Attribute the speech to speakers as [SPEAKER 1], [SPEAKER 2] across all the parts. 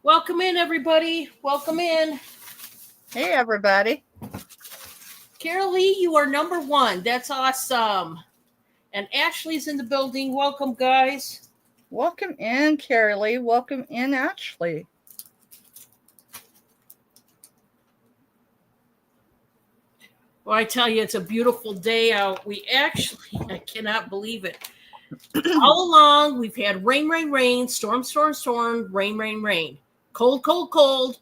[SPEAKER 1] Welcome in, everybody. Welcome in.
[SPEAKER 2] Hey, everybody.
[SPEAKER 1] Carol Lee, you are number one. That's awesome. And Ashley's in the building. Welcome, guys.
[SPEAKER 2] Welcome in, Carol Lee. Welcome in, Ashley.
[SPEAKER 1] Well, I tell you, it's a beautiful day out. I cannot believe it. All along, we've had rain, storm, rain. Cold,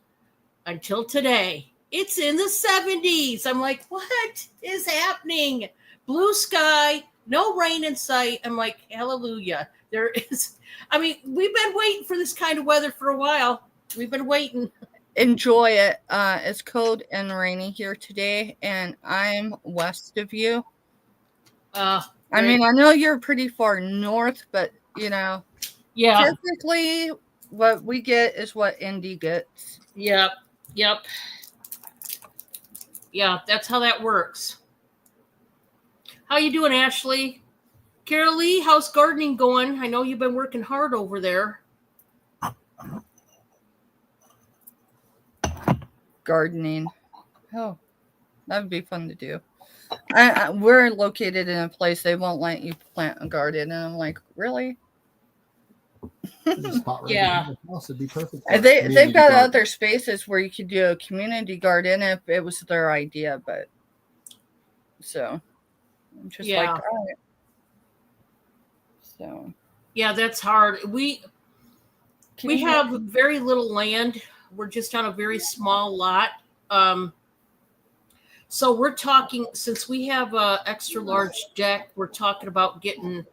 [SPEAKER 1] until today. It's in the 70s. I'm like, what is happening? Blue sky, no rain in sight. I'm like, hallelujah. We've been waiting for this kind of weather for a while. We've been waiting.
[SPEAKER 2] Enjoy it. It's cold and rainy here today, and I'm west of you. I know you're pretty far north, but,
[SPEAKER 1] yeah.
[SPEAKER 2] Typically what we get is what Indy gets.
[SPEAKER 1] Yep. Yeah, that's how that works. How you doing, Ashley? Carol Lee, how's gardening going? I know you've been working hard over there.
[SPEAKER 2] Gardening. Oh, that would be fun to do. We're located in a place they won't let you plant a garden, and I'm like, really?
[SPEAKER 1] Yeah.
[SPEAKER 3] It'd be perfect.
[SPEAKER 2] They've got other spaces where you could do a community garden if it was their idea, but so I'm just like, all right. So
[SPEAKER 1] yeah, that's hard. We have very little land. We're just on a very small lot. So we're talking, since we have a extra large deck, we're talking about getting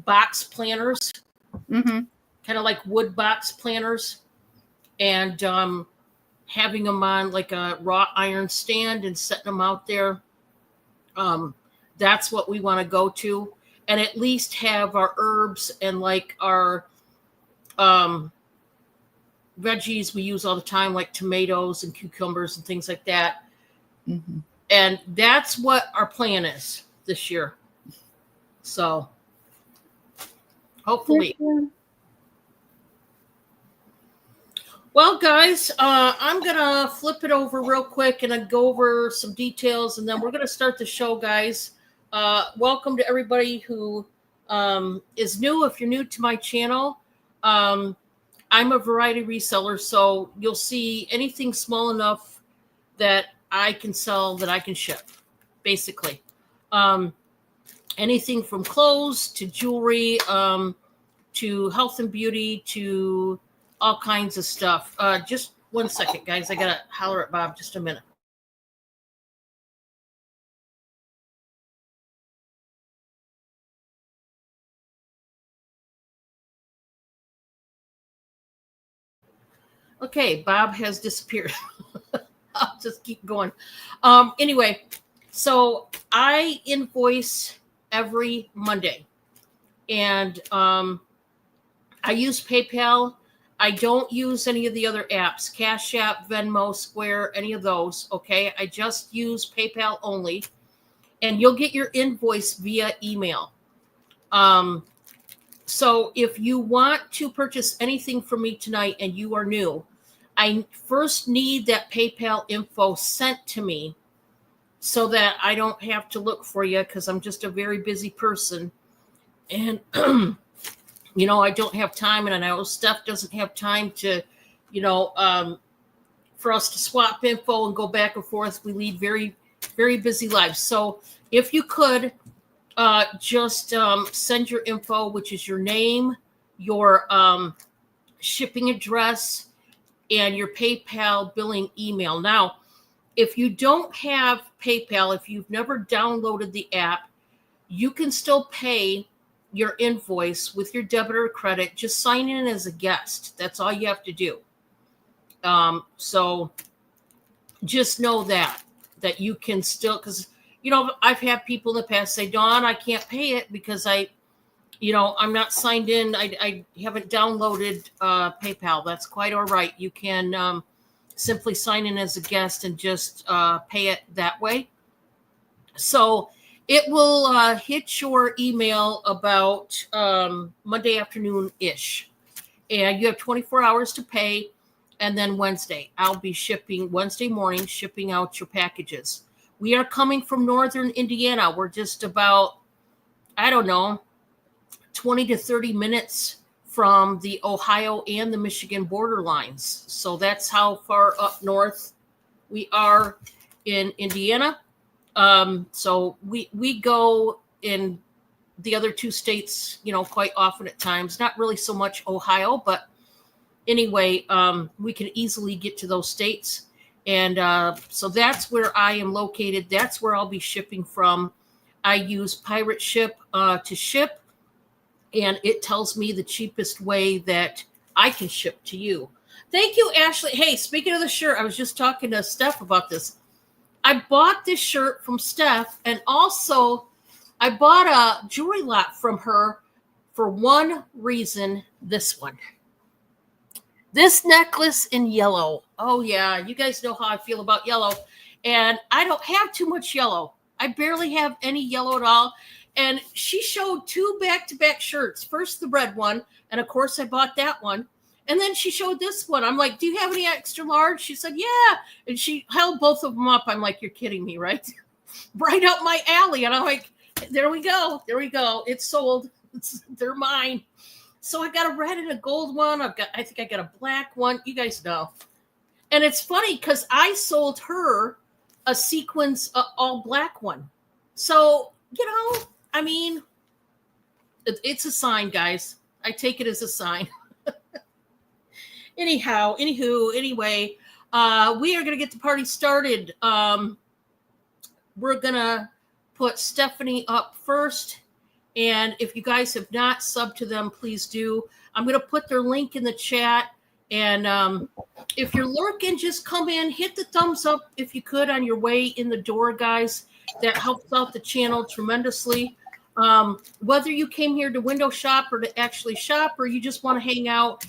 [SPEAKER 1] box planters, kind of like wood box planters, and having them on like a wrought iron stand and setting them out there. That's what we want to go to, and at least have our herbs and like our veggies we use all the time, like tomatoes and cucumbers and things like that. And that's what our plan is this year. So hopefully. Well, guys, I'm going to flip it over real quick and go over some details, and then we're going to start the show, guys. Welcome to everybody who is new. If you're new to my channel, I'm a variety reseller, so you'll see anything small enough that I can sell, that I can ship, basically. Anything from clothes to jewelry, to health and beauty, to all kinds of stuff. Just one second, guys. I got to holler at Bob just a minute. Okay, Bob has disappeared. I'll just keep going. Anyway, so I invoice every Monday, and I use PayPal. I don't use any of the other apps, Cash App, Venmo, Square, any of those. Okay, I just use PayPal only, and you'll get your invoice via email. So if you want to purchase anything from me tonight and you are new, I first need that PayPal info sent to me so that I don't have to look for you, because I'm just a very busy person. And, I don't have time, and I know Steph doesn't have time to, for us to swap info and go back and forth. We lead very, very busy lives. So if you could just send your info, which is your name, your shipping address, and your PayPal billing email. Now, if you don't have PayPal, if you've never downloaded the app, you can still pay your invoice with your debit or credit. Just sign in as a guest. That's all you have to do. So just know that you can still, because, I've had people in the past say, Dawn, I can't pay it because I'm not signed in. I haven't downloaded PayPal. That's quite all right. You can simply sign in as a guest and just pay it that way. So it will hit your email about Monday afternoon-ish. And you have 24 hours to pay. and then Wednesday. I'll be shipping Wednesday morning, shipping out your packages. We are coming from northern Indiana. We're just about, I don't know, 20 to 30 minutes from the Ohio and the Michigan border lines. So that's how far up north we are in Indiana. So we go in the other two states, quite often at times. Not really so much Ohio, but anyway, we can easily get to those states. And so that's where I am located. That's where I'll be shipping from. I use Pirate Ship to ship, and it tells me the cheapest way that I can ship to you. Thank you, Ashley. Hey, speaking of the shirt, I was just talking to Steph about this. I bought this shirt from Steph, and also I bought a jewelry lot from her for one reason, this one. This necklace in yellow. Oh, yeah, you guys know how I feel about yellow. And I don't have too much yellow. I barely have any yellow at all. And she showed two back-to-back shirts. First, the red one. And, of course, I bought that one. And then she showed this one. I'm like, do you have any extra large? She said, yeah. And she held both of them up. I'm like, you're kidding me, right? Right up my alley. And I'm like, there we go. There we go. It's sold. They're mine. So I got a red and a gold one. I think I got a black one. You guys know. And it's funny because I sold her a sequins all black one. So, I mean, it's a sign, guys. I take it as a sign. Anyway, we are going to get the party started. We're going to put Stephanie up first. And if you guys have not subbed to them, please do. I'm going to put their link in the chat. And if you're lurking, just come in, hit the thumbs up if you could on your way in the door, guys. That helps out the channel tremendously. Whether you came here to window shop or to actually shop, or you just want to hang out,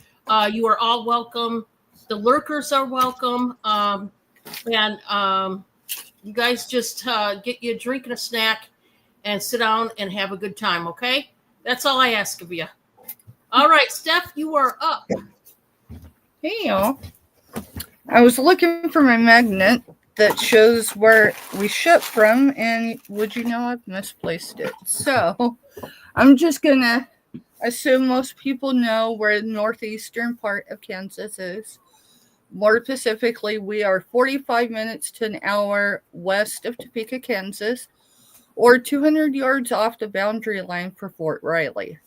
[SPEAKER 1] you are all welcome. The lurkers are welcome. And you guys just get you a drink and a snack and sit down and have a good time, okay? That's all I ask of you. All right, Steph, you are up.
[SPEAKER 2] Hey, y'all. I was looking for my magnet that shows where we ship from, and would you know I've misplaced it. So I'm just going to assume most people know where the northeastern part of Kansas is. More specifically, we are 45 minutes to an hour west of Topeka, Kansas, or 200 yards off the boundary line for Fort Riley.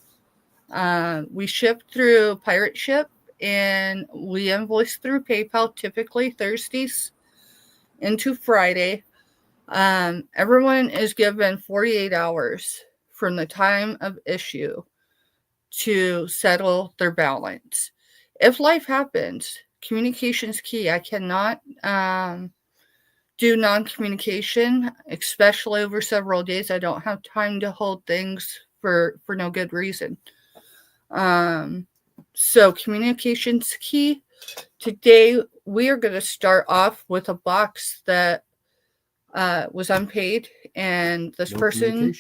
[SPEAKER 2] We ship through Pirate Ship, and we invoice through PayPal, typically Thursdays into Friday. Everyone is given 48 hours from the time of issue to settle their balance. If life happens, communication is key. I cannot do non-communication, especially over several days. I don't have time to hold things for no good reason. So communication's key. Today, we are going to start off with a box that was unpaid, and this person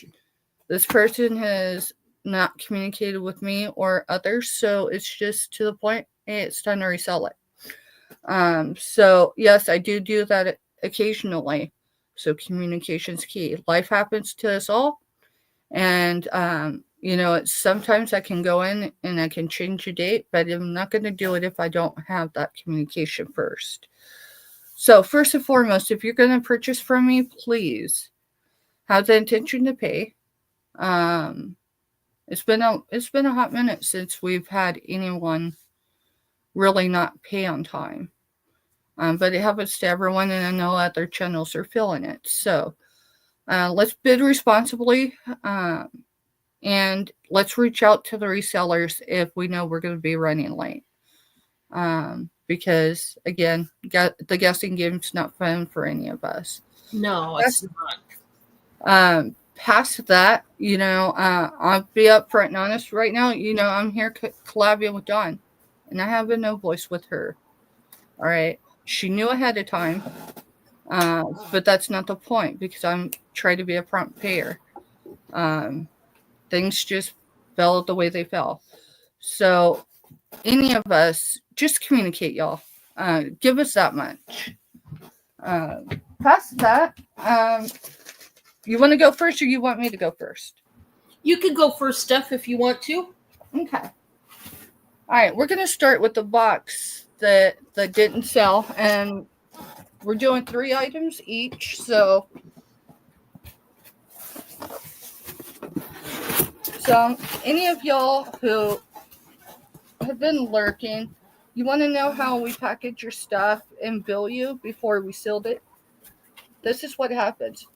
[SPEAKER 2] has not communicated with me or others, so it's just to the point, hey, it's time to resell it. So yes, I do that occasionally. So communication's key. Life happens to us all, and it's sometimes I can go in and I can change a date, but I'm not going to do it if I don't have that communication first. So first and foremost, if you're going to purchase from me, please have the intention to pay. It's been a hot minute since we've had anyone really not pay on time. But it happens to everyone, and I know other channels are feeling it. So let's bid responsibly, and let's reach out to the resellers if we know we're going to be running late. Because, again, the guessing game's not fun for any of us.
[SPEAKER 1] No, it's not.
[SPEAKER 2] Past that, I'll be upfront and honest right now. I'm here collabing with Dawn, and I have a no voice with her. All right. She knew ahead of time, but that's not the point, because I'm trying to be a prompt payer. Things just fell the way they fell. So any of us, just communicate, y'all. Give us that much. Past that, you want to go first or you want me to go first?
[SPEAKER 1] You can go first, Steph, if you want to.
[SPEAKER 2] Okay. All right, we're going to start with the box that didn't sell, and we're doing 3 items each. So any of y'all who have been lurking, you want to know how we package your stuff and bill you before we sealed it? This is what happens.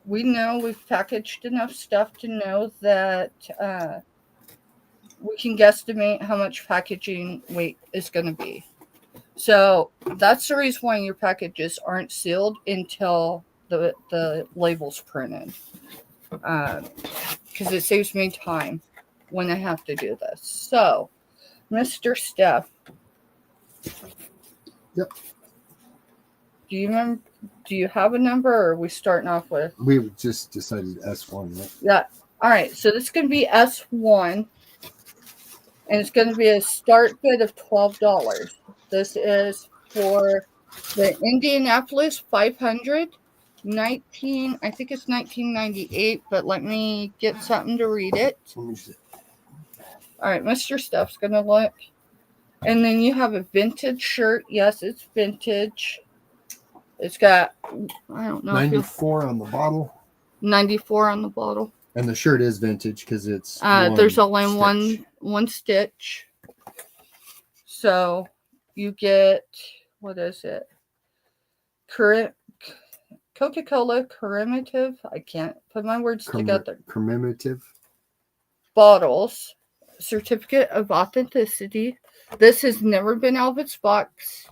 [SPEAKER 2] We know we've packaged enough stuff to know that we can guesstimate how much packaging weight is going to be. So that's the reason why your packages aren't sealed until the label's printed. Because it saves me time when I have to do this. So, Mr. Steph.
[SPEAKER 3] Yep.
[SPEAKER 2] Do you remember? Do you have a number, or are we starting off with?
[SPEAKER 3] We just decided S1, right?
[SPEAKER 2] Yeah. All right. So this is going to be S1, and it's going to be a start bid of $12. This is for the Indianapolis 500, I think it's 1998, but let me get something to read it.
[SPEAKER 3] Let me see.
[SPEAKER 2] All right, Mr. Steph's going to look. And then you have a vintage shirt. Yes, it's vintage. It's got, I don't know.
[SPEAKER 3] 94 on the bottle.
[SPEAKER 2] 94 on the bottle.
[SPEAKER 3] And the shirt is vintage because it's
[SPEAKER 2] there's only one stitch. So you get, what is it? Coca-Cola commemorative. I can't put my words together.
[SPEAKER 3] Commemorative.
[SPEAKER 2] Bottles. Certificate of authenticity. This has never been out of its box.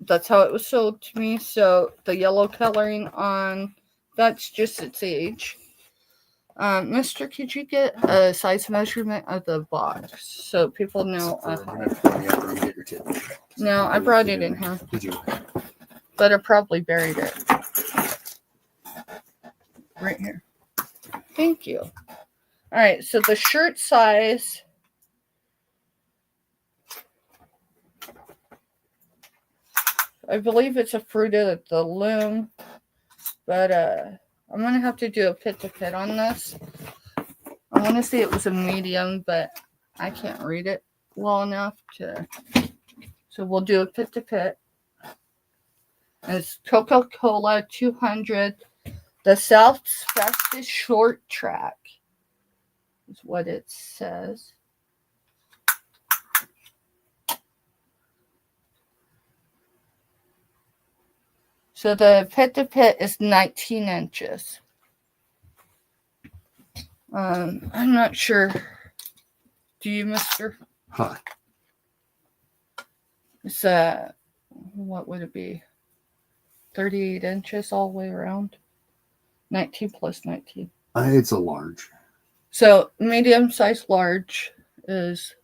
[SPEAKER 2] That's how it was sold to me. So the yellow coloring on, that's just its age. Mister, could you get a size measurement of the box so people know? No, I brought it in here.
[SPEAKER 3] Did you?
[SPEAKER 2] But I probably buried it. Right here. Thank you. All right, so the shirt size. I believe it's a Fruit of the Loom, but I'm going to have to do a pit-to-pit on this. I want to say it was a medium, but I can't read it well enough to. So we'll do a pit-to-pit. It's Coca-Cola 200. The South's fastest short track is what it says. So the pit-to-pit is 19 inches. I'm not sure. Do you, Mister?
[SPEAKER 3] Huh.
[SPEAKER 2] It's what would it be? 38 inches all the way around. 19 plus 19.
[SPEAKER 3] It's a large.
[SPEAKER 2] So medium size large is,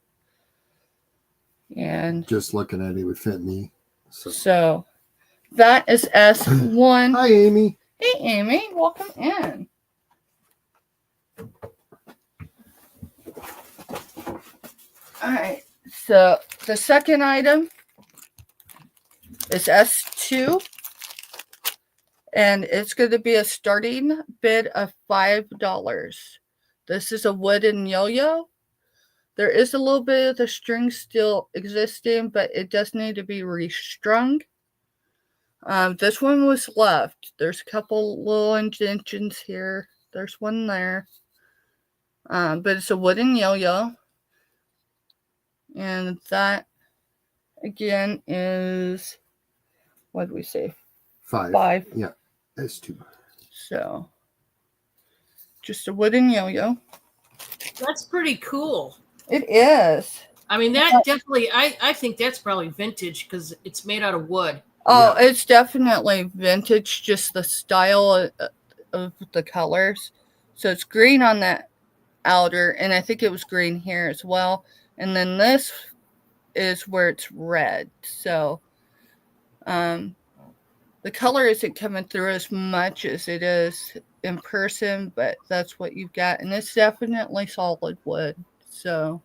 [SPEAKER 2] and
[SPEAKER 3] just looking at it would fit me.
[SPEAKER 2] So that is S1.
[SPEAKER 3] Hi, Amy.
[SPEAKER 2] Hey, Amy. Welcome in. All right. So the second item is S2. And it's going to be a starting bid of $5. This is a wooden yo-yo. There is a little bit of the string still existing, but it does need to be restrung. This one was left. There's a couple little indentions here. There's one there. But it's a wooden yo-yo. And that, again, is, what did we say? 5.
[SPEAKER 3] Yeah, S2.
[SPEAKER 2] So, just a wooden yo-yo.
[SPEAKER 1] That's pretty cool.
[SPEAKER 2] It is.
[SPEAKER 1] I mean, that definitely, I think that's probably vintage because it's made out of wood.
[SPEAKER 2] Oh, yeah. It's definitely vintage, just the style of the colors. So it's green on that outer, and I think it was green here as well. And then this is where it's red. So, the color isn't coming through as much as it is in person, but that's what you've got. And it's definitely solid wood. So,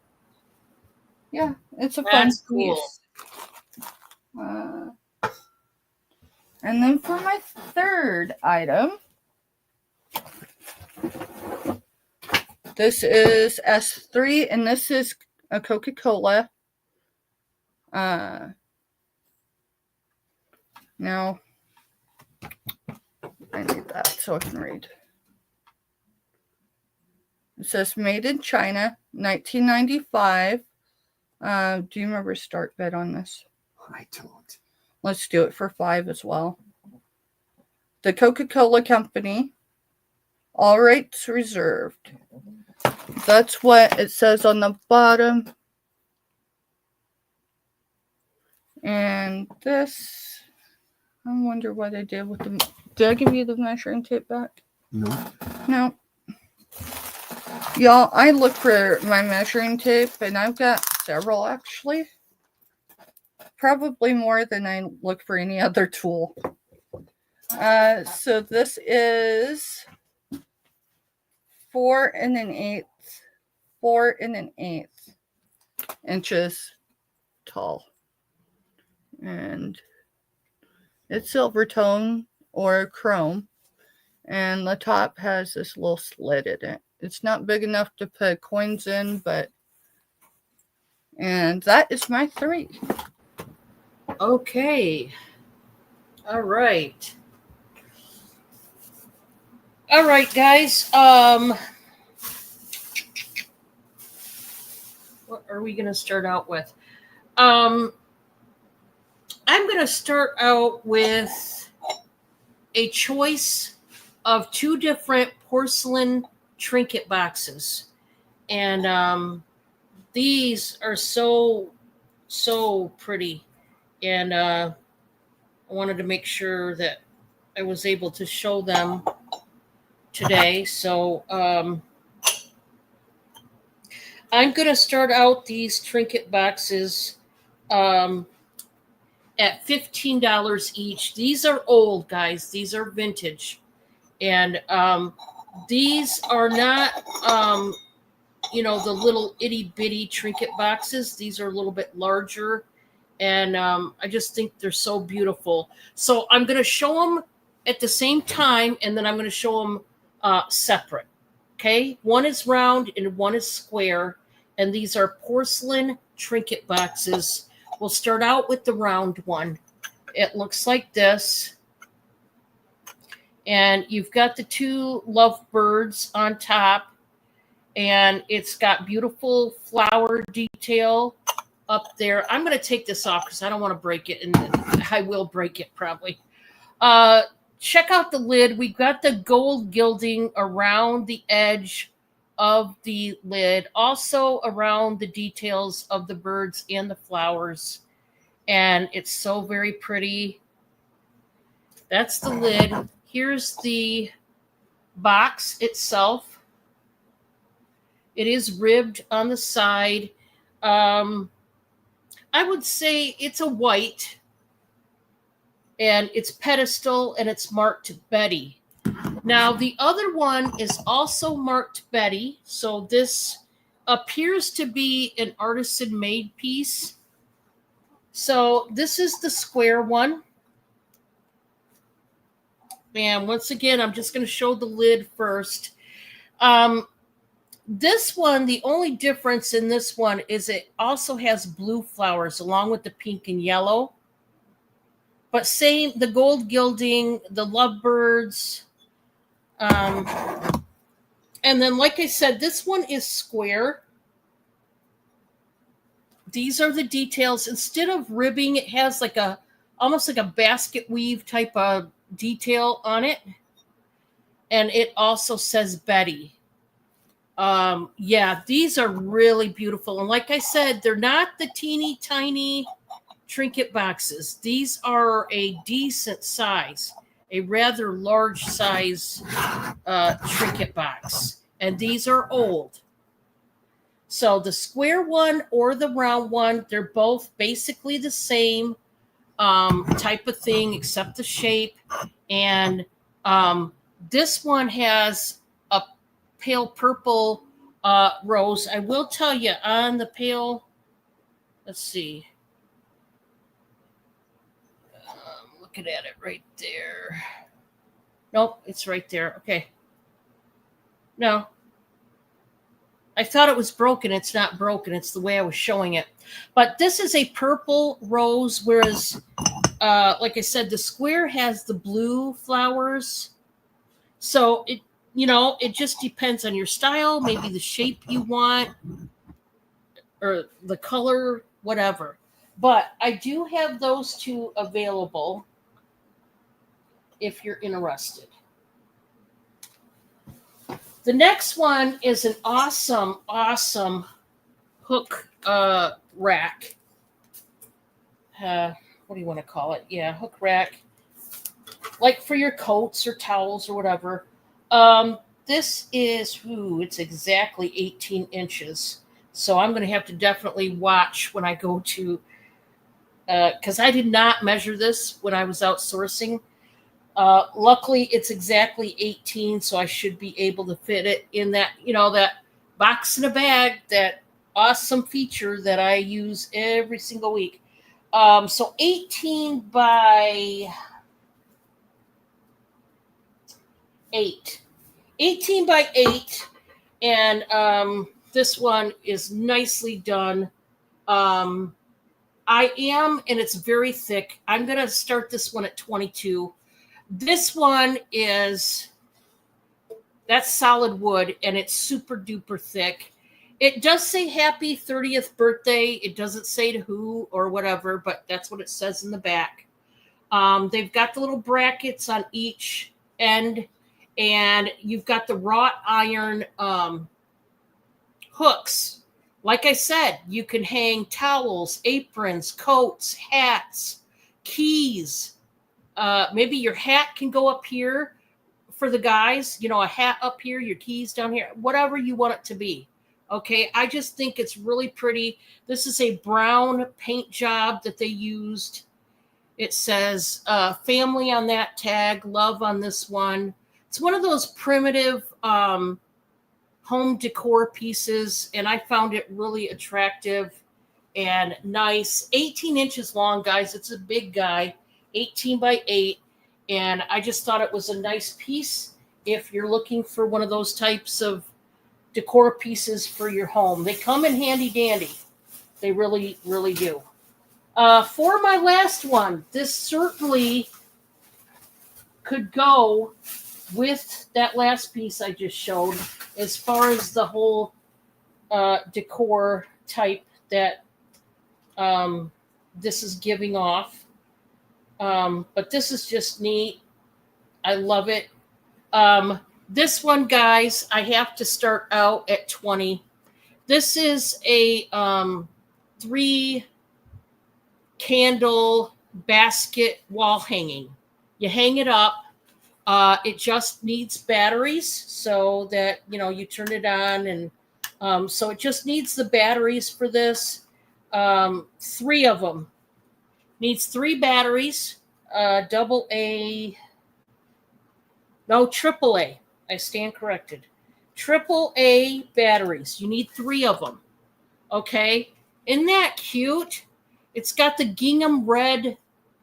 [SPEAKER 2] yeah, it's a fun
[SPEAKER 1] That's cool.
[SPEAKER 2] piece. And then for my third item, this is S3, and this is a Coca-Cola. Now, I need that so I can read. It says made in China, 1995. Do you remember start bet on this?
[SPEAKER 3] I don't.
[SPEAKER 2] Let's do it for 5 as well. The Coca-Cola Company, all rights reserved. That's what it says on the bottom. And this, I wonder what I did with the. Did I give you the measuring tape back?
[SPEAKER 3] No.
[SPEAKER 2] No. Y'all, I look for my measuring tape, and I've got several actually. Probably more than I look for any other tool. So this is 4 1/8 inches tall. And it's silver tone or chrome. And the top has this little slit in it. It's not big enough to put coins in, but. And that is my 3.
[SPEAKER 1] Okay. All right. All right, guys. What are we going to start out with? I'm going to start out with a choice of 2 different porcelain trinket boxes. And these are so pretty. And I wanted to make sure that I was able to show them today. So I'm going to start out these trinket boxes at $15 each. These are old, guys. These are vintage. And these are not, the little itty bitty trinket boxes. These are a little bit larger. And I just think they're so beautiful. So I'm going to show them at the same time, and then I'm going to show them separate. Okay? One is round and one is square. And these are porcelain trinket boxes. We'll start out with the round one. It looks like this. And you've got the 2 lovebirds on top. And it's got beautiful flower detail up there. I'm going to take this off because I don't want to break it. And I will break it probably. Check out the lid. We've got the gold gilding around the edge of the lid, also around the details of the birds and the flowers. And it's so very pretty. That's the lid. Here's the box itself. It is ribbed on the side. I would say it's a white, and it's pedestal, and it's marked Betty. Now, the other one is also marked Betty. So this appears to be an artisan-made piece. So this is the square one. And once again, I'm just going to show the lid first. This one, the only difference in this one is it also has blue flowers along with the pink and yellow. But same, the gold gilding, the lovebirds. And then, like I said, this one is square. These are the details. Instead of ribbing, it has like almost like a basket weave type of detail on it. And it also says Betty. Yeah, these are really beautiful. And like I said, they're not the teeny tiny trinket boxes. These are a decent size, a rather large size trinket box. And these are old. So the square one or the round one, they're both basically the same type of thing except the shape. And this one has a pale purple rose. I will tell you, on the pale Let's see. Looking at it right there. Nope, it's right there. Okay. No. I thought it was broken. It's not broken. It's the way I was showing it. But this is a purple rose, whereas, like I said, the square has the blue flowers. So it just depends on your style, maybe the shape you want, or the color, whatever. But I do have those two available if you're interested. The next one is an awesome, awesome hook rack. What do you want to call it? Yeah, hook rack. Like for your coats or towels or whatever. This is, it's exactly 18 inches. So I'm going to have to definitely watch when I go to, because I did not measure this when I was outsourcing. Luckily, it's exactly 18, so I should be able to fit it in that, that box in a bag, that awesome feature that I use every single week. So 18 by 8. 18 by 8, and this one is nicely done. And it's very thick. I'm going to start this one at 22. This one that's solid wood, and it's super duper thick. It does say happy 30th birthday. It doesn't say to who or whatever, but that's what it says in the back. They've got the little brackets on each end, and you've got the wrought iron hooks. Like I said, you can hang towels, aprons, coats, hats, keys. Maybe your hat can go up here for the guys, a hat up here, your keys down here, whatever you want it to be. Okay, I just think it's really pretty. This is a brown paint job that they used. It says family on that tag, love on this one. It's one of those primitive home decor pieces, and I found it really attractive and nice. 18 inches long, guys. It's a big guy, 18 by 8. And I just thought it was a nice piece if you're looking for one of those types of decor pieces for your home. They come in handy dandy. They really, really do. For my last one, this certainly could go with that last piece I just showed as far as the whole decor type that this is giving off. But this is just neat. I love it. This one, guys, I have to start out at 20. This is a 3 candle basket wall hanging. You hang it up. It just needs batteries so that, you turn it on. And so it just needs the batteries for this. 3 of them. Needs 3 batteries, AA. No, AAA. I stand corrected. AAA batteries. You need 3 of them. Okay? Isn't that cute? It's got the gingham red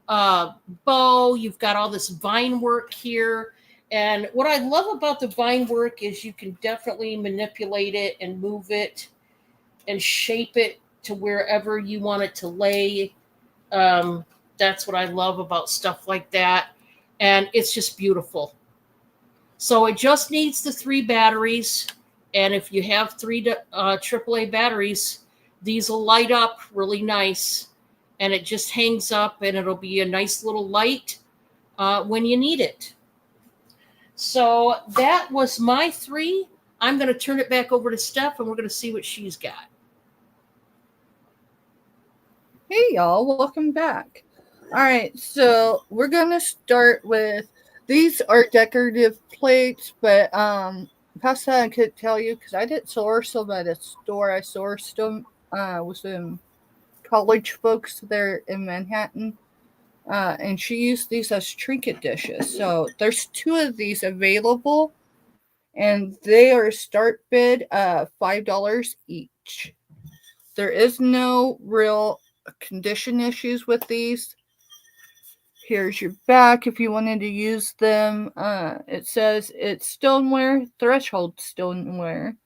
[SPEAKER 1] bow. You've got all this vine work here. And what I love about the vine work is you can definitely manipulate it and move it and shape it to wherever you want it to lay. That's what I love about stuff like that. And it's just beautiful. So it just needs the 3 batteries. And if you have 3 AAA batteries, these will light up really nice. And it just hangs up, and it'll be a nice little light when you need it. So that was my 3. I'm going to turn it back over to Steph, and we're going to see what she's got.
[SPEAKER 2] Hey, y'all. Welcome back. All right. So we're going to start with, these are decorative plates, but past that I could tell you because I didn't source them at a store. I sourced them with some college folks there in Manhattan. And she used these as trinket dishes. So there's 2 of these available, and they are start bid $5 each. There is no real condition issues with these. Here's your back if you wanted to use them. It says it's stoneware, threshold stoneware,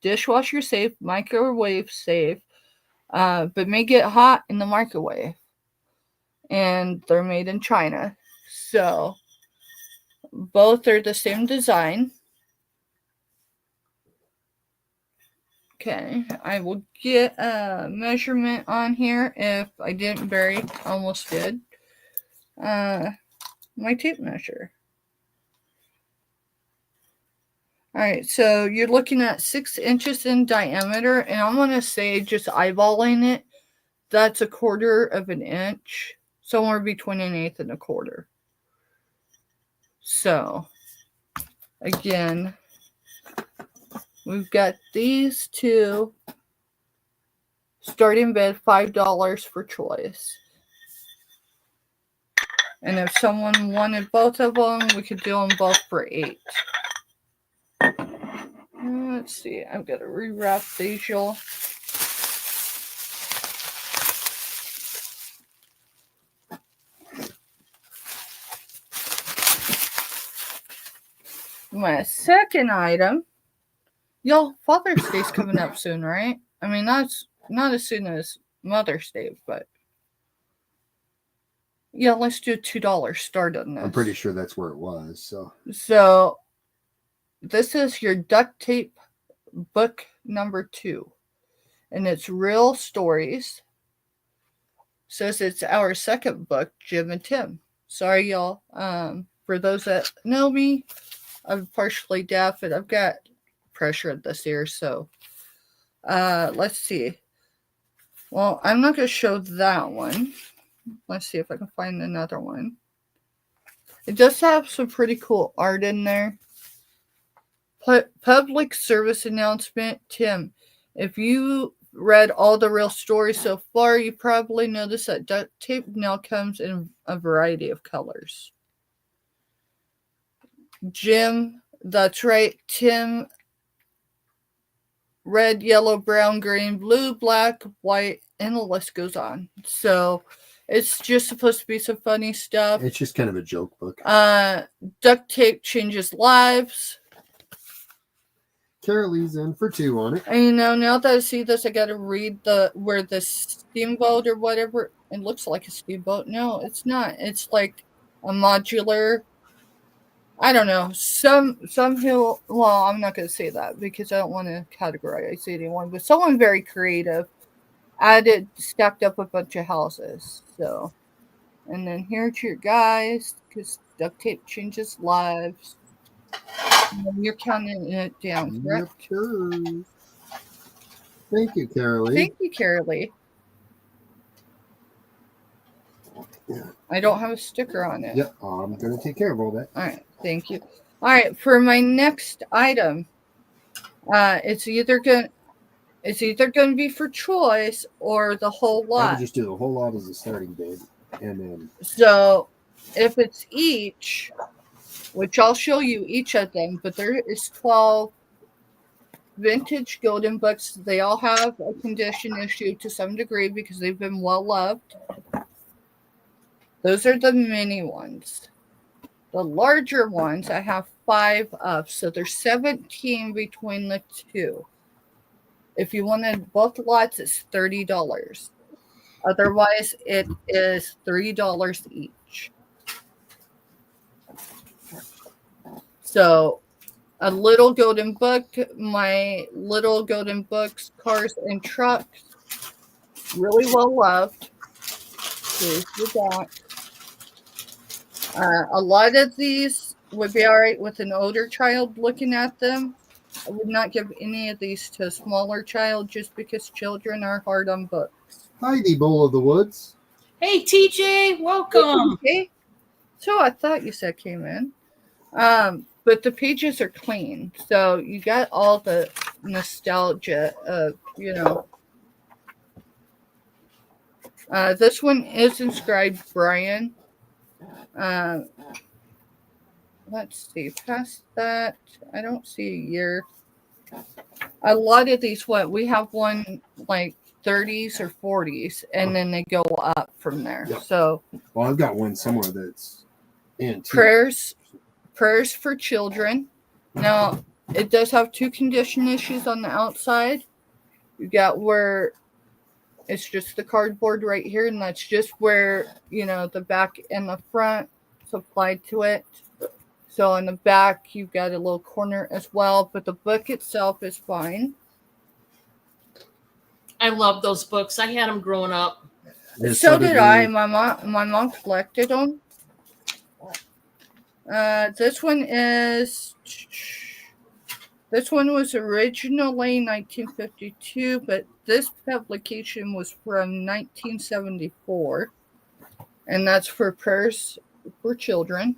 [SPEAKER 2] dishwasher safe, microwave safe, but may get hot in the microwave. And they're made in China. So both are the same design. Okay, I will get a measurement on here if I didn't bury. Almost did. My tape measure. Alright, so you're looking at 6 inches in diameter, and I'm going to say, just eyeballing it, that's 1/4 of an inch, somewhere between 1/8 and 1/4. So, again, we've got these two, starting bid $5 for choice. And if someone wanted both of them, we could do them both for $8. Let's see, I've got to rewrap these, y'all. My second item, y'all, Father's Day's coming up soon, right? I mean, that's not as soon as Mother's Day, but yeah, let's do $2 start on this.
[SPEAKER 3] I'm pretty sure that's where it was.
[SPEAKER 2] So this is your duct tape book number 2, and it's Real Stories. Says it's our second book, Jim and Tim. Sorry, y'all. For those that know me, I'm partially deaf and I've got pressure in this ear. So let's see. Well, I'm not going to show that one. Let's see if I can find another one. It does have some pretty cool art in there. Public service announcement. Tim, if you read all the Real Stories so far, you probably noticed that duct tape now comes in a variety of colors. Jim, that's right. Tim, red, yellow, brown, green, blue, black, white, and the list goes on. So it's just supposed to be some funny stuff.
[SPEAKER 3] It's just kind of a joke book.
[SPEAKER 2] Duct tape changes lives.
[SPEAKER 3] Carolee's in for 2 on it.
[SPEAKER 2] And now that I see this, I gotta read where the steamboat or whatever. It looks like a steamboat. No, it's not. It's like a modular. I don't know. Some hill. Well, I'm not gonna say that because I don't want to categorize anyone. But someone very creative stacked up a bunch of houses. So, and then here's your guys, because duct tape changes lives. And you're counting it down, correct?
[SPEAKER 3] Yep, sure. Thank you, Carolee.
[SPEAKER 2] Thank you, Carolee.
[SPEAKER 3] Yeah.
[SPEAKER 2] I don't have a sticker on it.
[SPEAKER 3] Yep, I'm going to take care of all that.
[SPEAKER 2] All right, thank you. All right, for my next item, it's either going to be for choice or the whole
[SPEAKER 3] I
[SPEAKER 2] lot.
[SPEAKER 3] would just do the whole lot as a starting bid, and then
[SPEAKER 2] So if it's each, which I'll show you each of them, but there is 12 vintage golden books. They all have a condition issue to some degree because they've been well loved. Those are the mini ones. The larger ones, I have 5 of, so there's 17 between the two. If you wanted both lots, it's $30. Otherwise, it is $3 each. So, a little golden book, my little golden books, cars and trucks, really well loved. Here's the back. A lot of these would be all right with an older child looking at them. I would not give any of these to a smaller child just because children are hard on books.
[SPEAKER 3] Heidi Bowl of the Woods.
[SPEAKER 1] Hey, TJ, welcome.
[SPEAKER 2] Okay. So I thought you said came in. But the pages are clean. So you got all the nostalgia of, this one is inscribed Brian. Let's see, past that, I don't see a year. A lot of these, we have one like 30s or 40s, and then they go up from there.
[SPEAKER 3] Yeah.
[SPEAKER 2] So,
[SPEAKER 3] well, I've got one somewhere that's antique.
[SPEAKER 2] prayers for children. Now, it does have two condition issues on the outside. You got where it's just the cardboard right here, and that's just where, the back and the front is applied to it. So on the back, you've got a little corner as well, but the book itself is fine.
[SPEAKER 1] I love those books. I had them growing up.
[SPEAKER 2] So did I. My mom collected them. This one was originally 1952, but this publication was from 1974, and that's for prayers for children.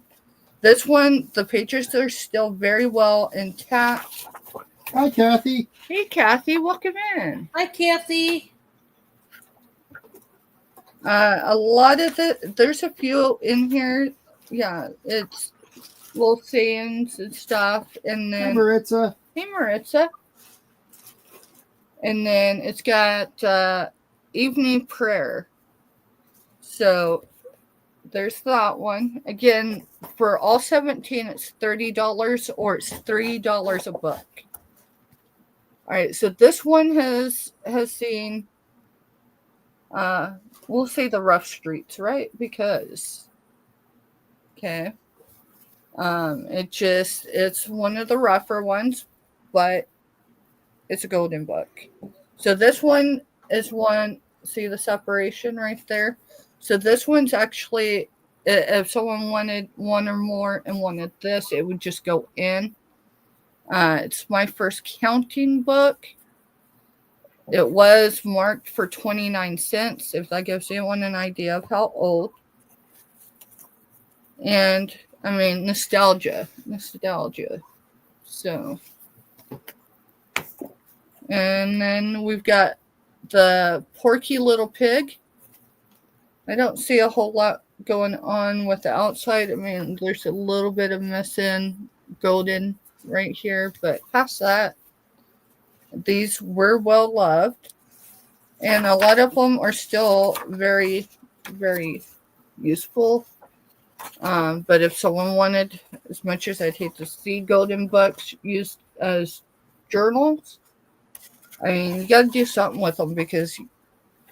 [SPEAKER 2] This one, the pages are still very well intact.
[SPEAKER 3] Hi, Kathy.
[SPEAKER 2] Hey, Kathy, welcome in.
[SPEAKER 1] Hi, Kathy.
[SPEAKER 2] A lot of there's a few in here. Yeah, it's little sayings and stuff. And then,
[SPEAKER 3] Hi, Maritza.
[SPEAKER 2] Hey, Maritza. And then it's got evening prayer. So there's that one. Again, for all 17, it's $30 or it's $3 a book. All right, so this one has seen, we'll say the rough streets, right? Because, okay, it's one of the rougher ones, but it's a golden book. So this one is one, see the separation right there? So this one's actually, if someone wanted one or more and wanted this, it would just go in. It's my first counting book. It was marked for 29 cents, if that gives anyone an idea of how old. And, I mean, nostalgia. So, and then we've got the Porky Little Pig. I don't see a whole lot going on with the outside. I mean, there's a little bit of missing golden right here, but past that, these were well loved, and a lot of them are still very, very useful. But if someone wanted, as much as I'd hate to see golden books used as journals, I mean, you got to do something with them, because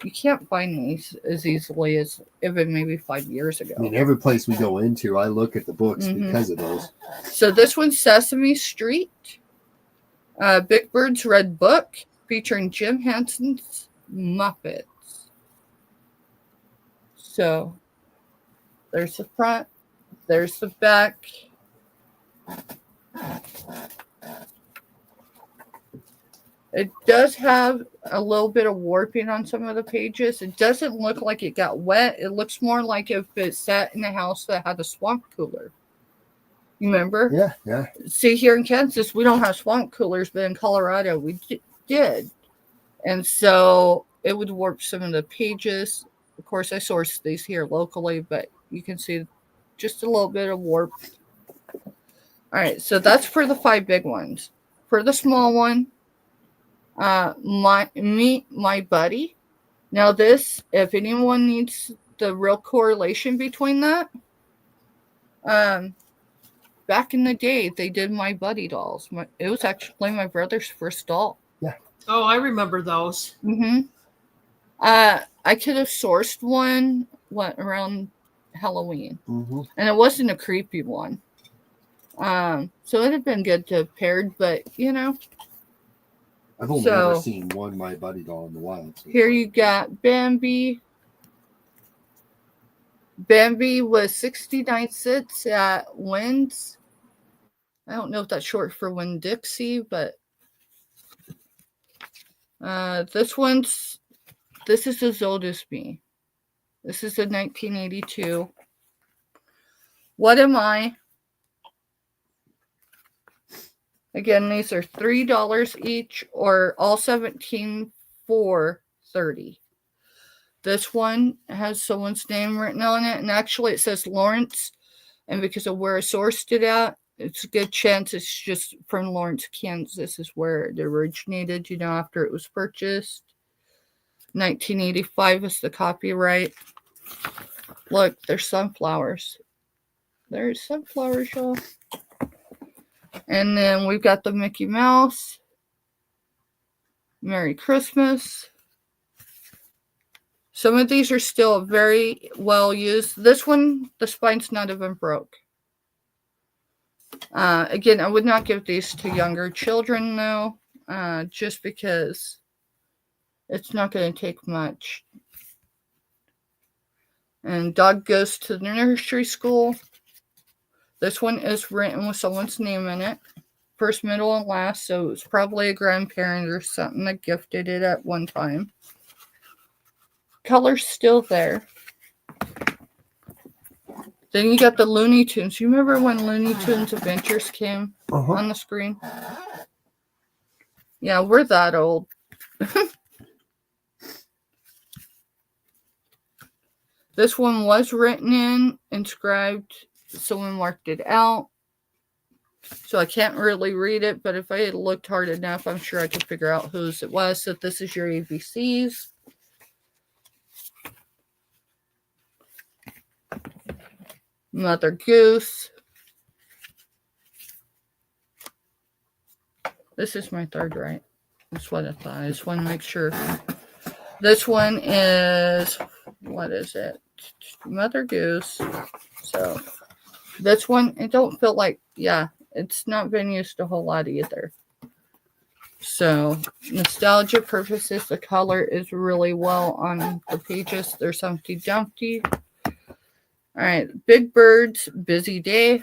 [SPEAKER 2] you can't find these as easily as even maybe 5 years ago.
[SPEAKER 3] I mean, every place we go into, I look at the books because of those.
[SPEAKER 2] So this one's Sesame Street. Big Bird's Red Book, featuring Jim Henson's Muppets. So there's the front, there's the back. It does have a little bit of warping on some of the pages. It doesn't look like it got wet. It looks more like if it sat in a house that had a swamp cooler. You remember?
[SPEAKER 3] Yeah.
[SPEAKER 2] See, here in Kansas, we don't have swamp coolers, but in Colorado, we did. And so it would warp some of the pages. Of course, I sourced these here locally, but you can see just a little bit of warp. All right, so that's for the 5 big ones. For the small one, my buddy. Now this, if anyone needs the real correlation between that, back in the day, they did My Buddy dolls. It was actually my brother's first doll.
[SPEAKER 3] Yeah.
[SPEAKER 1] Oh, I remember those.
[SPEAKER 2] I could have sourced one around Halloween, and it wasn't a creepy one. So it'd have been good to have paired, but
[SPEAKER 3] I've only ever seen one My Buddy doll in the wild. So
[SPEAKER 2] here you got Bambi. Bambi was 69 cents at Wynn's. I don't know if that's short for Winn-Dixie, but this is as old as me. This is a 1982. What Am I? Again, these are $3 each, or all 17 for $30. This one has someone's name written on it, and actually it says Lawrence, and because of where I sourced it at, it's a good chance it's just from Lawrence, Kansas is where it originated, after it was purchased. 1985 is the copyright. Look, there's sunflowers. There's sunflowers, y'all. And then we've got the Mickey Mouse. Merry Christmas. Some of these are still very well used. This one, the spine's not even broke. Again, I would not give these to younger children, though, just because it's not going to take much. And Dog Goes to the Nursery School. This one is written with someone's name in it. First, middle, and last, so it was probably a grandparent or something that gifted it at one time. Color's still there. Then you got the Looney Tunes. You remember when Looney Tunes Adventures came on the screen? Yeah, we're that old. This one was written in, inscribed. Someone marked it out. So I can't really read it, but if I had looked hard enough, I'm sure I could figure out whose it was. So this is your ABCs. Mother Goose. This is my third, right? That's what I thought. I just want to make sure. This one is, what is it? Mother Goose. So this one, it don't feel like, yeah, it's not been used a whole lot either. So nostalgia purposes, the color is really well on the pages. There's Humpty Dumpty. All right, Big Bird's Busy Day.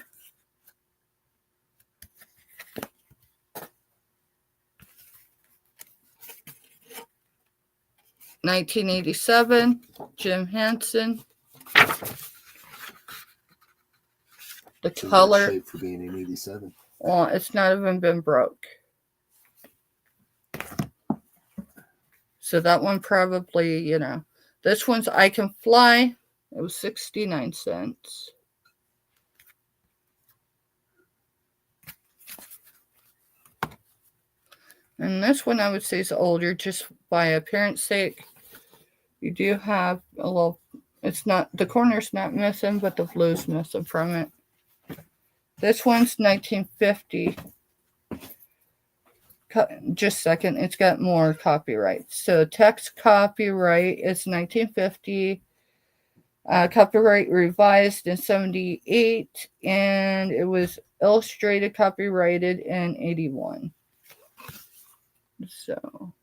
[SPEAKER 2] $1987, Jim Henson. The color.
[SPEAKER 3] Shape for being in 87.
[SPEAKER 2] Well, it's not even been broke. So that one probably, you know. This one's I Can Fly. It was 69 cents. And this one I would say is older just by appearance sake. You do have a little, it's not, the corner's not missing, but the blue's missing from it. This one's 1950. Just a second, it's got more copyright. So text copyright is 1950. Copyright revised in 78, and it was illustrated copyrighted in 81. So,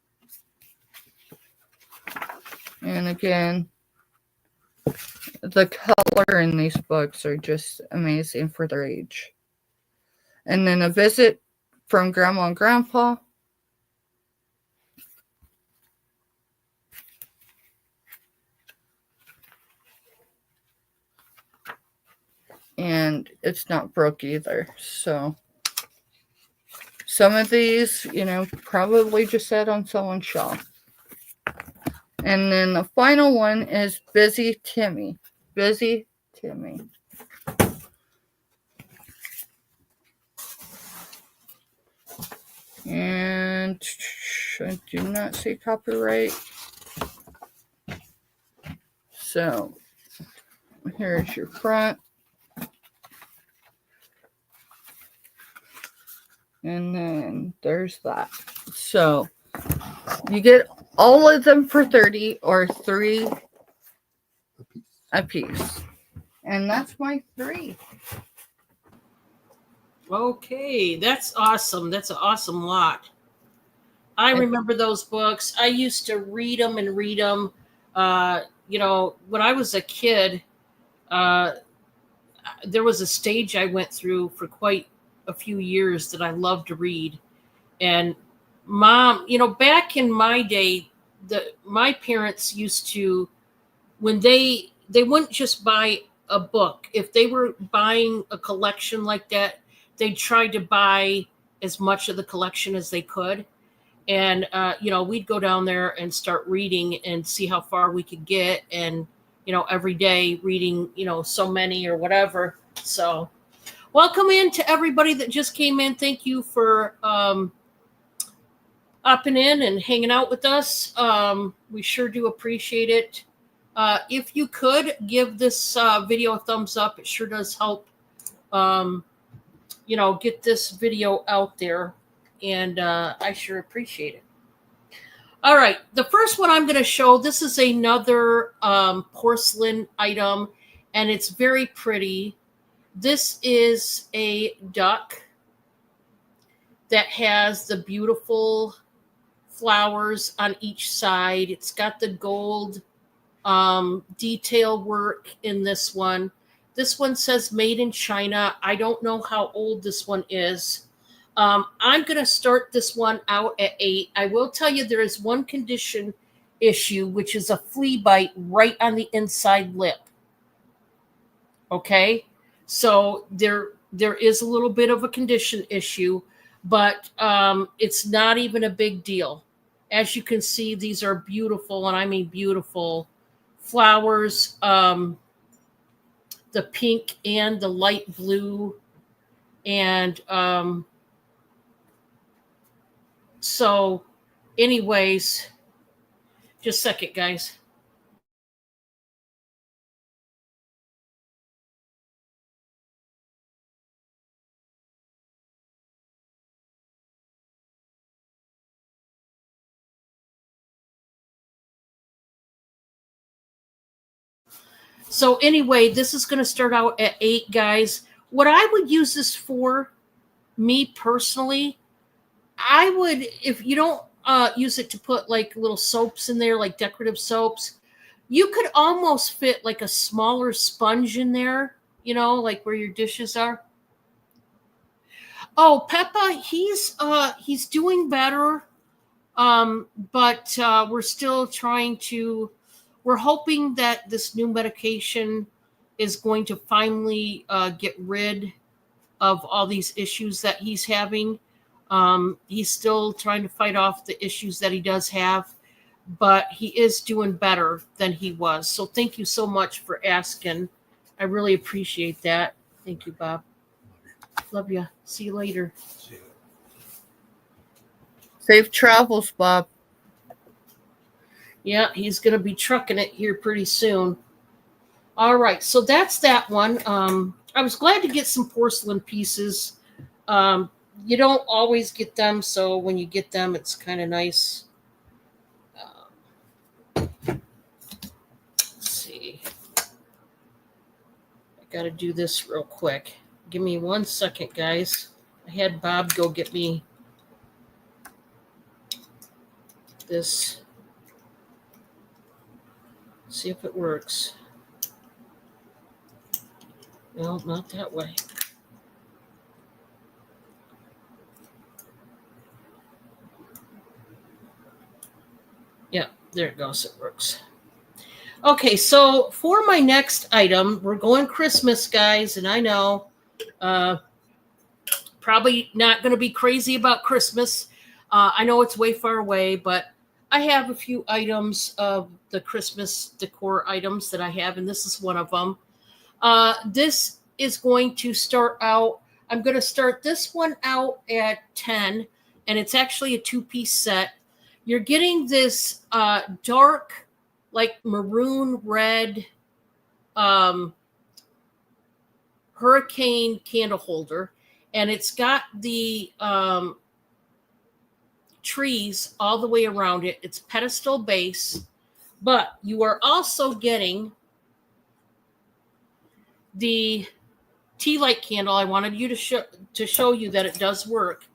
[SPEAKER 2] and again, the color in these books are just amazing for their age. And then A Visit from Grandma and Grandpa. And it's not broke either. So some of these, you know, probably just sat on someone's shelf. And then the final one is Busy Timmy. Busy Timmy. And I do not see copyright. So here's your front. And then there's that. So you get all of them for 30 or 3 a piece. And that's my 3.
[SPEAKER 1] Okay, that's awesome. That's an awesome lot. I remember those books. I used to read them and read them. You know, when I was a kid, there was a stage I went through for quite a few years that I loved to read. And Mom, you know, back in my day, my parents used to, when they wouldn't just buy a book. If they were buying a collection like that, they tried to buy as much of the collection as they could. And, you know, we'd go down there and start reading and see how far we could get. And, you know, every day reading, you know, so many or whatever. So welcome in to everybody that just came in. Thank you for hopping in and hanging out with us. We sure do appreciate it. If you could give this video a thumbs up, it sure does help, get this video out there. And I sure appreciate it. All right, the first one I'm going to show, this is another porcelain item, and it's very pretty. This is a duck that has the beautiful flowers on each side. It's got the gold detail work in this one. This one says made in China. I don't know how old this one is. I'm going to start this one out at 8. I will tell you there is one condition issue, which is a flea bite right on the inside lip. Okay, so there is a little bit of a condition issue, but it's not even a big deal. As you can see, these are beautiful, and I mean beautiful flowers. The pink and the light blue, and so anyways, just a second, guys. So anyway, this is going to start out at 8, guys. What I would use this for, me personally, I would, if you don't use it to put like little soaps in there, like decorative soaps, you could almost fit like a smaller sponge in there, like where your dishes are. Oh, Peppa, he's doing better. But we're still we're hoping that this new medication is going to finally get rid of all these issues that he's having. He's still trying to fight off the issues that he does have, but he is doing better than he was. So thank you so much for asking. I really appreciate that. Thank you, Bob. Love you. See you later.
[SPEAKER 2] Safe travels, Bob.
[SPEAKER 1] Yeah, he's going to be trucking it here pretty soon. All right, so that's that one. I was glad to get some porcelain pieces. You don't always get them, so when you get them, it's kind of nice. Let's see. I got to do this real quick. Give me 1 second, guys. I had Bob go get me this. See if it works. No, not that way. Yeah, there it goes. It works. Okay, so for my next item, we're going Christmas, guys, and I know probably not going to be crazy about Christmas. I know it's way far away, but I have a few items of the Christmas decor items that I have, and this is one of them. This is going to start out, I'm going to start this one out at 10, and it's actually a 2-piece set. You're getting this dark, like maroon red hurricane candle holder, and it's got the trees all the way around it. It's pedestal base, but you are also getting the tea light candle. I wanted you to show you that it does work.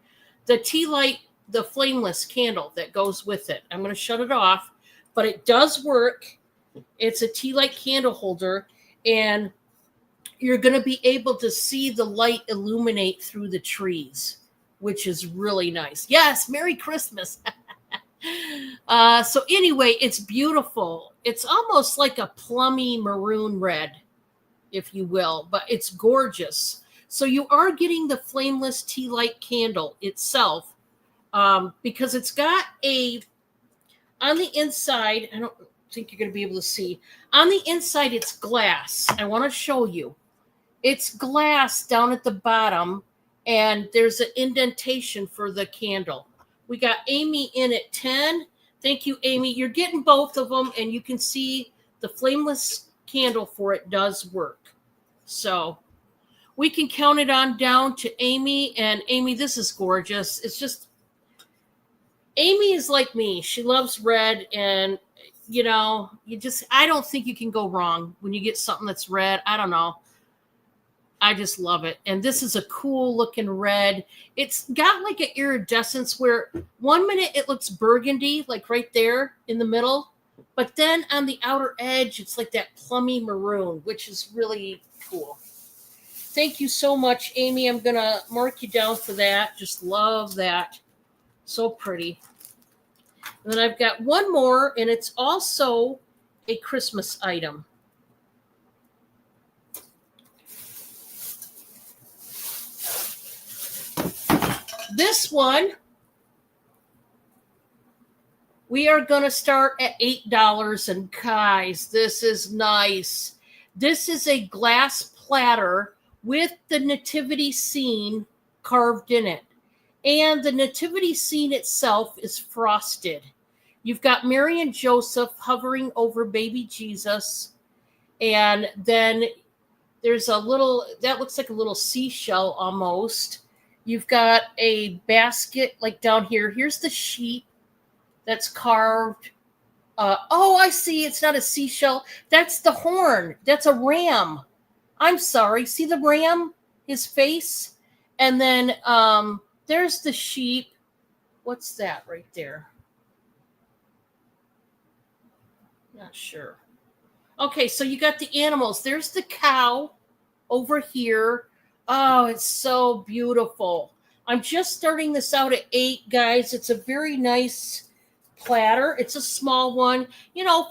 [SPEAKER 1] The tea light, the flameless candle that goes with it. I'm going to shut it off, but it does work. It's a tea light candle holder, and you're going to be able to see the light illuminate through the trees, which is really nice. Yes, Merry Christmas. So anyway, it's beautiful. It's almost like a plummy maroon red, if you will, but it's gorgeous. So you are getting the flameless tea light candle itself, because it's got on the inside, I don't think you're going to be able to see. On the inside, it's glass. I want to show you. It's glass down at the bottom, and there's an indentation for the candle, We got Amy in at 10. Thank you, Amy. You're getting both of them, and you can see the flameless candle for it does work. So we can count it on down to Amy. And Amy, this is gorgeous. It's just, Amy is like me. She loves red, and I don't think you can go wrong when you get something that's red. I don't know. I just love it. And this is a cool looking red. It's got like an iridescence where 1 minute it looks burgundy, like right there in the middle. But then on the outer edge, it's like that plummy maroon, which is really cool. Thank you so much, Amy. I'm going to mark you down for that. Just love that. So pretty. And then I've got one more, and it's also a Christmas item. This one, we are going to start at $8. And guys, this is nice. This is a glass platter with the nativity scene carved in it. And the nativity scene itself is frosted. You've got Mary and Joseph hovering over baby Jesus. And then there's a little, that looks like a little seashell almost. You've got a basket like down here. Here's the sheep that's carved. Oh, I see. It's not a seashell. That's the horn. That's a ram. I'm sorry. See the ram? His face? And then there's the sheep. What's that right there? Not sure. Okay, so you got the animals. There's the cow over here. Oh, it's so beautiful. I'm just starting this out at 8, guys. It's a very nice platter. It's a small one.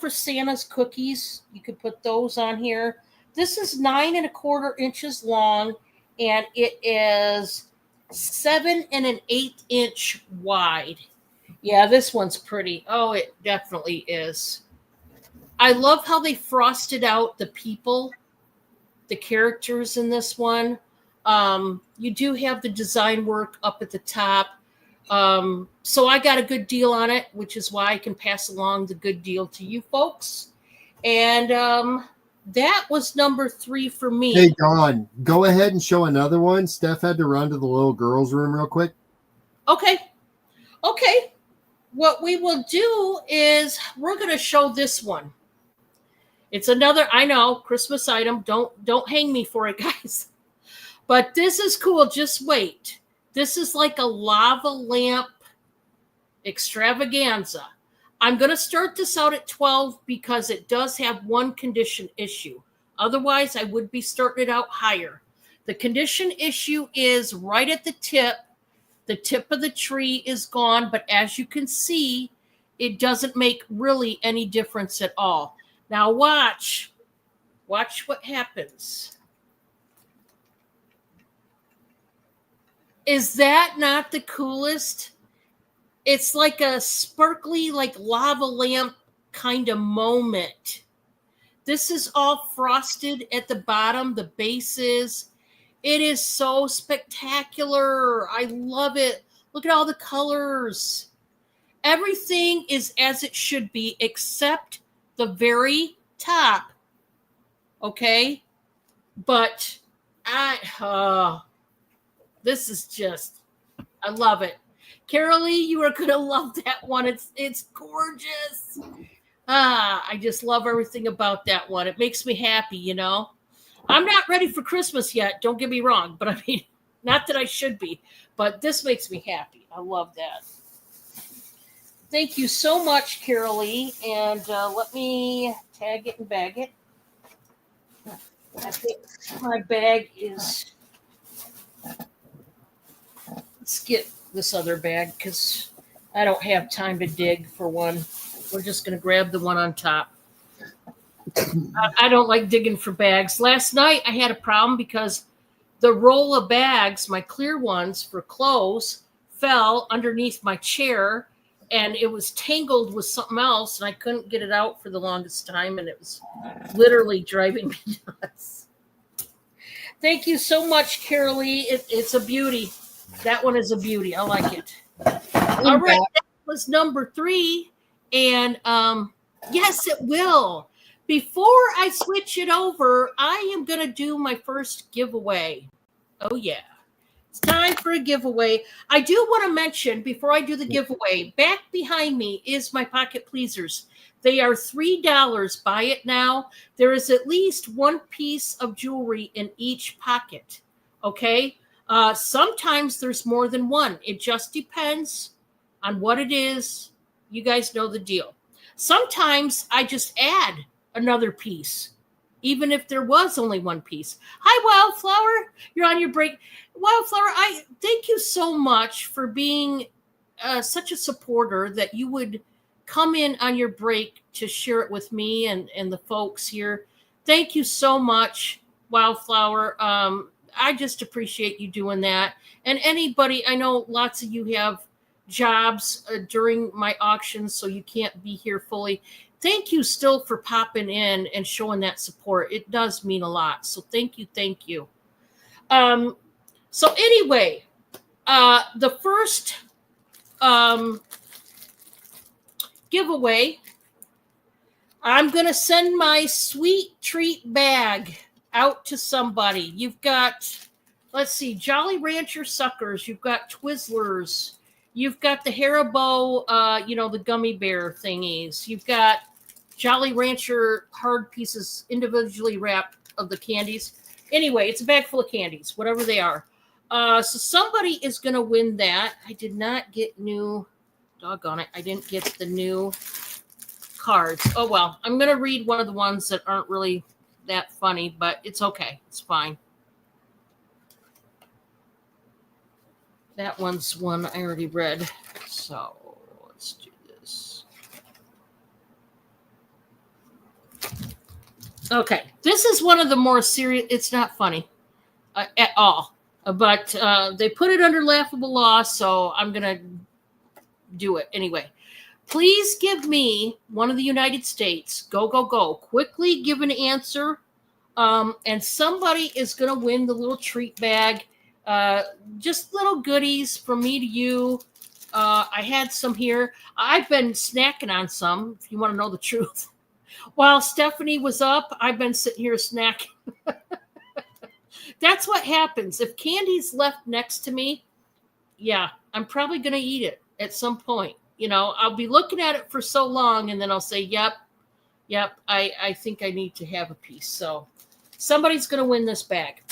[SPEAKER 1] For Santa's cookies, you could put those on here. This is 9 1/4 inches long, and it is 7 1/8 inch wide. Yeah, this one's pretty. Oh, it definitely is. I love how they frosted out the people, the characters in this one. You do have the design work up at the top. So I got a good deal on it, which is why I can pass along the good deal to you folks. And that was number 3 for me.
[SPEAKER 3] Hey, Dawn, go ahead and show another one. Steph had to run to the little girls' room real quick.
[SPEAKER 1] Okay. What we will do is we're going to show this one. It's another, I know, Christmas item. Don't hang me for it, guys. But this is cool. Just wait. This is like a lava lamp extravaganza. I'm going to start this out at 12 because it does have one condition issue. Otherwise, I would be starting it out higher. The condition issue is right at the tip. The tip of the tree is gone, but as you can see, it doesn't make really any difference at all. Now watch what happens. Is that not the coolest? It's like a sparkly, like lava lamp kind of moment. This is all frosted at the bottom, the bases. It is so spectacular. I love it. Look at all the colors. Everything is as it should be, except the very top. Okay? But this is just, I love it. Carolee, you are going to love that one. It's gorgeous. I just love everything about that one. It makes me happy, I'm not ready for Christmas yet. Don't get me wrong. But I mean, not that I should be. But this makes me happy. I love that. Thank you so much, Carolee. And let me tag it and bag it. I think my bag is... Let's get this other bag because I don't have time to dig for one. We're just going to grab the one on top. I don't like digging for bags. Last night I had a problem because the roll of bags, my clear ones for clothes, fell underneath my chair and it was tangled with something else and I couldn't get it out for the longest time and it was literally driving me nuts. Thank you so much, Carolee. It's a beauty. That one is a beauty. I like it. All right, that was number 3. And yes, it will. Before I switch it over, I am going to do my first giveaway. Oh, yeah. It's time for a giveaway. I do want to mention, before I do the giveaway, back behind me is my pocket pleasers. They are $3. Buy it now. There is at least one piece of jewelry in each pocket. Okay? Sometimes there's more than one. It just depends on what it is. You guys know the deal. Sometimes I just add another piece, even if there was only one piece. Hi, Wildflower. You're on your break. Wildflower, I thank you so much for being such a supporter that you would come in on your break to share it with me and the folks here. Thank you so much, Wildflower. I just appreciate you doing that. And anybody, I know lots of you have jobs during my auctions, so you can't be here fully. Thank you still for popping in and showing that support. It does mean a lot. So thank you. Thank you. So anyway, the first giveaway, I'm going to send my sweet treat bag out to somebody. You've got, let's see, Jolly Rancher suckers. You've got Twizzlers. You've got the Haribo, the gummy bear thingies. You've got Jolly Rancher hard pieces individually wrapped of the candies. Anyway, it's a bag full of candies, whatever they are. So somebody is going to win that. I did not get new, doggone it, I didn't get the new cards. Oh, well, I'm going to read one of the ones that aren't really that funny, but it's okay. It's fine. That one's one I already read. So let's do this. Okay. This is one of the more serious. It's not funny at all. But they put it under laughable law, so I'm going to do it anyway. Please give me one of the United States. Go, go, go. Quickly give an answer. And somebody is going to win the little treat bag. Just little goodies from me to you. I had some here. I've been snacking on some, if you want to know the truth. While Stephanie was up, I've been sitting here snacking. That's what happens. If candy's left next to me, yeah, I'm probably going to eat it at some point. I'll be looking at it for so long, and then I'll say, yep, I think I need to have a piece. So somebody's going to win this bag.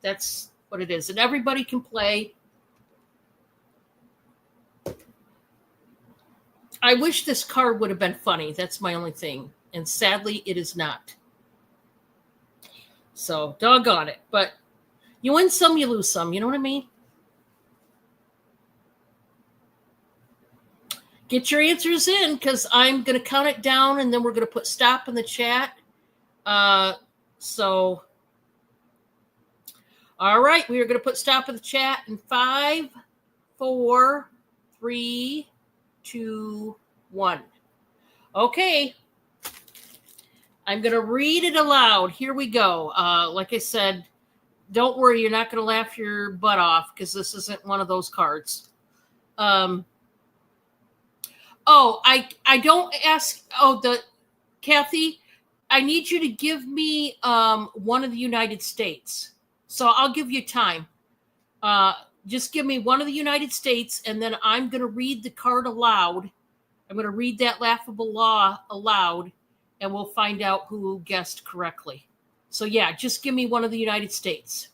[SPEAKER 1] That's what it is. And everybody can play. I wish this card would have been funny. That's my only thing. And sadly, it is not. So, doggone it. But you win some, you lose some. You know what I mean? Get your answers in, because I'm going to count it down, and then we're going to put stop in the chat. All right, we are going to put stop in the chat in 5, 4, 3, 2, 1. Okay. I'm going to read it aloud. Here we go. Like I said, don't worry, you're not going to laugh your butt off, because this isn't one of those cards. I don't ask. Kathy, I need you to give me one of the United States. So I'll give you time. Just give me one of the United States, and then I'm going to read the card aloud. I'm going to read that laughable law aloud, and we'll find out who guessed correctly. So, yeah, just give me one of the United States.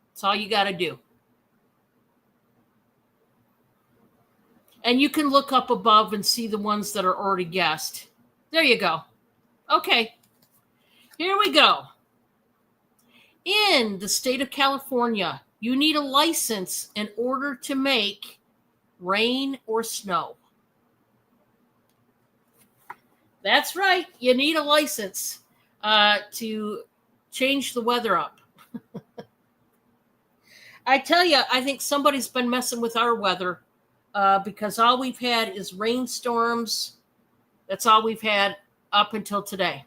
[SPEAKER 1] That's all you got to do. And you can look up above and see the ones that are already guessed. There you go. Okay. Here we go. In the state of California, you need a license in order to make rain or snow. That's right. You need a license to change the weather up. I tell you, I think somebody's been messing with our weather because all we've had is rainstorms. That's all we've had up until today.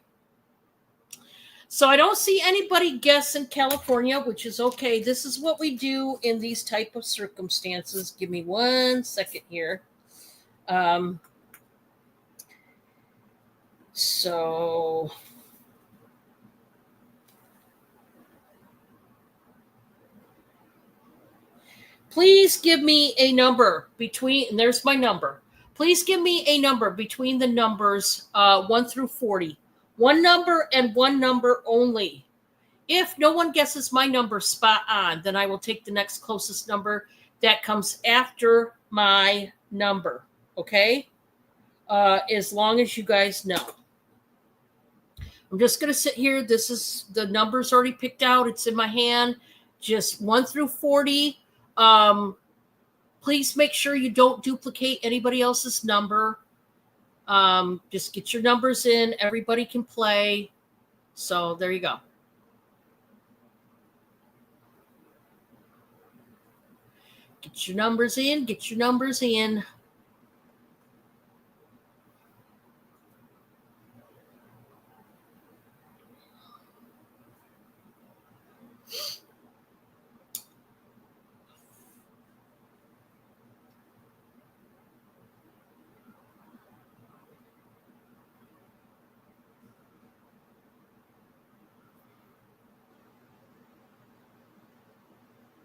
[SPEAKER 1] So I don't see anybody guess in California, which is okay. This is what we do in these type of circumstances. Give me 1 second here. So please give me a number between, and there's my number. Please give me a number between the numbers 1 through 40. One number and one number only. If no one guesses my number spot on, then I will take the next closest number that comes after my number. Okay? As long as you guys know. I'm just going to sit here. This is the numbers already picked out. It's in my hand. Just 1 through 40. Please make sure you don't duplicate anybody else's number. Just get your numbers in. Everybody can play. So there you go. Get your numbers in. Get your numbers in.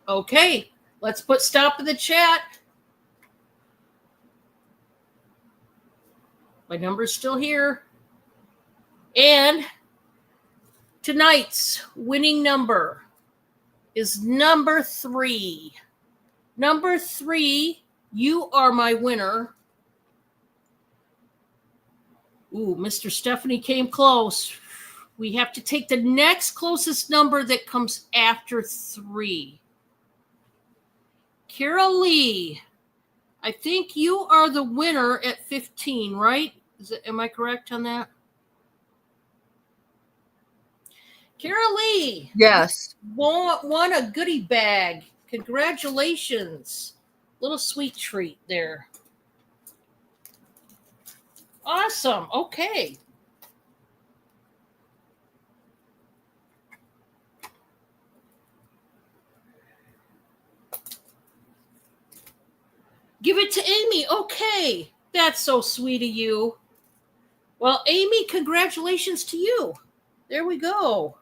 [SPEAKER 1] Okay, let's put stop in the chat. My number's still here. And tonight's winning number is number 3. Number 3, you are my winner. Ooh, Mr. Stephanie came close. We have to take the next closest number that comes after 3. Carol Lee, I think you are the winner at 15, right? Am I correct on that? Carol Lee.
[SPEAKER 2] Yes.
[SPEAKER 1] Won a goodie bag. Congratulations. Little sweet treat there. Awesome. Okay. Give it to Amy. Okay. That's so sweet of you. Well, Amy, congratulations to you. There we go.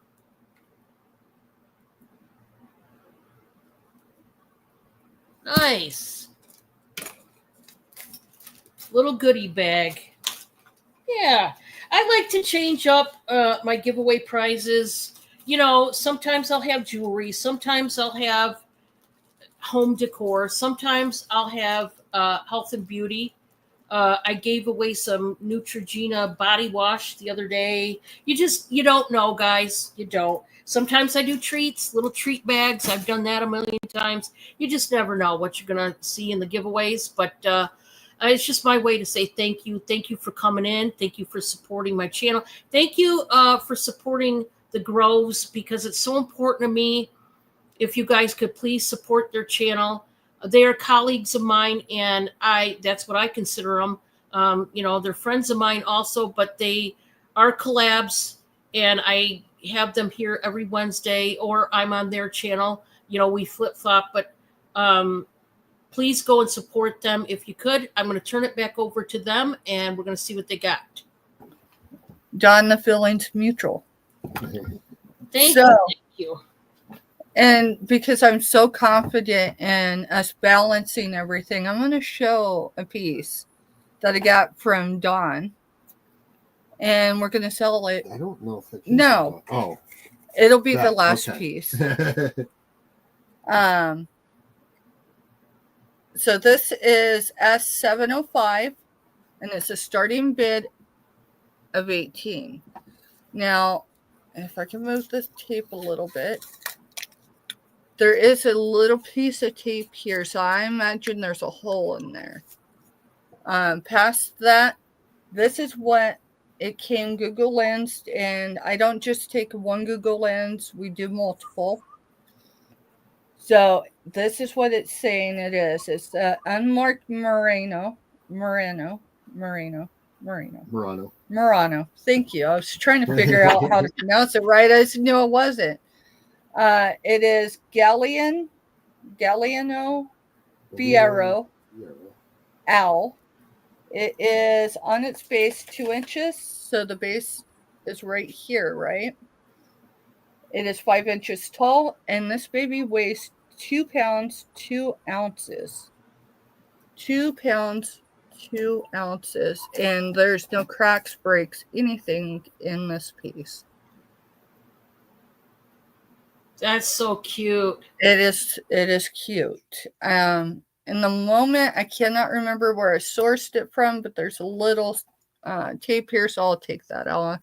[SPEAKER 1] Nice. Little goodie bag. Yeah. I like to change up my giveaway prizes. You know, sometimes I'll have jewelry. Sometimes I'll have home decor. Sometimes I'll have health and beauty. I gave away some Neutrogena body wash the other day. You don't know, guys. You don't. Sometimes I do treats, little treat bags. I've done that a million times. You just never know what you're going to see in the giveaways. But it's just my way to say thank you. Thank you for coming in. Thank you for supporting my channel. Thank you for supporting the Groves, because it's so important to me. If you guys could please support their channel. They are colleagues of mine, and that's what I consider them. They're friends of mine also, but they are collabs, and I have them here every Wednesday, or I'm on their channel. We flip-flop, but please go and support them if you could. I'm going to turn it back over to them, and we're going to see what they got.
[SPEAKER 2] John, the feeling's mutual.
[SPEAKER 1] Thank you.
[SPEAKER 2] And because I'm so confident in us balancing everything, I'm going to show a piece that I got from Dawn. And we're going to sell it.
[SPEAKER 3] I don't know if it's...
[SPEAKER 2] No.
[SPEAKER 3] Oh.
[SPEAKER 2] It'll be the last piece. So this is S705, and it's a starting bid of 18. Now, if I can move this tape a little bit. There is a little piece of tape here, so I imagine there's a hole in there. Past that, this is what it came Google Lens, and I don't just take one Google Lens, we do multiple. So this is what it's saying it is. It's unmarked merino. Murano. Thank you. I was trying to figure out how to pronounce it right. I just knew it wasn't. It is Galliano Fierro Owl. It is on its base 2 inches. So the base is right here, right? It is 5 inches tall, and this baby weighs 2 pounds, 2 ounces. 2 pounds, 2 ounces. And there's no cracks, breaks, anything in this piece.
[SPEAKER 1] That's so cute.
[SPEAKER 2] It is cute. In the moment, I cannot remember where I sourced it from, but there's a little tape here, so I'll take that off.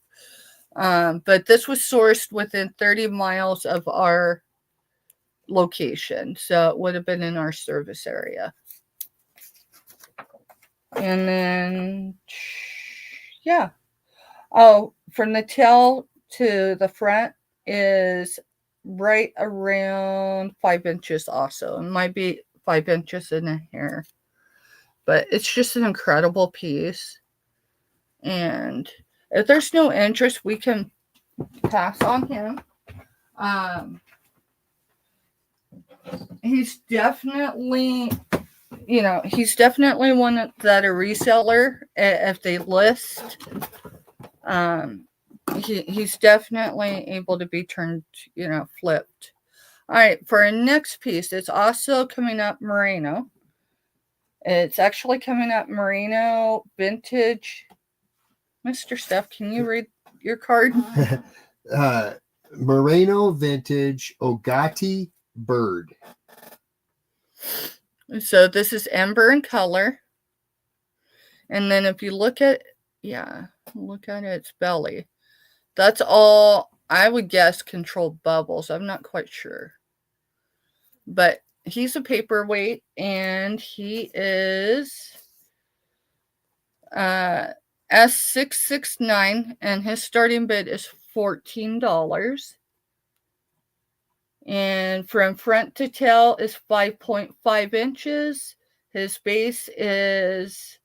[SPEAKER 2] But this was sourced within 30 miles of our location, so it would have been in our service area. And then, yeah. Oh, from the tail to the front is right around 5 inches also. It might be 5 inches in a hair. But it's just an incredible piece. And if there's no interest, we can pass on him. He's definitely, he's definitely one that a reseller, if they list, he's definitely able to be turned, flipped. All right, for our next piece, it's also coming up Merino. It's actually coming up Merino Vintage. Mr. Steph, can you read your card?
[SPEAKER 3] Merino Vintage Ogati Bird.
[SPEAKER 2] So this is amber in color. And then if you look at its belly. That's all, I would guess, controlled bubbles. I'm not quite sure. But he's a paperweight, and he is S669, and his starting bid is $14. And from front to tail is 5.5 inches. His base is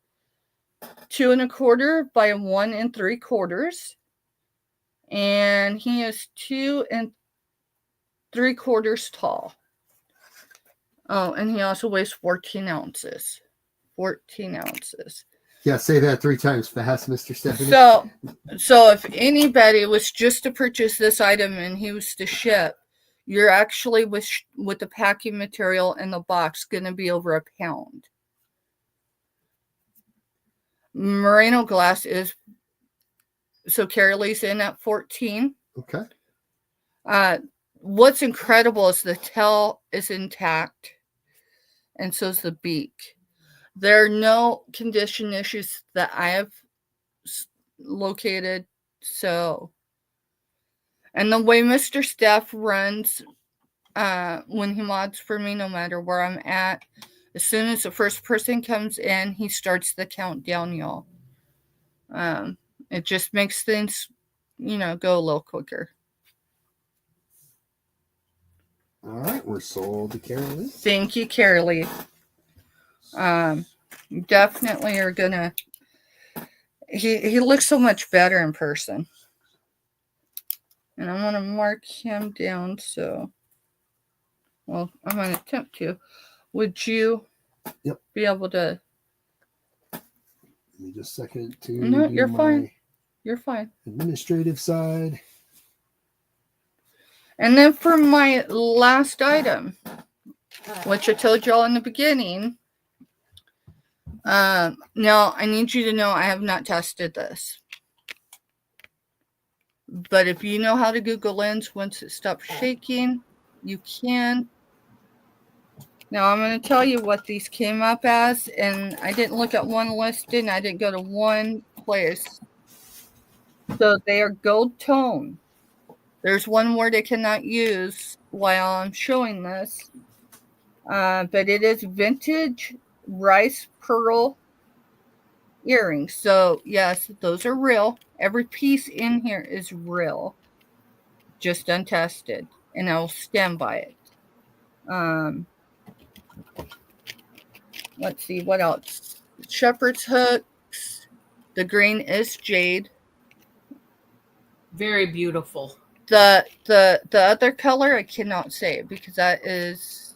[SPEAKER 2] 2 1/4 by 1 3/4. And he is 2 3/4 tall. Oh, and he also weighs 14 ounces. 14 ounces.
[SPEAKER 3] Yeah, say that 3 times fast, Mr. Stephanie.
[SPEAKER 2] So if anybody was just to purchase this item and he was to ship, you're actually with the packing material in the box going to be over £1. Merino glass is, so Carolee's in at 14.
[SPEAKER 3] Okay.
[SPEAKER 2] What's incredible is the tail is intact, and so is the beak. There are no condition issues that I have located. So, and the way Mr. Steph runs when he mods for me, no matter where I'm at, as soon as the first person comes in, he starts the countdown, y'all. It just makes things, go a little quicker.
[SPEAKER 3] All right, we're sold to Carolee.
[SPEAKER 2] Thank you, Carolee. Definitely are gonna. He looks so much better in person, and I'm gonna mark him down. So, well, I'm gonna attempt to. Would you?
[SPEAKER 3] Yep.
[SPEAKER 2] Be able to?
[SPEAKER 3] Give me just a second to.
[SPEAKER 2] No, you're fine. You're fine.
[SPEAKER 3] Administrative side.
[SPEAKER 2] And then for my last item, which I told y'all in the beginning. Now I need you to know I have not tested this. But if you know how to Google Lens once it stops shaking, you can. Now I'm going to tell you what these came up as, and I didn't look at one listing. I didn't go to one place. So they are gold tone. There's one word I cannot use while I'm showing this. But it is vintage rice pearl earrings. So yes, those are real. Every piece in here is real, just untested, and I will stand by it. Let's see what else. Shepherd's hooks. The green is jade.
[SPEAKER 1] Very beautiful.
[SPEAKER 2] The other color I cannot say because that is,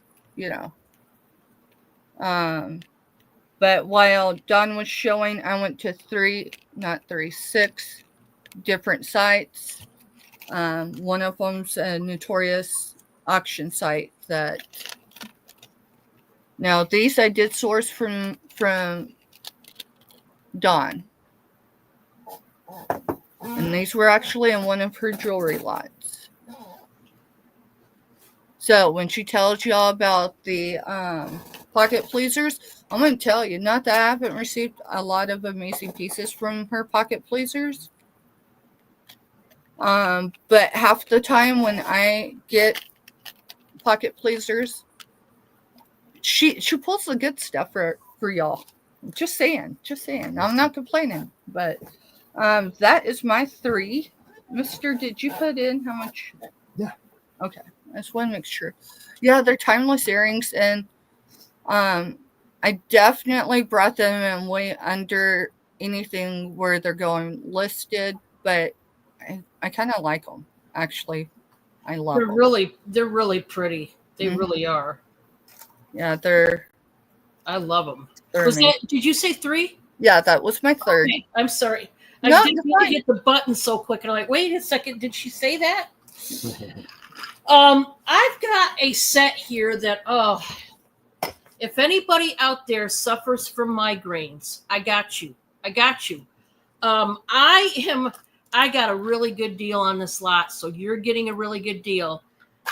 [SPEAKER 2] but while Don was showing, I went to 6 different sites. One of them's a notorious auction site that. Now these I did source from Dawn. And these were actually in one of her jewelry lots. So when she tells y'all about the pocket pleasers, I'm going to tell you, not that I haven't received a lot of amazing pieces from her pocket pleasers. But half the time when I get pocket pleasers, she pulls the good stuff for y'all. Just saying. I'm not complaining, but that is my 3. Mister, did you put in how much?
[SPEAKER 3] Yeah.
[SPEAKER 2] Okay. I just want to make sure. Yeah, they're timeless earrings, and I definitely brought them in way under anything where they're going listed, but I kind of like them, actually. I love them.
[SPEAKER 1] They're really pretty. They really are.
[SPEAKER 2] Yeah,
[SPEAKER 1] I love them.
[SPEAKER 2] amazing.
[SPEAKER 1] Did you say 3?
[SPEAKER 2] Yeah, that was my 3rd.
[SPEAKER 1] Okay, I'm sorry.
[SPEAKER 2] No,
[SPEAKER 1] I didn't mean to hit the button so quick, and I'm like, wait a second, did she say that? I've got a set here that, if anybody out there suffers from migraines, I got you. I got a really good deal on this lot, so you're getting a really good deal.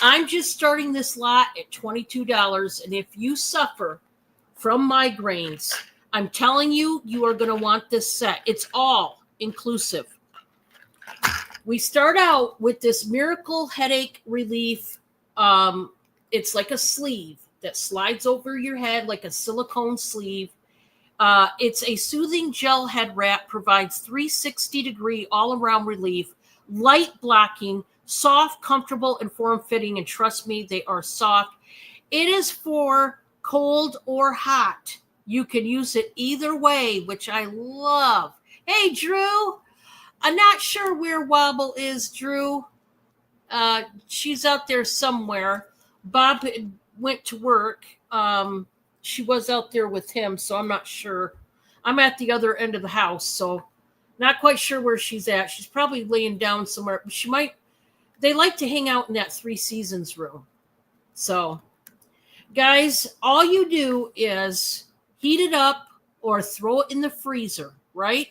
[SPEAKER 1] I'm just starting this lot at $22, and if you suffer from migraines, I'm telling you, you are going to want this set. It's all inclusive. We start out with this Miracle Headache Relief. It's like a sleeve that slides over your head like a silicone sleeve. It's a soothing gel head wrap, provides 360-degree all-around relief, light blocking, soft, comfortable, and form-fitting. And trust me, they are soft. It is for cold or hot. You can use it either way, which I love. Hey, Drew. I'm not sure where Wobble is, Drew. She's out there somewhere. Bob went to work. She was out there with him, so I'm not sure. I'm at the other end of the house, so not quite sure where she's at. She's probably laying down somewhere. She might. They like to hang out in that 3 Seasons room. So, guys, all you do is heat it up or throw it in the freezer, right?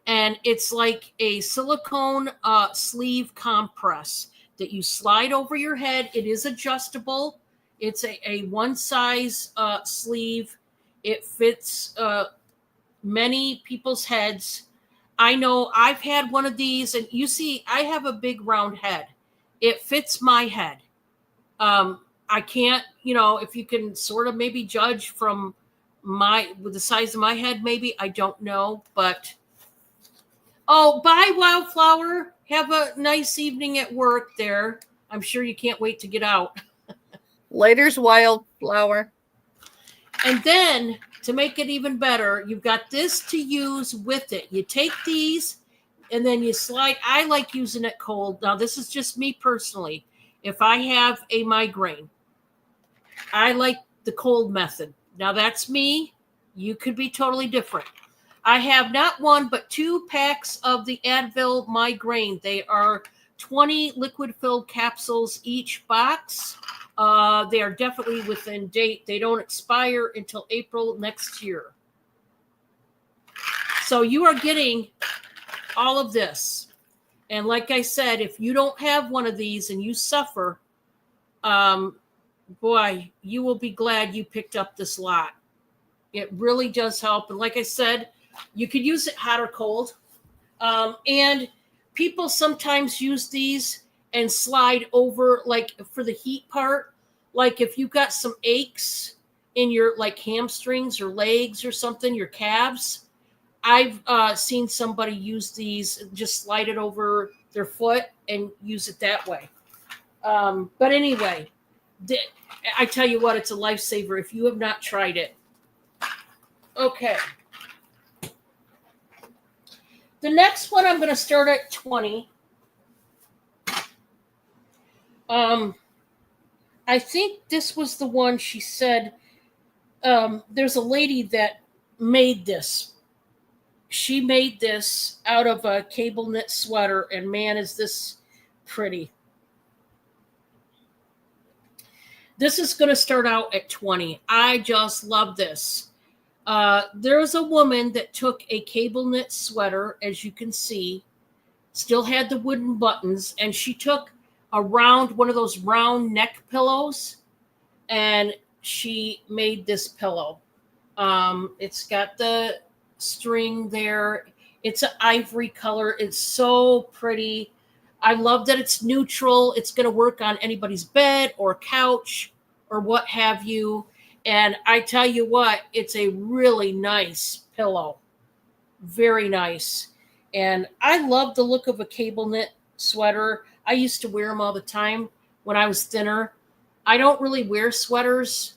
[SPEAKER 1] And it's like a silicone sleeve compress that you slide over your head. It is adjustable. It's a one-size sleeve. It fits many people's heads. I know I've had one of these, and you see, I have a big round head. It fits my head. I can't, if you can sort of maybe judge from with the size of my head, maybe, I don't know, but... Oh, bye, Wildflower. Have a nice evening at work there. I'm sure you can't wait to get out.
[SPEAKER 2] Later's, Wildflower.
[SPEAKER 1] And then, to make it even better, you've got this to use with it. You take these, and then you slide. I like using it cold. Now, this is just me personally. If I have a migraine, I like the cold method. Now, that's me. You could be totally different. I have not 1, but 2 packs of the Advil Migraine. They are 20 liquid-filled capsules each box. They are definitely within date. They don't expire until April next year. So you are getting all of this. And like I said, if you don't have one of these and you suffer, boy, you will be glad you picked up this lot. It really does help. And like I said, you could use it hot or cold. And people sometimes use these and slide over, like for the heat part. Like if you've got some aches in your like hamstrings or legs or something, your calves. I've seen somebody use these, just slide it over their foot and use it that way. But anyway, I tell you what, it's a lifesaver if you have not tried it. Okay. The next one I'm going to start at 20. I think this was the one she said. There's a lady that made this. She made this out of a cable knit sweater, and man, is this pretty. This is going to start out at 20. I just love this. There's a woman that took a cable knit sweater, as you can see, still had the wooden buttons, and she took one of those round neck pillows, and she made this pillow. It's got the string there. It's an ivory color. It's so pretty. I love that it's neutral. It's going to work on anybody's bed or couch or what have you. And I tell you what, it's a really nice pillow. Very nice. And I love the look of a cable knit sweater. I used to wear them all the time when I was thinner. I don't really wear sweaters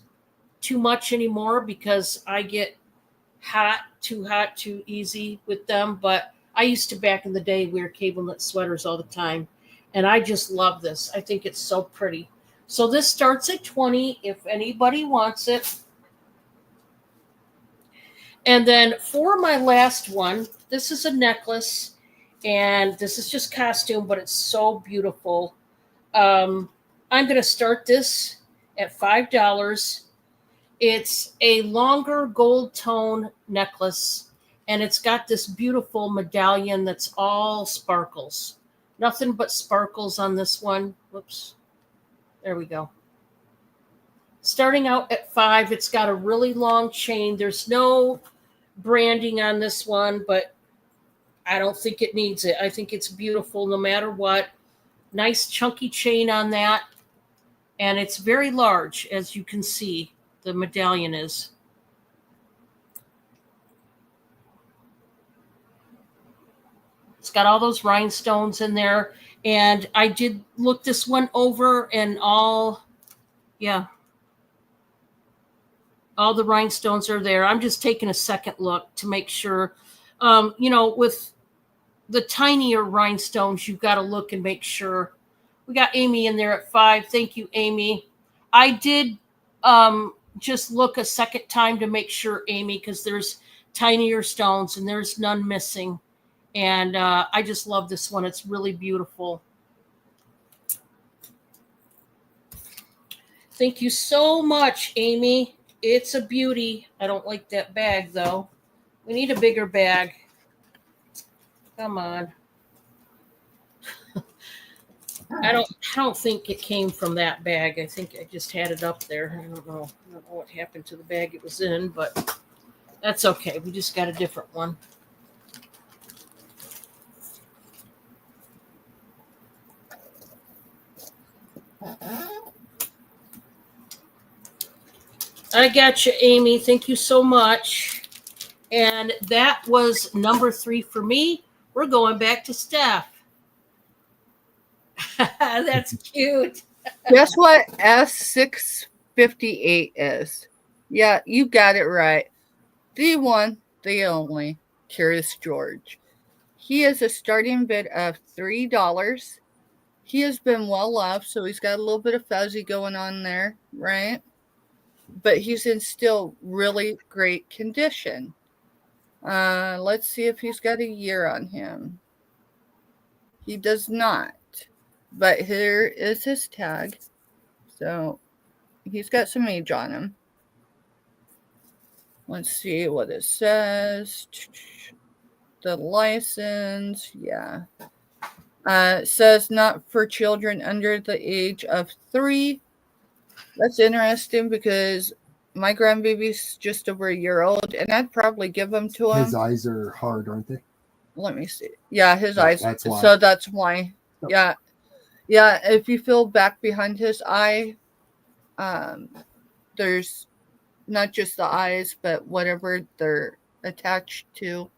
[SPEAKER 1] too much anymore because I get hot, too easy with them. But I used to back in the day wear cable knit sweaters all the time. And I just love this. I think it's so pretty. So this starts at 20 if anybody wants it. And then for my last one, this is a necklace. And this is just costume, but it's so beautiful. I'm going to start this at $5. It's a longer gold tone necklace, and it's got this beautiful medallion that's all sparkles. Nothing but sparkles on this one. Whoops. There we go. Starting out at $5, it's got a really long chain. There's no branding on this one, but I don't think it needs it. I think it's beautiful no matter what. Nice chunky chain on that. And it's very large, as you can see. The medallion is. It's got all those rhinestones in there. And I did look this one over and all the rhinestones are there. I'm just taking a second look to make sure. With the tinier rhinestones, you've got to look and make sure. We got Amy in there at 5. Thank you, Amy. I did just look a second time to make sure, Amy, because there's tinier stones and there's none missing. And I just love this one. It's really beautiful. Thank you so much, Amy. It's a beauty. I don't like that bag, though. We need a bigger bag. Come on. I don't think it came from that bag. I think I just had it up there. I don't know what happened to the bag it was in, but that's okay. We just got a different one. I got you, Amy. Thank you so much. And that was number 3 for me. We're going back to Steph. That's cute.
[SPEAKER 2] Guess what S658 is? Yeah, you got it right. The one, the only, Curious George. He is a starting bid of $3. He has been well loved, so he's got a little bit of fuzzy going on there, right? But he's in still really great condition. Let's see if he's got a year on him. He does not. But here is his tag. So he's got some age on him. Let's see what it says. The license, yeah. It says not for children under the age of 3. That's interesting because my grandbaby's just over a year old, and I'd probably give him to him.
[SPEAKER 3] His eyes are hard, aren't they?
[SPEAKER 2] Let me see. Yeah, his eyes.
[SPEAKER 3] That's why.
[SPEAKER 2] So that's why.
[SPEAKER 3] Oh.
[SPEAKER 2] Yeah. Yeah, if you feel back behind his eye, there's not just the eyes, but whatever they're attached to.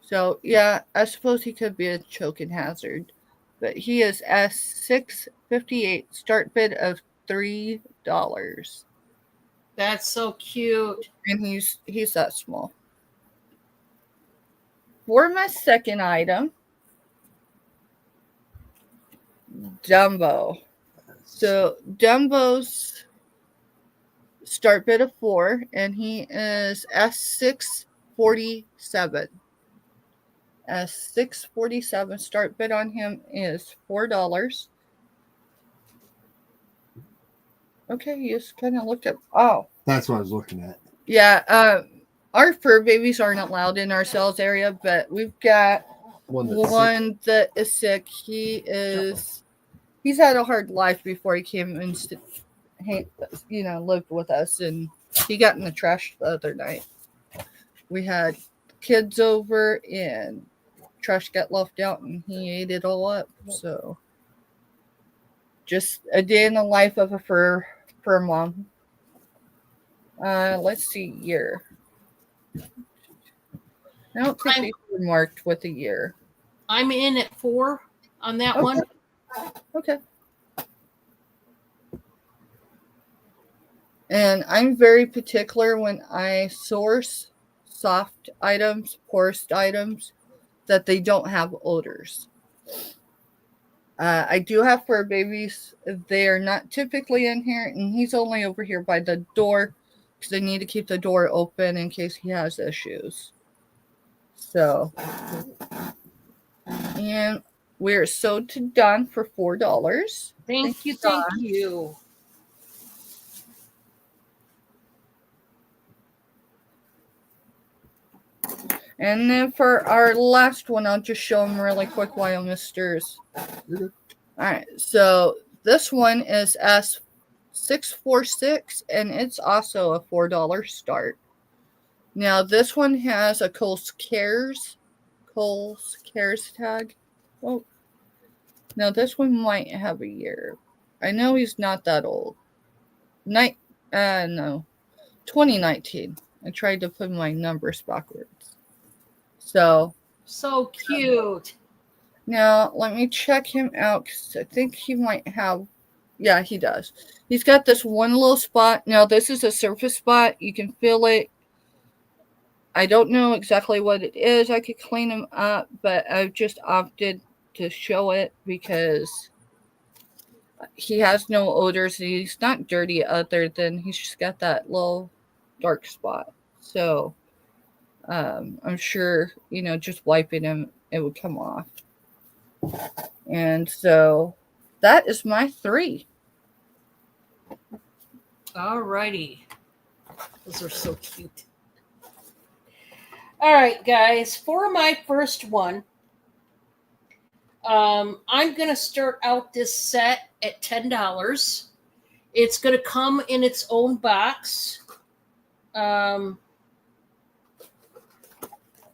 [SPEAKER 2] So, yeah, I suppose he could be a choking hazard. But he is S658, start bid of $3.
[SPEAKER 1] That's so cute.
[SPEAKER 2] And he's that small. for my second item, Dumbo. So Dumbo's start bid of 4, and he is S647. S647 start bid on him is $4. Okay, you just kind of looked up. Oh,
[SPEAKER 3] That's what I was looking at.
[SPEAKER 2] yeah. Our fur babies aren't allowed in our sales area, but we've got one that is sick. He's had a hard life before he came and lived with us, and he got in the trash the other night. We had kids over, and trash got left out, and he ate it all up. So, just a day in the life of a fur mom. Let's see, year. I don't think they were marked with a year.
[SPEAKER 1] I'm in at 4 on that one.
[SPEAKER 2] Okay. And I'm very particular when I source soft items, porous items, that they don't have odors. I do have fur babies. They are not typically in here, and he's only over here by the door because I need to keep the door open in case he has issues. So, and we're sold to Don for $4.
[SPEAKER 1] Thank you.
[SPEAKER 2] And then for our last one, I'll just show them really quick while Miss stirs. All right, so this one is S646, and it's also a $4 start. Now, this one has a Kohl's Cares tag. Well, now this one might have a year. I know he's not that old. No, 2019. I tried to put my numbers backwards. So
[SPEAKER 1] Cute.
[SPEAKER 2] Now, let me check him out because I think he might have. Yeah, he does. He's got this one little spot. Now, this is a surface spot. You can feel it. I don't know exactly what it is. I could clean him up, but I've just opted to show it because he has no odors. He's not dirty other than he's just got that little dark spot. So, I'm sure, just wiping him, it would come off. And so that is my 3.
[SPEAKER 1] All righty. Those are so cute. All right, guys. For my first one, I'm going to start out this set at $10. It's going to come in its own box.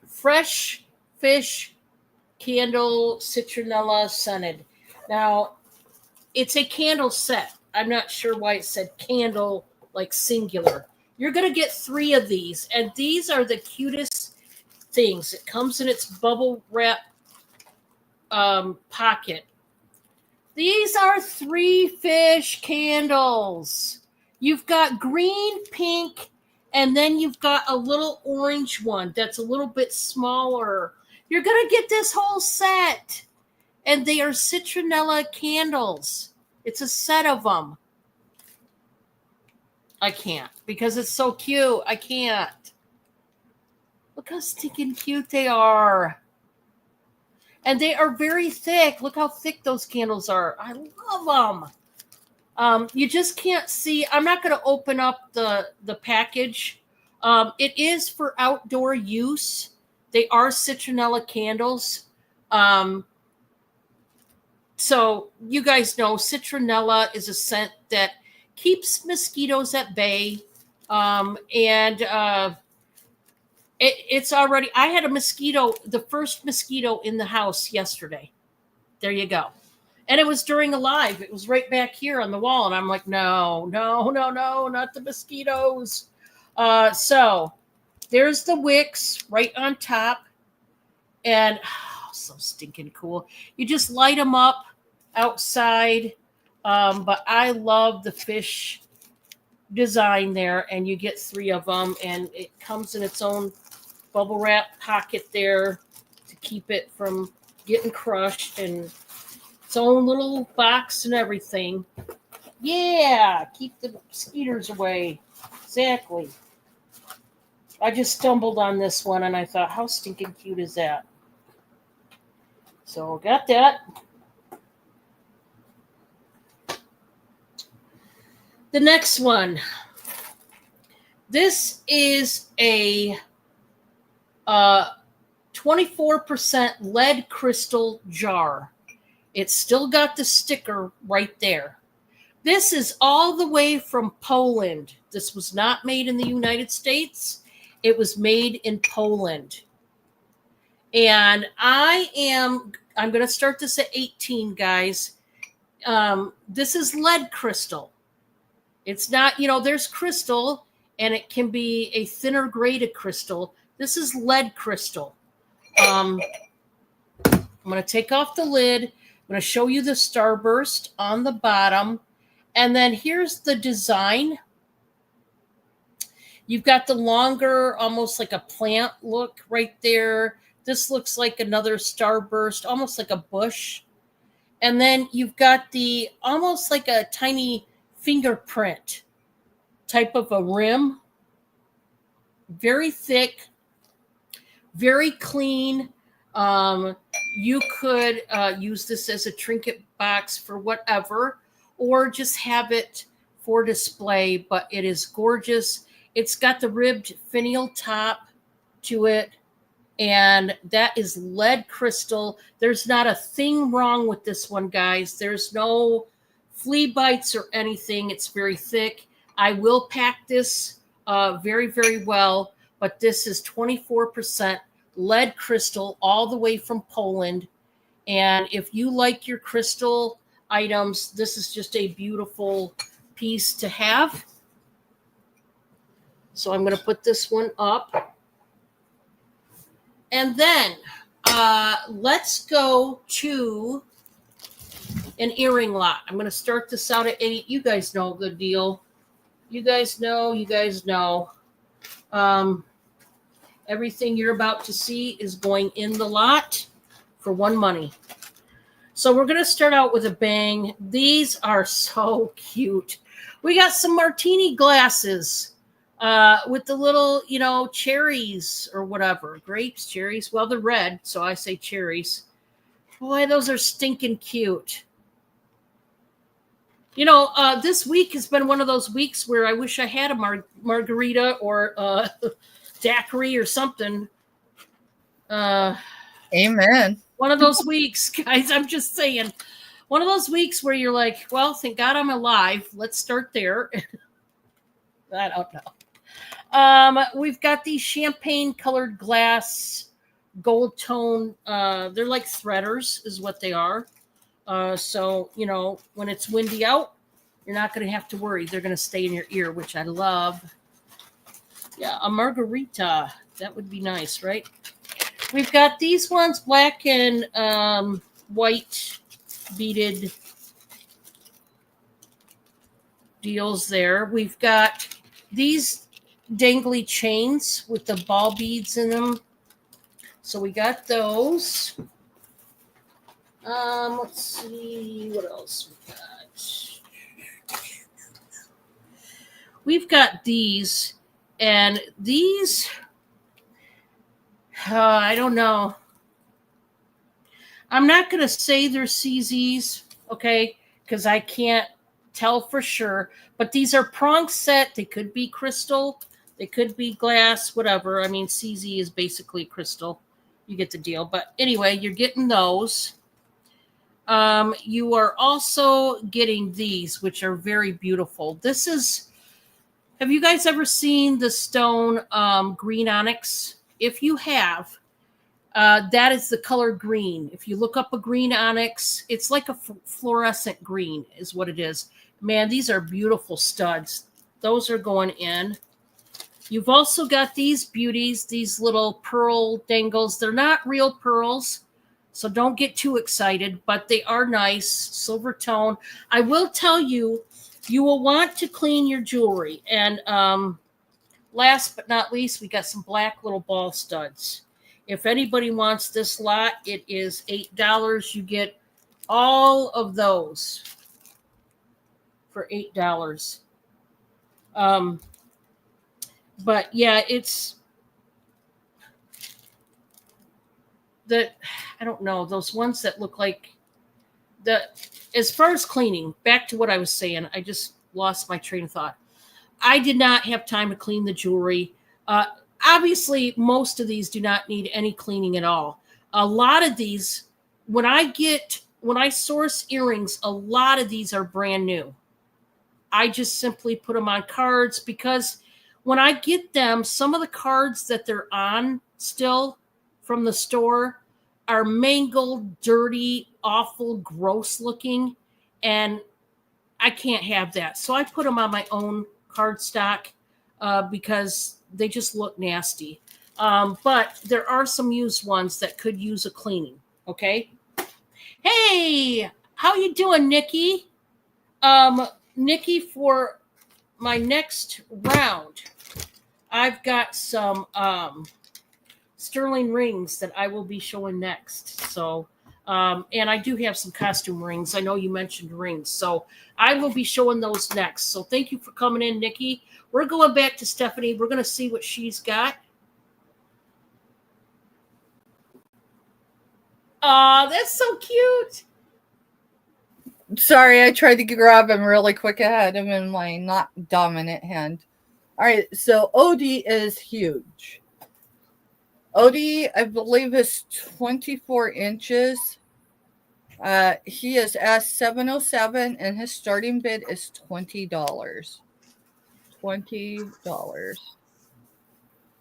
[SPEAKER 1] Fresh fish candle citronella scented. Now, it's a candle set. I'm not sure why it said candle like singular. You're going to get 3 of these, and these are the cutest things. It comes in its bubble wrap pocket. These are 3 fish candles. You've got green, pink, and then you've got a little orange one that's a little bit smaller. You're going to get this whole set. And they are citronella candles. It's a set of them. I can't because it's so cute. I can't. Look how stinking cute they are. And they are very thick. Look how thick those candles are. I love them. You just can't see. I'm not going to open up the package. It is for outdoor use. They are citronella candles. So you guys know citronella is a scent that keeps mosquitoes at bay. It's already, I had the first mosquito in the house yesterday. There you go. And it was during a live. It was right back here on the wall. And I'm like, no, not the mosquitoes. So there's the wicks right on top. And so stinking cool. You just light them up outside. But I love the fish design there. And you get 3 of them. And it comes in its own bubble wrap pocket there. keep it from getting crushed, and its own little box and everything. Yeah, keep the mosquitoes away. Exactly. I just stumbled on this one and I thought, how stinking cute is that? So got that. The next one. This is a 24% lead crystal jar. It's still got the sticker right there. This is all the way from Poland. This was not made in the United States. It was made in Poland. And I'm going to start this at 18, guys. This is lead crystal. It's not, there's crystal, and it can be a thinner grade of crystal. This is lead crystal. I'm going to take off the lid. I'm going to show you the starburst on the bottom. And then here's the design. You've got the longer, almost like a plant look right there. This looks like another starburst, almost like a bush. And then you've got the almost like a tiny fingerprint type of a rim. Very thick, very clean. You could use this as a trinket box for whatever, or just have it for display, but it is gorgeous. It's got the ribbed finial top to it, and that is lead crystal. There's not a thing wrong with this one, guys. There's no flea bites or anything. It's very thick. I will pack this very, very well, but this is 24% lead crystal all the way from Poland. And if you like your crystal items, this is just a beautiful piece to have. So I'm going to put this one up. And then let's go to an earring lot. I'm going to start this out at 8. You guys know the deal. You guys know. Everything you're about to see is going in the lot for one money. So we're going to start out with a bang. These are so cute. We got some martini glasses with the little, cherries or whatever. Grapes, cherries. Well, they're red, so I say cherries. Boy, those are stinking cute. This week has been one of those weeks where I wish I had a margarita or daiquiri or something.
[SPEAKER 2] Amen.
[SPEAKER 1] One of those weeks, guys, I'm just saying. One of those weeks where you're like, well, thank God I'm alive. Let's start there. I don't know. We've got these champagne colored glass gold tone. They're like threaders is what they are. So, when it's windy out, you're not going to have to worry. They're going to stay in your ear, which I love. Yeah, a margarita. That would be nice, right? We've got these ones, black and white beaded deals there. We've got these dangly chains with the ball beads in them. So we got those. Let's see what else we got. We've got these, and these, I don't know. I'm not going to say they're CZs, okay, because I can't tell for sure. But these are prong set. They could be crystal. They could be glass, whatever. I mean, CZ is basically crystal. You get the deal. But anyway, you're getting those. You are also getting these, which are very beautiful. This is, have you guys ever seen the stone green onyx? If you have, that is the color green. If you look up a green onyx, it's like a fluorescent green is what it is. Man, these are beautiful studs. Those are going in. You've also got these beauties, these little pearl dangles. They're not real pearls, so don't get too excited, but they are nice, silver tone. I will tell you, you will want to clean your jewelry. And last but not least, we got some black little ball studs. If anybody wants this lot, it is $8. You get all of those for $8. Um, but yeah, it's the, I don't know, those ones that look like the, as far as cleaning, back to what I was saying, I just lost my train of thought. I did not have time to clean the jewelry. Uh, Obviously, most of these do not need any cleaning at all. A lot of these, when I source earrings, a lot of these are brand new. I just simply put them on cards because when I get them, some of the cards that they're on still from the store are mangled, dirty, awful, gross looking, and I can't have that. So I put them on my own card stock because they just look nasty. But there are some used ones that could use a cleaning. Okay. Hey, how you doing, Nikki? Nikki, for my next round, I've got some sterling rings that I will be showing next. So, and I do have some costume rings. I know you mentioned rings, so I will be showing those next. So thank you for coming in, Nikki. We're going back to Stephanie. We're going to see what she's got. Aw, that's so cute.
[SPEAKER 2] Sorry, I tried to grab him really quick. I had him in my not dominant hand. All right, so Odie is huge. Odie, I believe, is 24 inches. He is S707, and his starting bid is $20. $20.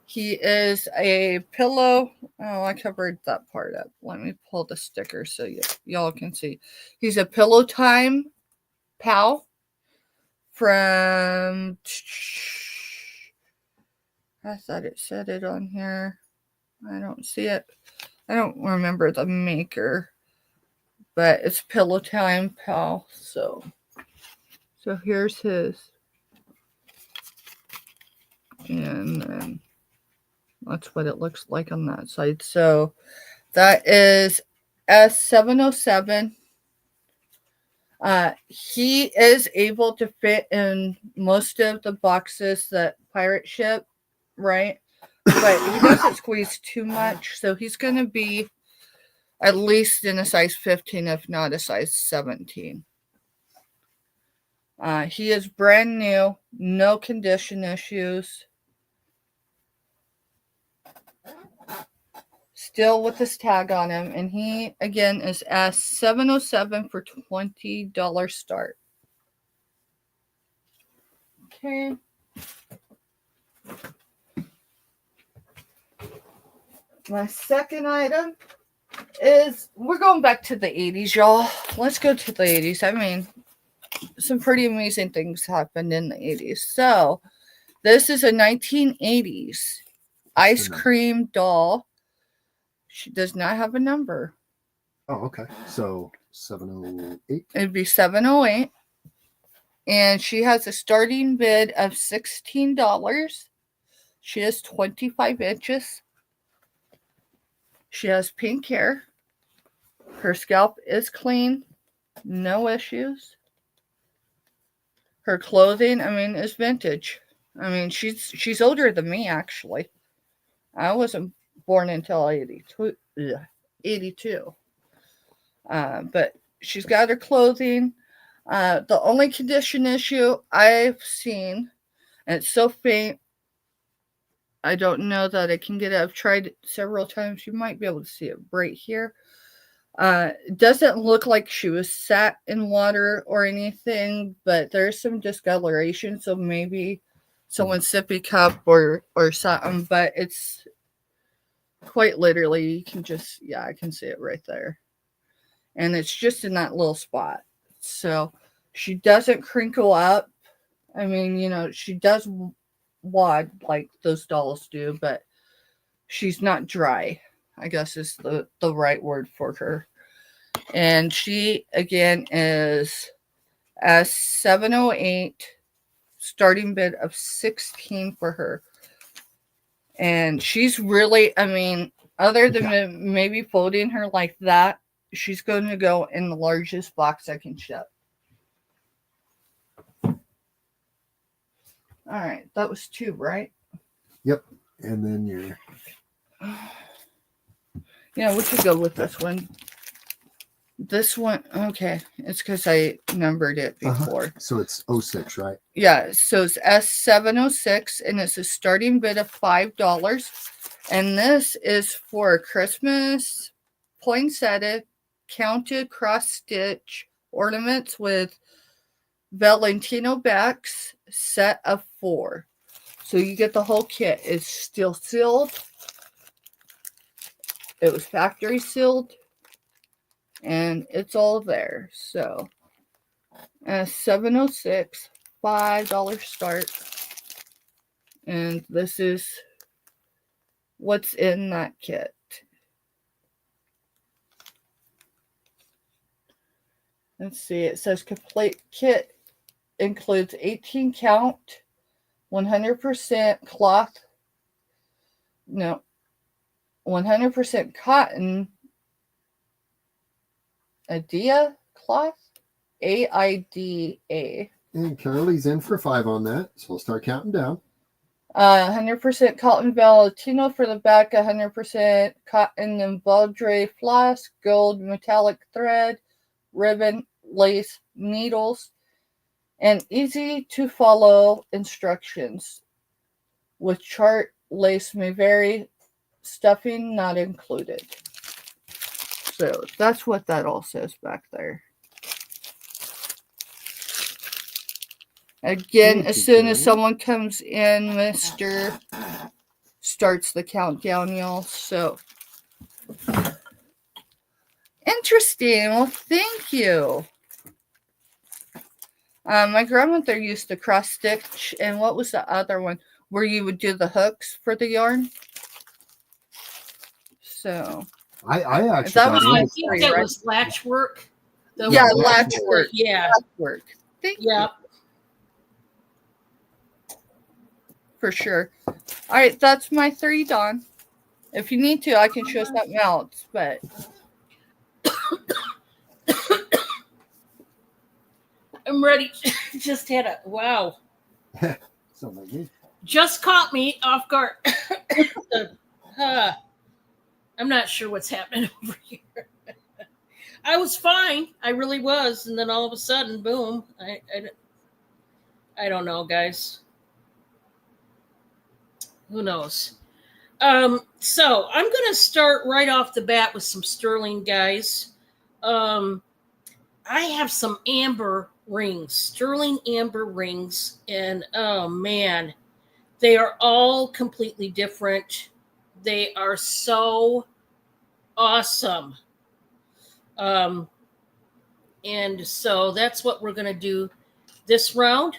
[SPEAKER 2] He is a pillow. Oh, I covered that part up. Let me pull the sticker so y'all can see. He's a Pillow Time pal from. I thought it said it on here. I don't see it. I don't remember the maker, but it's Pillow Time pal. So here's his, and then that's what it looks like on that side. So that is S707. He is able to fit in most of the boxes that Pirate ship, right? But he doesn't squeeze too much. So he's going to be at least in a size 15, if not a size 17. He is brand new, no condition issues. Still with this tag on him, and he again is S707 for $20 start. Okay. My second item is, we're going back to the 80s, y'all. Let's go to the 80s. I mean, some pretty amazing things happened in the 80s. So, this is a 1980s ice cream doll. She does not have a number.
[SPEAKER 3] Oh, okay. So 708.
[SPEAKER 2] It'd be 708. And she has a starting bid of $16. She is 25 inches. She has pink hair. Her scalp is clean. No issues. Her clothing, I mean, is vintage. I mean, she's older than me, actually. I wasn't born until 82. But she's got her clothing. The only condition issue I've seen, and it's so faint, I don't know that I can get it. I've tried it several times. You might be able to see it right here. It doesn't look like she was sat in water or anything, but there's some discoloration, so maybe someone's sippy cup or something, but it's quite literally, you can just, yeah, I can see it right there. And it's just in that little spot. So she doesn't crinkle up. I mean, you know, she does wad like those dolls do, but she's not dry, I guess is the right word for her. And she, again, is a 708, starting bid of $16 for her. And she's really, I mean, other than maybe folding her like that, she's going to go in the largest box I can ship. All right, that was 2, right?
[SPEAKER 3] Yep. And then your...
[SPEAKER 2] Yeah, we could go with this one. This one, okay. It's because I numbered it before.
[SPEAKER 3] So it's 06, right?
[SPEAKER 2] Yeah, so it's S706, and it's a starting bid of $5. And this is for Christmas poinsettia counted cross stitch ornaments with Valentino backs, set of 4. So you get the whole kit. It's still sealed. It was factory sealed. And it's all there. So, 706, $5 start. And this is what's in that kit. Let's see. It says complete kit includes 18 count, 100% cloth. No, 100% cotton. Aida cloth, AIDA.
[SPEAKER 3] And Carly's in for 5 on that, so we'll start counting down.
[SPEAKER 2] 100% cotton Valentino for the back, 100% cotton embroidery floss, gold metallic thread, ribbon, lace, needles, and easy to follow instructions with chart. Lace may vary, stuffing not included. So that's what that all says back there. Again, as soon as someone comes in, Mr. starts the countdown, y'all. So interesting. Well, thank you. My grandmother used to cross stitch, and what was the other one where you would do the hooks for the yarn? So
[SPEAKER 3] I actually
[SPEAKER 2] that was
[SPEAKER 1] I think that was latch work.
[SPEAKER 2] Yeah, latch work.
[SPEAKER 1] Yeah.
[SPEAKER 2] Latch work. Thank you. For sure. All right, that's my 3, Dawn. If you need to, I can show something else, but
[SPEAKER 1] I'm ready. Just had a wow.
[SPEAKER 3] Something like me.
[SPEAKER 1] Just caught me off guard. I'm not sure what's happening over here. I was fine. I really was. And then all of a sudden, boom. I don't know, guys. Who knows? So I'm going to start right off the bat with some sterling, guys. I have some amber rings, sterling amber rings. And oh, man, they are all completely different. They are so awesome. And so that's what we're going to do this round.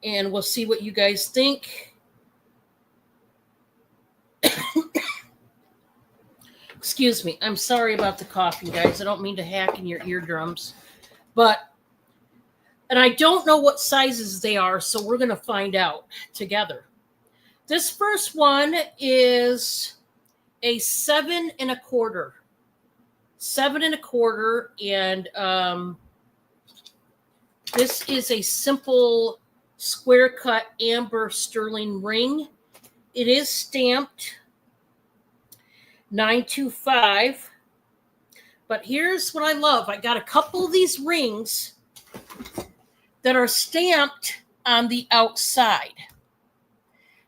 [SPEAKER 1] And we'll see what you guys think. Excuse me. I'm sorry about the coughing, guys. I don't mean to hack in your eardrums. And I don't know what sizes they are, so we're going to find out together. This first one is a 7 1/4. 7 1/4, and this is a simple square cut amber sterling ring. It is stamped 925. But here's what I love. I got a couple of these rings that are stamped on the outside.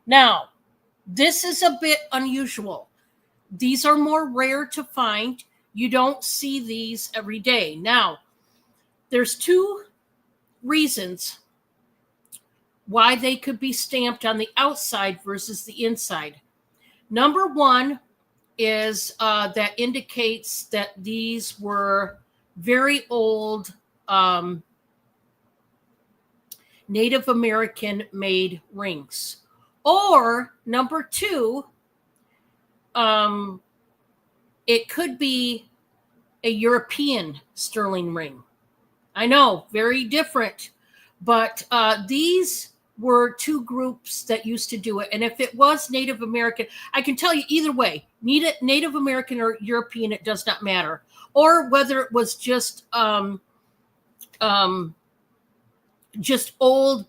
[SPEAKER 1] Now, this is a bit unusual. These are more rare to find. You don't see these every day. Now, there's 2 reasons why they could be stamped on the outside versus the inside. Number 1 is that indicates that these were very old Native American made rings. Or number 2, it could be a European sterling ring. I know, very different, but these were two groups that used to do it. And if it was Native American, I can tell you either way, Native American or European, it does not matter. Or whether it was just old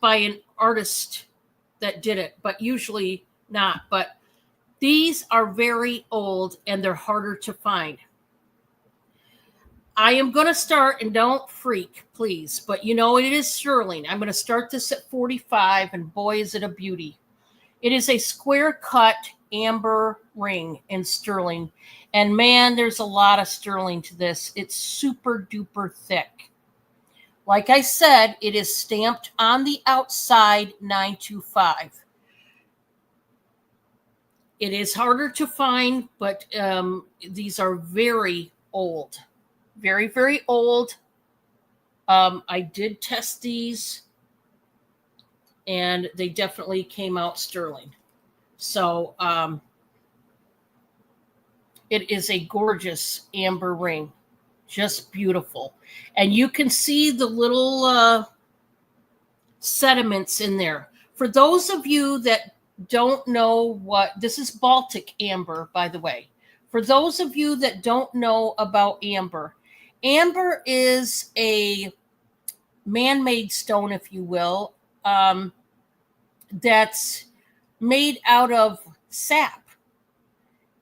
[SPEAKER 1] by an artist that did it, but usually not. But these are very old and they're harder to find. I am going to start, and don't freak, please, but you know it is sterling. I'm going to start this at 45, and boy, is it a beauty. It is a square cut amber ring in sterling, and man, there's a lot of sterling to this. It's super duper thick. Like I said, it is stamped on the outside 925. It is harder to find, but these are very old. Very, very old. I did test these, and they definitely came out sterling. So it is a gorgeous amber ring. Just beautiful. And you can see the little sediments in there. For those of you that don't know what, this is Baltic amber, by the way. For those of you that don't know about amber, amber is a man-made stone, if you will, that's made out of sap.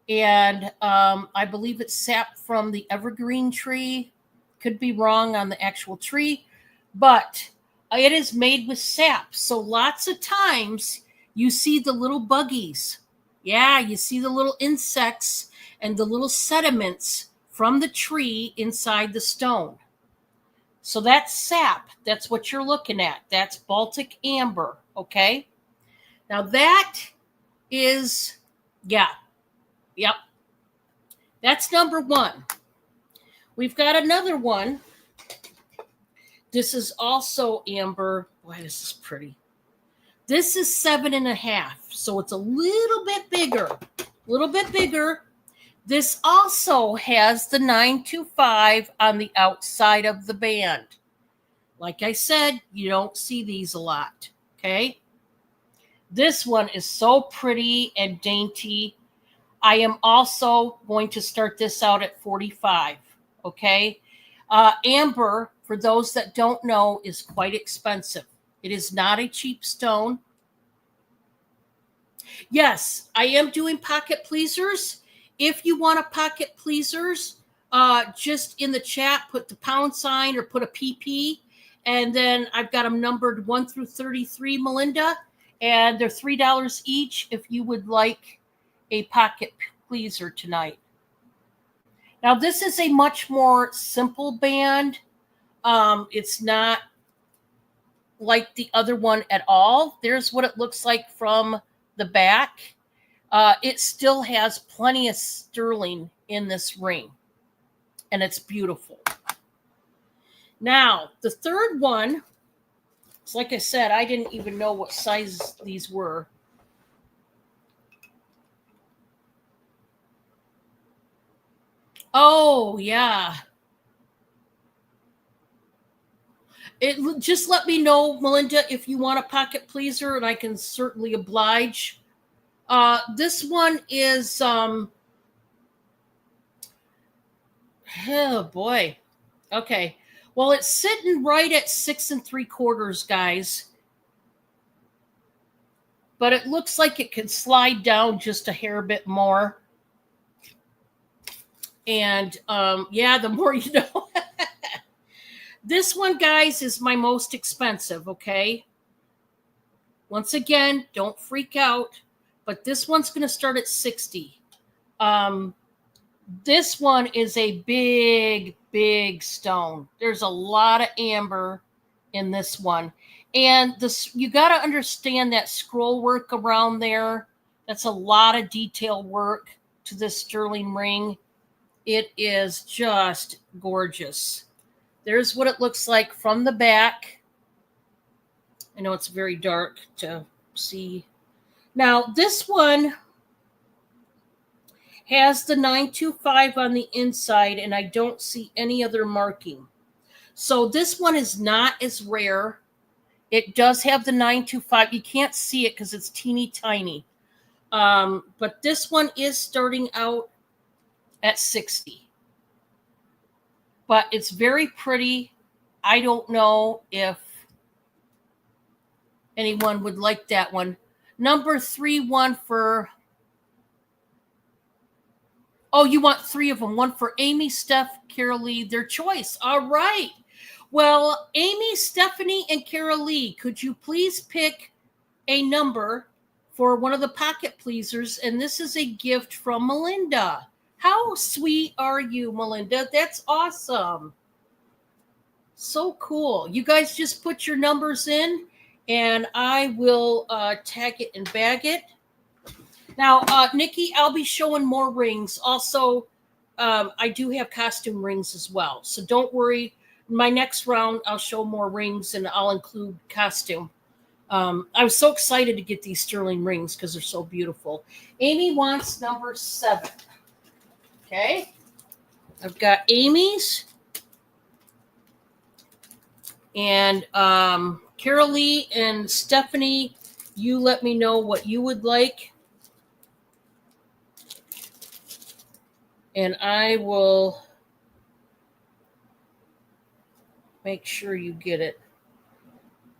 [SPEAKER 1] And I believe it's sap from the evergreen tree. Could be wrong on the actual tree, but it is made with sap. So lots of times you see the little buggies. Yeah, you see the little insects and the little sediments from the tree inside the stone. So that's sap. That's what you're looking at. That's Baltic amber, okay? Now that is, yeah, yep. That's number one. We've got another one. This is also amber. Boy, this is pretty. This is 7.5, so it's a little bit bigger. A little bit bigger. This also has the 925 on the outside of the band. Like I said, you don't see these a lot, okay? This one is so pretty and dainty. I am also going to start this out at 45, okay? Amber, for those that don't know, is quite expensive. It is not a cheap stone. Yes, I am doing pocket pleasers. If you want a pocket pleasers, just in the chat, put the pound sign or put a PP. And then I've got them numbered 1 through 33, Melinda. And they're $3 each if you would like a pocket pleaser tonight. Now, this is a much more simple band. It's not like the other one at all. There's what it looks like from the back. It still has plenty of sterling in this ring, and it's beautiful. Now, the third one, it's like I said, I didn't even know what size these were. Oh, yeah. Just let me know, Melinda, if you want a pocket pleaser, and I can certainly oblige. This one is, oh boy. Okay. Well, it's sitting right at 6 3/4, guys. But it looks like it can slide down just a hair bit more. And yeah, the more you know. This one, guys, is my most expensive, okay? Once again, don't freak out. But this one's going to start at 60. This one is a big, big stone. There's a lot of amber in this one. And this, you got to understand that scroll work around there. That's a lot of detail work to this sterling ring. It is just gorgeous. There's what it looks like from the back. I know it's very dark to see. Now, this one has the 925 on the inside, and I don't see any other marking. So this one is not as rare It does have the 925. You can't see it because it's teeny tiny. But this one is starting out at 60. But it's very pretty. I don't know if anyone would like that one. Number 3-1 for... Oh, you want 3 of them. One for Amy, Steph, Carol Lee, their choice. All right. Well, Amy, Stephanie, and Carol Lee, could you please pick a number for one of the pocket pleasers? And this is a gift from Melinda. How sweet are you, Melinda? That's awesome. So cool. You guys just put your numbers in, and I will tag it and bag it. Now, Nikki, I'll be showing more rings. Also, I do have costume rings as well. So don't worry. My next round, I'll show more rings, and I'll include costume. I was so excited to get these sterling rings because they're so beautiful. Amy wants number 7. Okay. I've got Amy's. And Carol Lee and Stephanie, you let me know what you would like. And I will make sure you get it.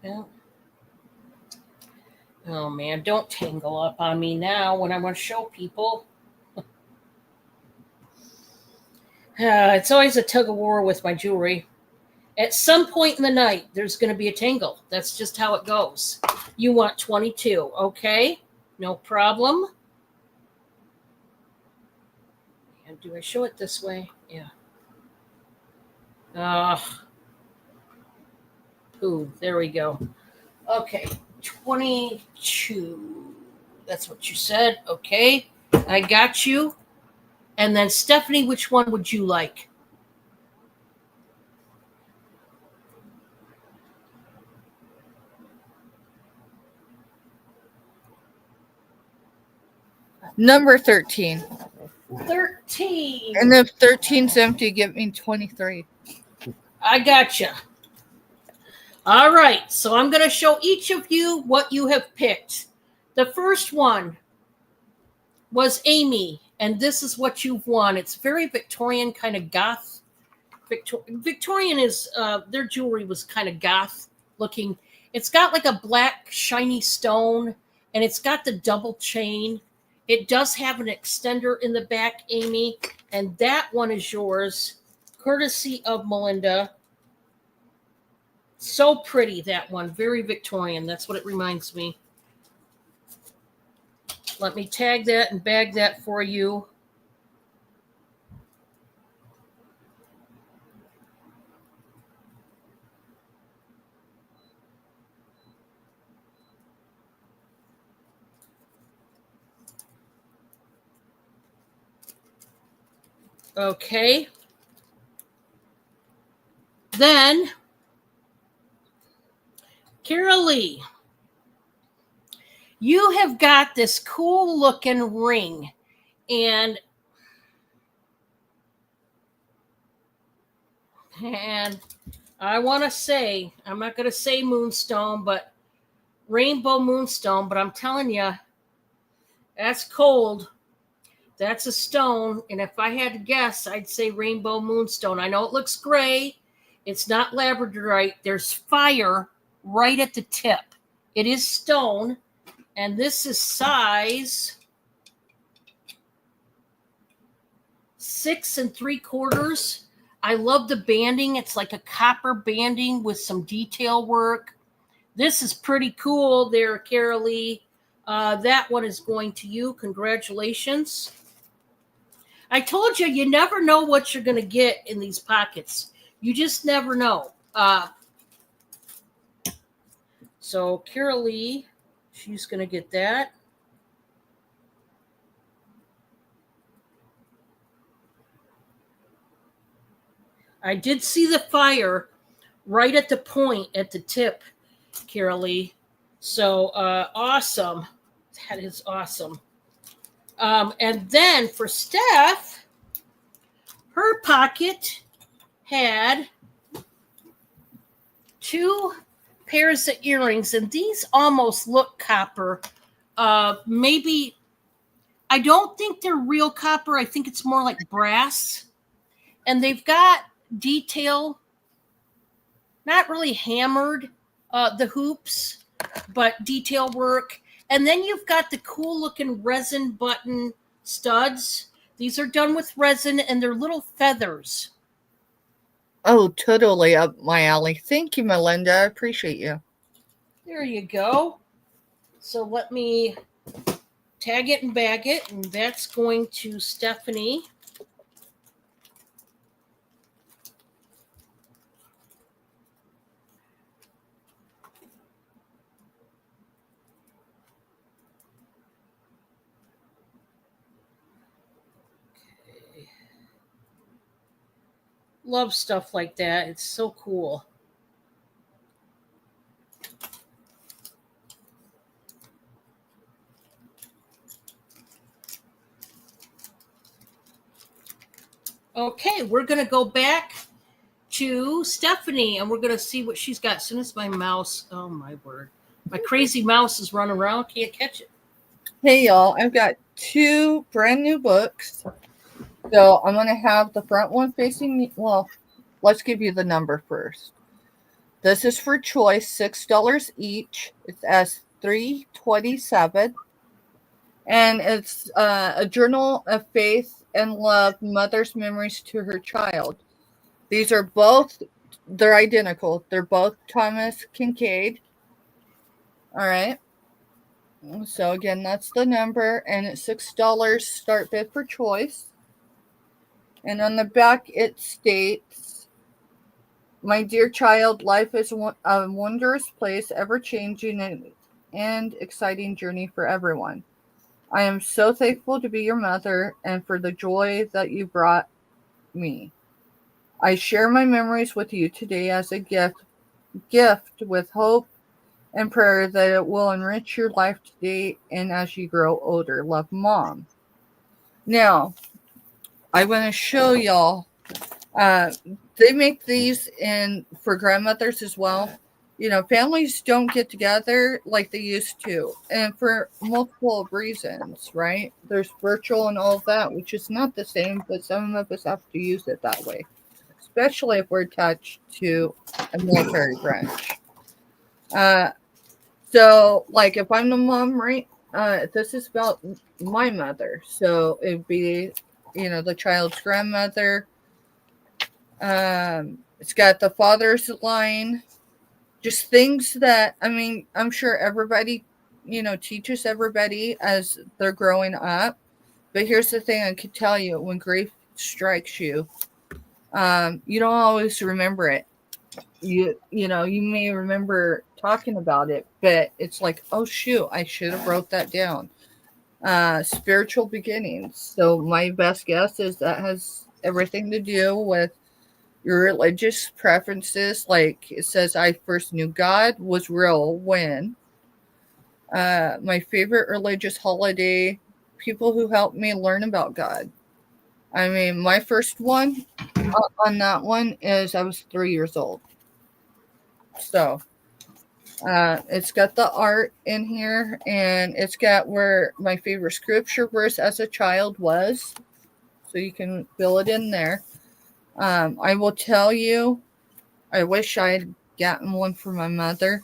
[SPEAKER 1] Yeah. Oh, man, don't tangle up on me now when I want to show people. It's always a tug of war with my jewelry. At some point in the night, there's going to be a tangle. That's just how it goes. You want 22, okay? No problem. And do I show it this way? Yeah. Ooh, there we go. Okay, 22. That's what you said. Okay, I got you. And then Stephanie, which one would you like?
[SPEAKER 2] Number 13.
[SPEAKER 1] 13.
[SPEAKER 2] And if 13's empty, give me 23.
[SPEAKER 1] I gotcha. All right, so I'm going to show each of you what you have picked. The first one was Amy, and this is what you've won. It's very Victorian, kind of goth. Victorian is, their jewelry was kind of goth looking. It's got like a black shiny stone, and it's got the double chain. It does have an extender in the back, Amy, and that one is yours, courtesy of Melinda. So pretty, that one. Very Victorian. That's what it reminds me. Let me tag that and bag that for you. Okay. Then, Carol Lee, you have got this cool looking ring, and I want to say, I'm not going to say moonstone, but rainbow moonstone, but I'm telling you, that's cold. That's a stone, and if I had to guess, I'd say rainbow moonstone. I know it looks gray. It's not labradorite. There's fire right at the tip. It is stone, and this is size 6 3/4. I love the banding. It's like a copper banding with some detail work. This is pretty cool there, Carol Lee. That one is going to you. Congratulations. I told you, you never know what you're going to get in these pockets. You just never know. So Carol Lee, she's going to get that. I did see the fire right at the point, at the tip, Carol Lee. So awesome. That is awesome. And then for Steph, her pocket had 2 pairs of earrings, and these almost look copper. Maybe, I don't think they're real copper. I think it's more like brass. And they've got detail, not really hammered, the hoops, but detail work. And then you've got the cool looking resin button studs. These are done with resin and they're little feathers.
[SPEAKER 2] Oh, totally up my alley. Thank you, Melinda. I appreciate you.
[SPEAKER 1] There you go. So let me tag it and bag it, and that's going to Stephanie. Okay. Love stuff like that. It's so cool. Okay, we're going to go back to Stephanie and we're going to see what she's got. As soon as my mouse, oh my word, my crazy mouse is running around, can't catch it.
[SPEAKER 2] Hey, y'all. I've got 2 brand new books. So I'm going to have the front one facing me. Well, let's give you the number first. This is for choice, $6 each. It's S327. And it's a journal of faith and love, mother's memories to her child. These are both, they're identical. They're both Thomas Kincaid. All right. So again, that's the number. And it's $6 start bid for choice. And on the back, it states, my dear child, life is a wondrous place, ever-changing and exciting journey for everyone. I am so thankful to be your mother and for the joy that you brought me. I share my memories with you today as a gift with hope and prayer that it will enrich your life today and as you grow older. Love, Mom. Now, I want to show y'all. They make these for grandmothers as well. You know, families don't get together like they used to, and for multiple reasons, right? There's virtual and all of that, which is not the same, but some of us have to use it that way, especially if we're attached to a military branch. So, like, if I'm the mom, right? This is about my mother, so it'd be, the child's grandmother. It's got the father's line. Just things that, I'm sure everybody, teaches everybody as they're growing up. But here's the thing I could tell you. When grief strikes you, you don't always remember it. You may remember talking about it, but it's like, oh, shoot, I should have wrote that down. Spiritual beginnings. So my best guess is that has everything to do with your religious preferences. Like it says, I first knew God was real when my favorite religious holiday, people who helped me learn about God. My first one on that one is I was 3 years old. So it's got the art in here, and it's got where my favorite scripture verse as a child was. So you can fill it in there. I will tell you, I wish I had gotten one for my mother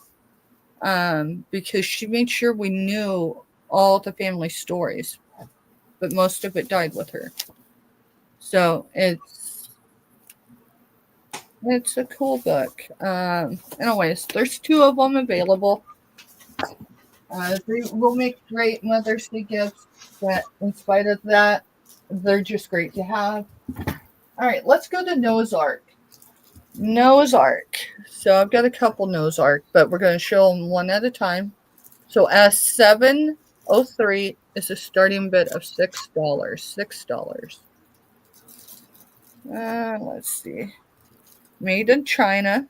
[SPEAKER 2] because she made sure we knew all the family stories, but most of it died with her. So it's a cool book. Anyways, there's 2 of them available. They will make great Mother's Day gifts, but in spite of that, they're just great to have. All right, let's go to Noah's Ark. Noah's Ark. So I've got a couple Noah's Ark, but we're going to show them one at a time. So S703 is a starting bid of $6. $6. Let's see. Made in China.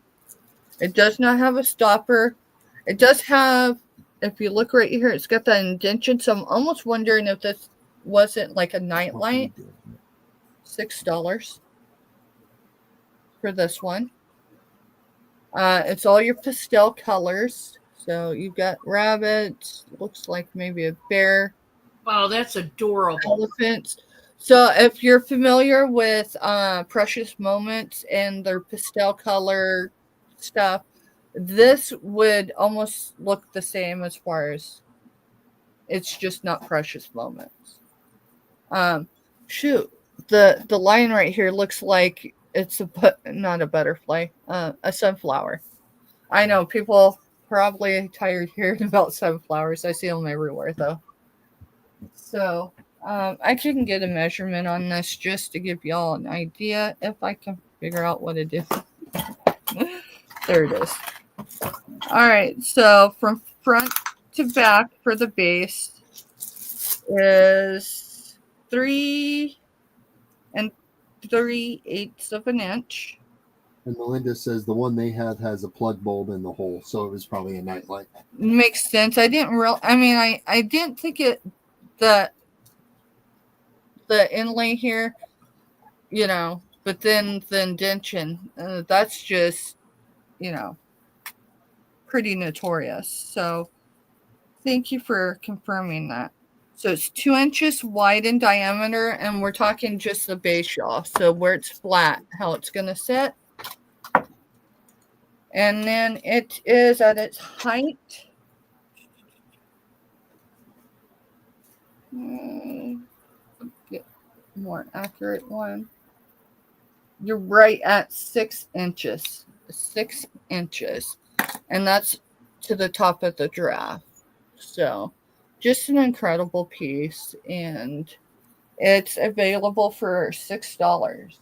[SPEAKER 2] It does not have a stopper. It does have, if you look right here, it's got that indentation. So I'm almost wondering if this wasn't like a nightlight. $6 for this one. It's all your pastel colors. So you've got rabbits, looks like maybe a bear,
[SPEAKER 1] Wow, that's adorable.
[SPEAKER 2] elephants. So if you're familiar with Precious Moments and their pastel color stuff, this would almost look the same as far as it's just not Precious Moments. Shoot, the line right here looks like it's not a butterfly, a sunflower. I know people probably tired hearing about sunflowers. I see them everywhere though. So I can get a measurement on this just to give y'all an idea if I can figure out what it is. There it is. All right, so from front to back for the base is 3 3/8 of an inch.
[SPEAKER 3] And Melinda says the one they have has a plug bulb in the hole, so it was probably a nightlight.
[SPEAKER 2] Makes sense. I didn't think it the inlay here, but then the indention, that's just, pretty notorious. So thank you for confirming that. So it's 2 inches wide in diameter, and we're talking just the base, y'all. So where it's flat, how it's going to sit. And then it is at its height. Get a more accurate one. You're right at 6 inches. 6 inches. And that's to the top of the giraffe. So just an incredible piece. And it's available for $6.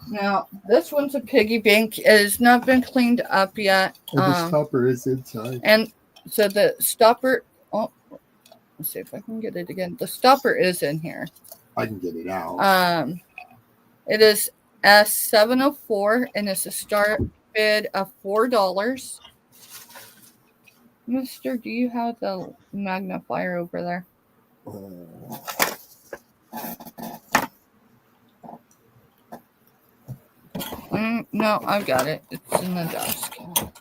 [SPEAKER 2] Now, this one's a piggy bank. It has not been cleaned up yet.
[SPEAKER 3] And the stopper is inside.
[SPEAKER 2] And so the stopper, let's see if I can get it again. The stopper is in here.
[SPEAKER 3] I can get it out.
[SPEAKER 2] It is S704, and it's a start bid of $4. Mister, do you have the magnifier over there? No, I've got it. It's in the desk. All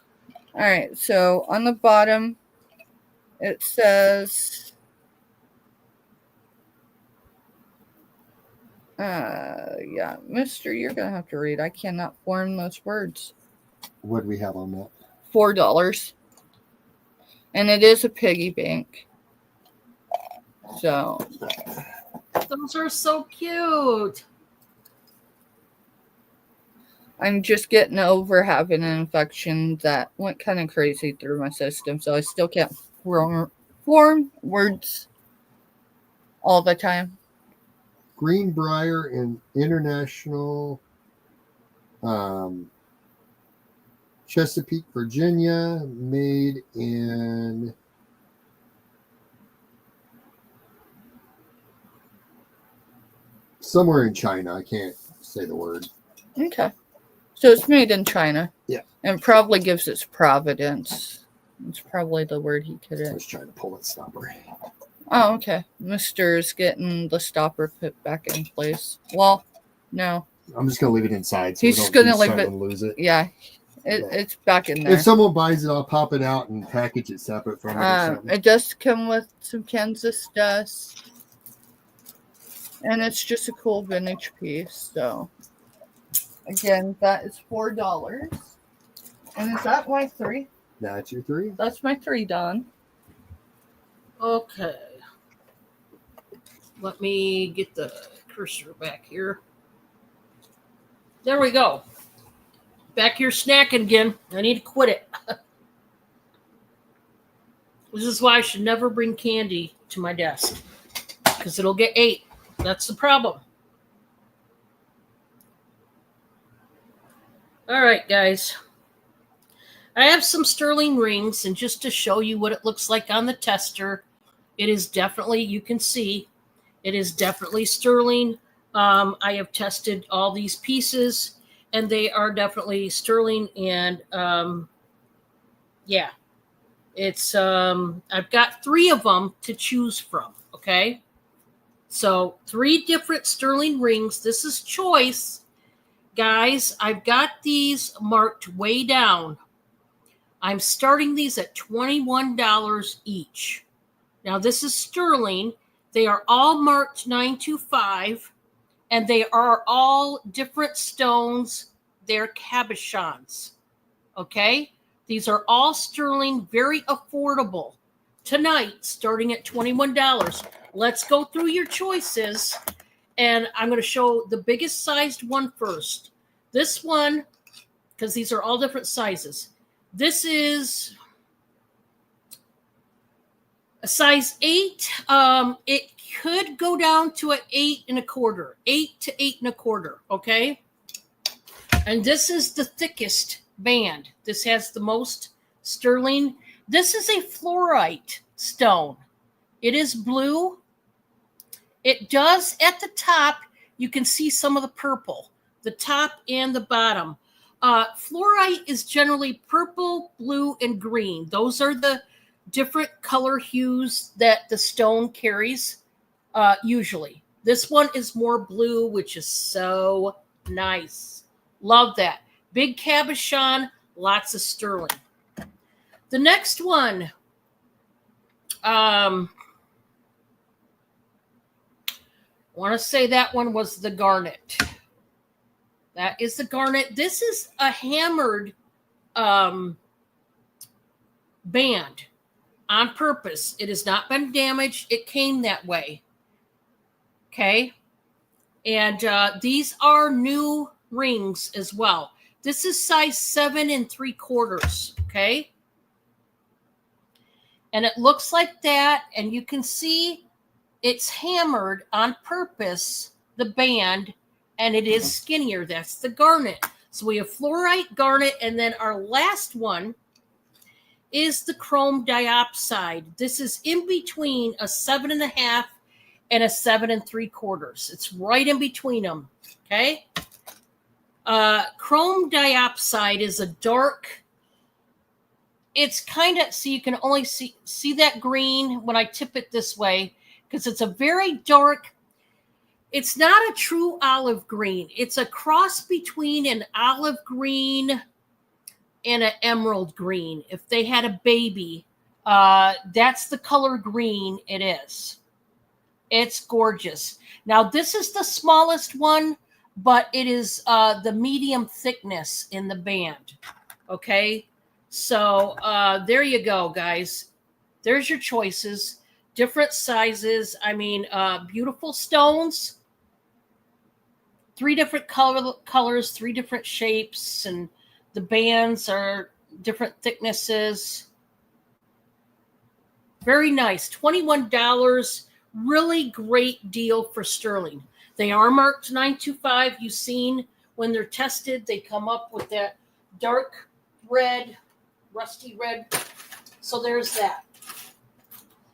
[SPEAKER 2] right, so on the bottom, it says, yeah, Mister, you're going to have to read. I cannot form those words.
[SPEAKER 3] What do we have on that?
[SPEAKER 2] $4. And it is a piggy bank. So.
[SPEAKER 1] Those are so cute.
[SPEAKER 2] I'm just getting over having an infection that went kind of crazy through my system. So I still can't form words all the time.
[SPEAKER 3] Greenbrier in International, Chesapeake, Virginia, made in somewhere in China. I can't say the word.
[SPEAKER 2] Okay. So it's made in China.
[SPEAKER 3] Yeah.
[SPEAKER 2] And probably gives its providence. It's probably the word he could
[SPEAKER 3] I
[SPEAKER 2] have.
[SPEAKER 3] was trying to pull that stopper.
[SPEAKER 2] Oh, okay. Mister's getting the stopper put back in place. Well, no.
[SPEAKER 3] I'm just gonna leave it inside. So
[SPEAKER 2] He's
[SPEAKER 3] we don't
[SPEAKER 2] gonna leave it.
[SPEAKER 3] and lose it.
[SPEAKER 2] Yeah. It's back in there.
[SPEAKER 3] If someone buys it, I'll pop it out and package it separate from it.
[SPEAKER 2] It does come with some Kansas dust. And it's just a cool vintage piece. So, again, that is $4. And is that my 3?
[SPEAKER 3] That's your 3.
[SPEAKER 2] That's my 3, Don.
[SPEAKER 1] Okay. Let me get the cursor back here. There we go. Back here snacking again. I need to quit it. This is why I should never bring candy to my desk. Because it'll get ate. That's the problem. All right, guys. I have some sterling rings, and just to show you what it looks like on the tester, it is definitely, you can see, it is definitely sterling. I have tested all these pieces, and they are definitely sterling, and yeah. It's I've got 3 of them to choose from. Okay. So 3 different sterling rings. This is choice. Guys, I've got these marked way down. I'm starting these at $21 each. Now, this is sterling. They are all marked 925, and they are all different stones. They're cabochons. Okay? These are all sterling, very affordable. Tonight, starting at $21. Let's go through your choices, and I'm going to show the biggest sized one first. This one, because these are all different sizes. This is a size 8. It could go down to an 8 1/4, 8 to 8 1/4. Okay. And this is the thickest band. This has the most sterling. This is a fluorite stone. It is blue. It does at the top, you can see some of the purple, the top and the bottom. Fluorite is generally purple, blue, and green. Those are the different color hues that the stone carries usually. This one is more blue, which is so nice. Love that. Big cabochon, lots of sterling. The next one, I want to say that one was the garnet. That is the garnet. This is a hammered band on purpose. It has not been damaged. It came that way. Okay. And these are new rings as well. This is size 7 3/4. Okay. And it looks like that. And you can see it's hammered on purpose, the band, and it is skinnier. That's the garnet. So we have fluorite, garnet, and then our last one is the chrome diopside. This is in between a 7 1/2 and a 7 3/4. It's right in between them. Okay. Chrome diopside is a dark. It's kind of, so you can only see that green when I tip it this way, because it's a very dark. It's not a true olive green. It's a cross between an olive green and an emerald green. If they had a baby, that's the color green it is. It's gorgeous. Now, this is the smallest one, but it is the medium thickness in the band. Okay? So there you go, guys. There's your choices. Different sizes. I mean, beautiful stones. 3 different colors, 3 different shapes, and the bands are different thicknesses. Very nice. $21. Really great deal for sterling. They are marked 925. You've seen when they're tested, they come up with that dark red, rusty red. So there's that.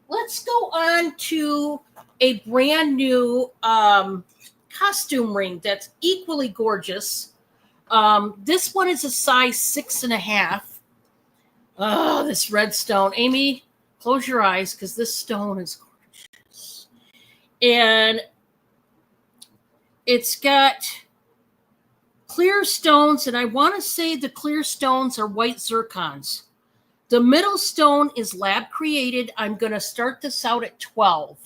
[SPEAKER 1] Let's go on to a brand new costume ring that's equally gorgeous. This one is a size 6 1/2. Oh, this red stone. Amy, close your eyes because this stone is gorgeous. And it's got clear stones, and I want to say the clear stones are white zircons. The middle stone is lab created. I'm going to start this out at 12.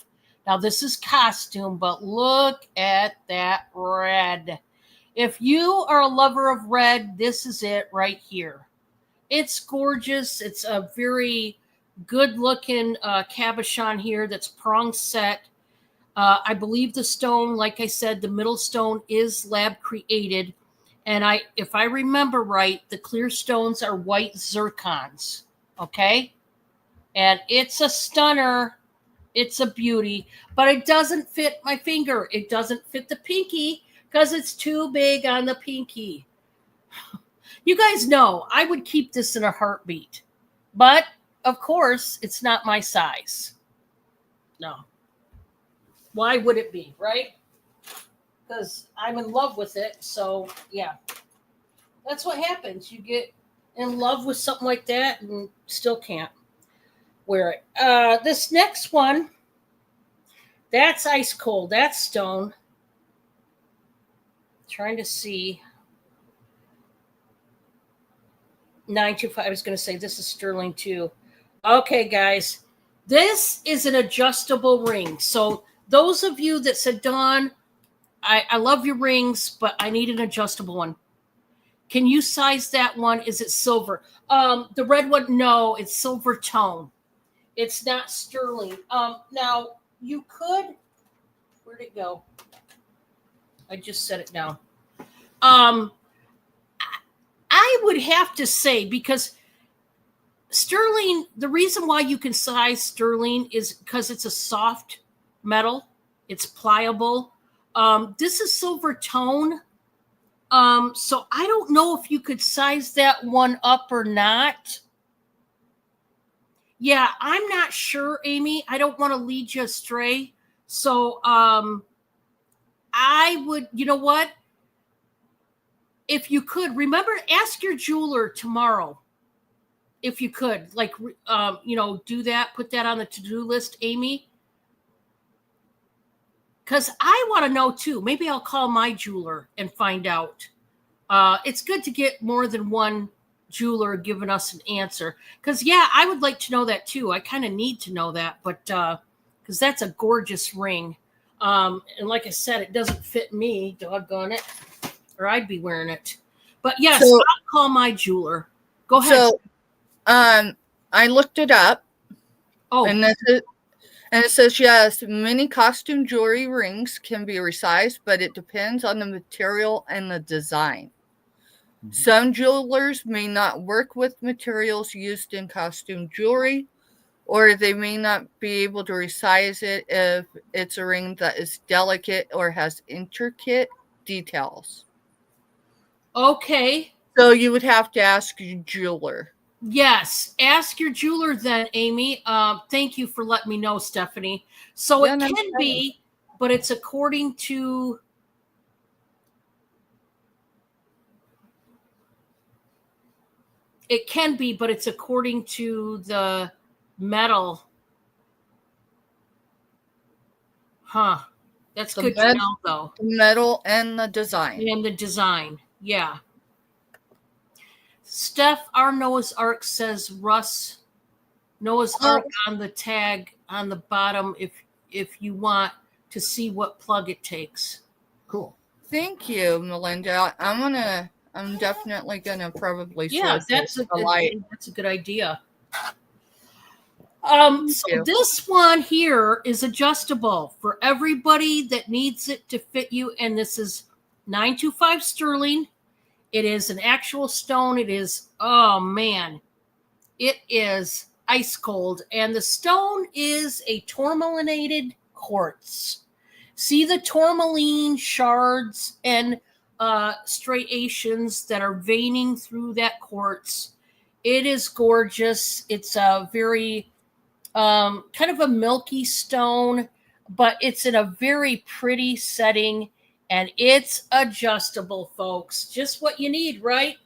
[SPEAKER 1] Now, this is costume, but look at that red. If you are a lover of red, this is it right here. It's gorgeous. It's a very good-looking cabochon here that's prong set. I believe the stone, like I said, the middle stone is lab created. And if I remember right, the clear stones are white zircons. Okay? And it's a stunner. It's a beauty, but it doesn't fit my finger. It doesn't fit the pinky because it's too big on the pinky. You guys know I would keep this in a heartbeat, but of course it's not my size. No. Why would it be, right? Because I'm in love with it. So yeah, that's what happens. You get in love with something like that and still can't wear it. This next one That's ice cold. That's stone. Trying to see. 925. I was going to say this is sterling too. Okay, guys. This is an adjustable ring. So those of you that said, Dawn, I love your rings, but I need an adjustable one. Can you size that one? Is it silver? The red one, no, it's silver tone. It's not sterling. Now you could. Where'd it go? I just set it down. I would have to say, because sterling, the reason why you can size sterling is because it's a soft metal. It's pliable. This is silver tone. So I don't know if you could size that one up or not. Yeah, I'm not sure, Amy. I don't want to lead you astray. So I would, you know what? If you could, remember, ask your jeweler tomorrow. If you could, like, do that, put that on the to-do list, Amy. Because I want to know too. Maybe I'll call my jeweler and find out. It's good to get more than one jeweler giving us an answer. Because, yeah, I would like to know that too. I kind of need to know that, but because that's a gorgeous ring. And like I said, it doesn't fit me, doggone it, or I'd be wearing it. But yes,
[SPEAKER 2] So-
[SPEAKER 1] I'll call my jeweler. Go ahead.
[SPEAKER 2] So, I looked it up,
[SPEAKER 1] Oh,
[SPEAKER 2] and it says, yes, many costume jewelry rings can be resized, but it depends on the material and the design. Some jewelers may not work with materials used in costume jewelry, or they may not be able to resize it if it's a ring that is delicate or has intricate details.
[SPEAKER 1] okay.
[SPEAKER 2] So you would have to ask your jeweler.
[SPEAKER 1] Yes, ask your jeweler then, Amy. Thank you for letting me know, Stephanie. So
[SPEAKER 2] Yeah,
[SPEAKER 1] it
[SPEAKER 2] no
[SPEAKER 1] can
[SPEAKER 2] problem.
[SPEAKER 1] be, but it's according to. It can be, but it's according to the metal. Huh. That's
[SPEAKER 2] The
[SPEAKER 1] good to know, though.
[SPEAKER 2] The metal and the design.
[SPEAKER 1] And the design. Yeah. Steph, our Noah's Ark says Russ. Noah's Ark on the tag on the bottom if you want to see what plug it takes.
[SPEAKER 3] Cool.
[SPEAKER 2] Thank you, Melinda. I'm definitely gonna probably
[SPEAKER 1] Yeah, that's a
[SPEAKER 2] light.
[SPEAKER 1] that's a good idea.
[SPEAKER 2] Thank
[SPEAKER 1] So
[SPEAKER 2] you.
[SPEAKER 1] this one here is adjustable for everybody that needs it to fit you, and this is 925 sterling. It is an actual stone. It is, oh man, it is ice cold, and the stone is a tourmalinated quartz. See the tourmaline shards and striations that are veining through that quartz. It is gorgeous. It's a very kind of a milky stone, but it's in a very pretty setting, and it's adjustable, folks. Just what you need, right?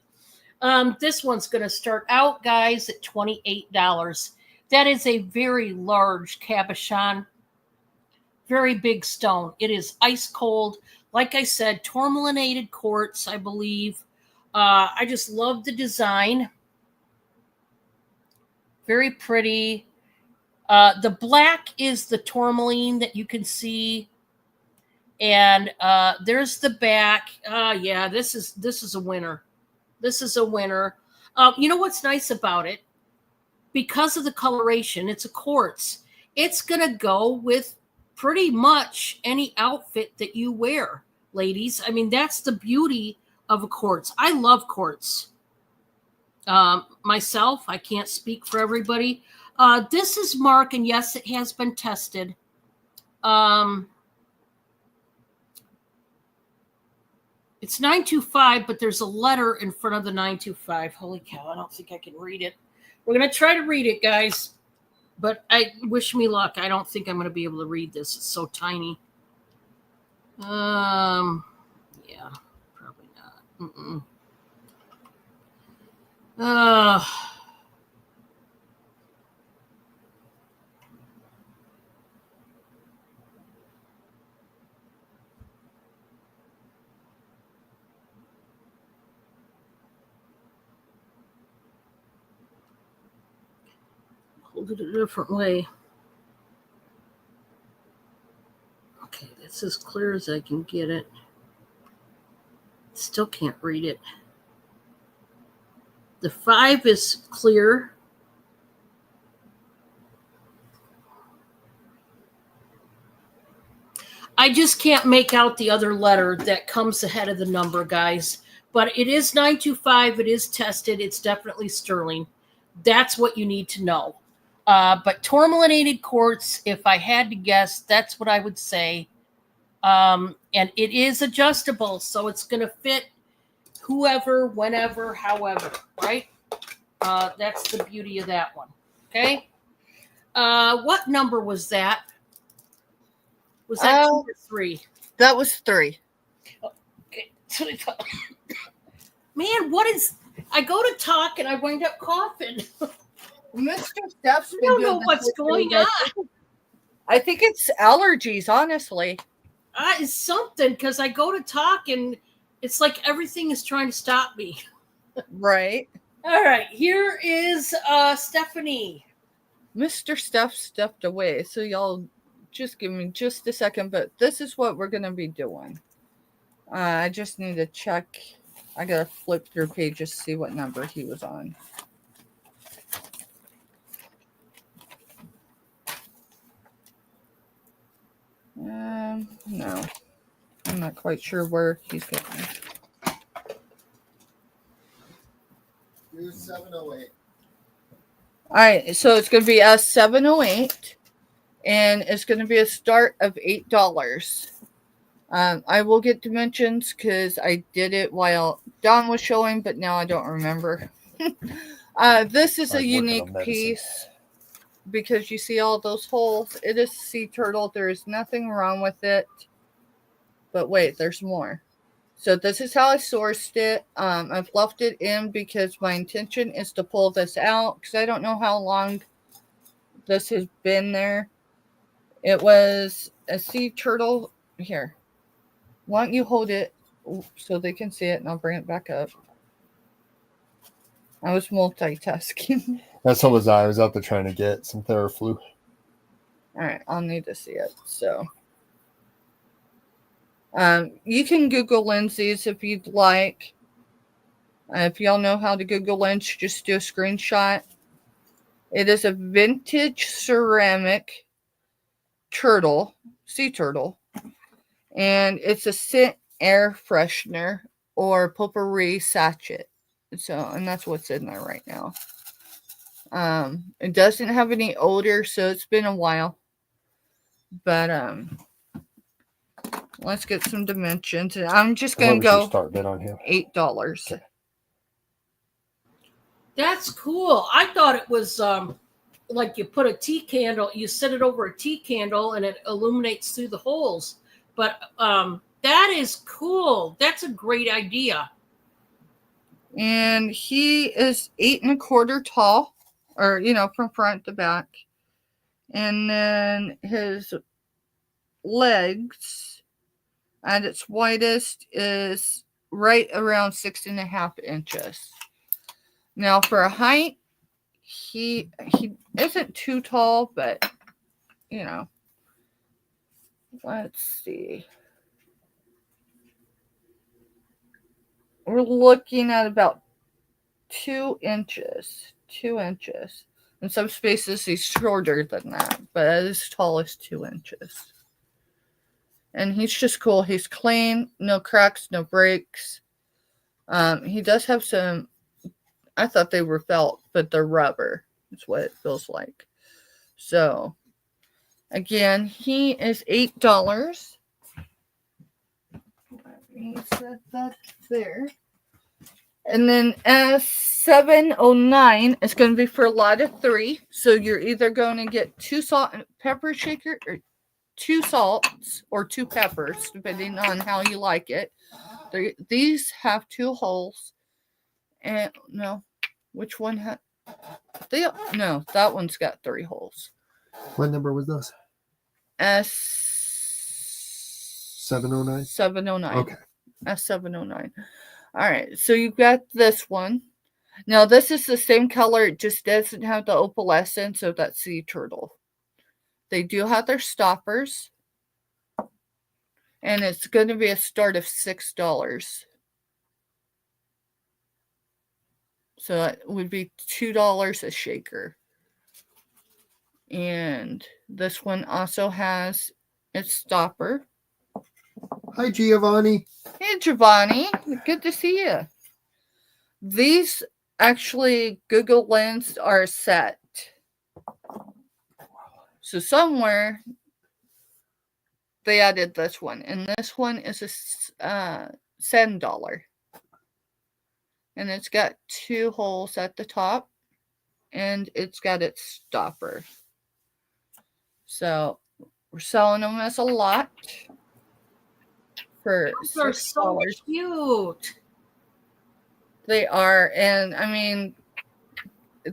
[SPEAKER 1] This one's going to start out, guys, at $28. That is a very large cabochon, very big stone. It is ice cold. Like I said, tourmalinated quartz, I believe. I just love the design. Very pretty. The black is the tourmaline that you can see. And there's the back. Yeah, this is a winner. This is a winner. You know what's nice about it? Because of the coloration, it's a quartz. It's going to go with pretty much any outfit that you wear, ladies. I mean, that's the beauty of a quartz. I love quartz. Myself, I can't speak for everybody. This is Mark, and yes, it has been tested. It's 925, but there's a letter in front of the 925. Holy cow, I don't think I can read it. We're going to try to read it, guys. But I wish me luck. I don't think I'm going to be able to read this. It's so tiny. Yeah, probably not. hold it a different way. Okay, that's as clear as I can get it. Still can't read it. The 5 is clear. I just can't make out the other letter that comes ahead of the number, guys. But it is 925. It is tested. It's definitely sterling. That's what you need to know. But tourmalinated quartz, if I had to guess, that's what I would say. And it is adjustable, so it's going to fit whoever, whenever, however, right? That's the beauty of that one. Okay. What number was that? Was that 2 or 3?
[SPEAKER 2] That was 3.
[SPEAKER 1] Okay. Man, what is? I go to talk and I wind up coughing.
[SPEAKER 2] Mr. Steph's
[SPEAKER 1] I don't know what's going on.
[SPEAKER 2] I think it's allergies, honestly.
[SPEAKER 1] It's something because I go to talk and it's like everything is trying to stop me.
[SPEAKER 2] Right.
[SPEAKER 1] All right, here is Stephanie.
[SPEAKER 2] Mr. Steph stepped away, so y'all just give me just a second, but this is what we're going to be doing. I just need to check. I got to flip through pages to see what number he was on. No. I'm not quite sure where he's going.
[SPEAKER 4] Use 708.
[SPEAKER 2] All right, so it's going to be S708, and it's going to be a start of $8. I will get dimensions because I did it while Don was showing, but now I don't remember. This is a unique piece because you see all those holes. It is sea turtle. There is nothing wrong with it. But wait, there's more. So this is how I sourced it. I've left it in because my intention is to pull this out because I don't know how long this has been there. It was a sea turtle. Here. Why don't you hold it so they can see it and I'll bring it back up. I was multitasking.
[SPEAKER 3] That's what was I. I was out there trying to get some Theraflu.
[SPEAKER 2] All right, I'll need to see it. So, you can Google lenses if you'd like. If y'all know how to Google lens, just do a screenshot. It is a vintage ceramic turtle, sea turtle, and it's a scent air freshener or potpourri sachet. So, and that's what's in there right now. It doesn't have any odor, so it's been a while. But let's get some dimensions. And I'm just gonna go
[SPEAKER 3] start bid on him?
[SPEAKER 2] $8.
[SPEAKER 1] That's cool. I thought it was like you put a tea candle, you set it over a tea candle, and it illuminates through the holes. But that is cool. That's a great idea.
[SPEAKER 2] And he is 8 1/4 tall, or from front to back. And then his legs at its widest is right around 6.5 inches. Now for a height, he isn't too tall, but let's see. We're looking at about 2 inches. 2 inches. In some spaces, he's shorter than that, but as tall as 2 inches. And he's just cool. He's clean, no cracks, no breaks. He does have some, I thought they were felt, but they're rubber. That's what it feels like. So, again, he is $8. Let me set that there. And then S709 is going to be for a lot of 3. So you're either going to get 2 salt and pepper shaker or 2 salts or 2 peppers, depending on how you like it. These have 2 holes. And no, which one had? No, that one's got 3 holes.
[SPEAKER 3] What number was this?
[SPEAKER 2] S709. 709.
[SPEAKER 3] Okay.
[SPEAKER 2] S709. All right, so you've got this one. Now, this is the same color. It just doesn't have the opalescence of that sea turtle. They do have their stoppers. And it's going to be a start of $6. So that would be $2 a shaker. And this one also has its stopper.
[SPEAKER 4] Hi, Giovanni.
[SPEAKER 2] Hey, Giovanni. Good to see you. These actually Google Lens are set. So somewhere they added this one. And this one is a sand dollar. And it's got 2 holes at the top. And it's got its stopper. So we're selling them as a lot for
[SPEAKER 1] Those are
[SPEAKER 2] $6.
[SPEAKER 1] so cute.
[SPEAKER 2] They are, and I mean,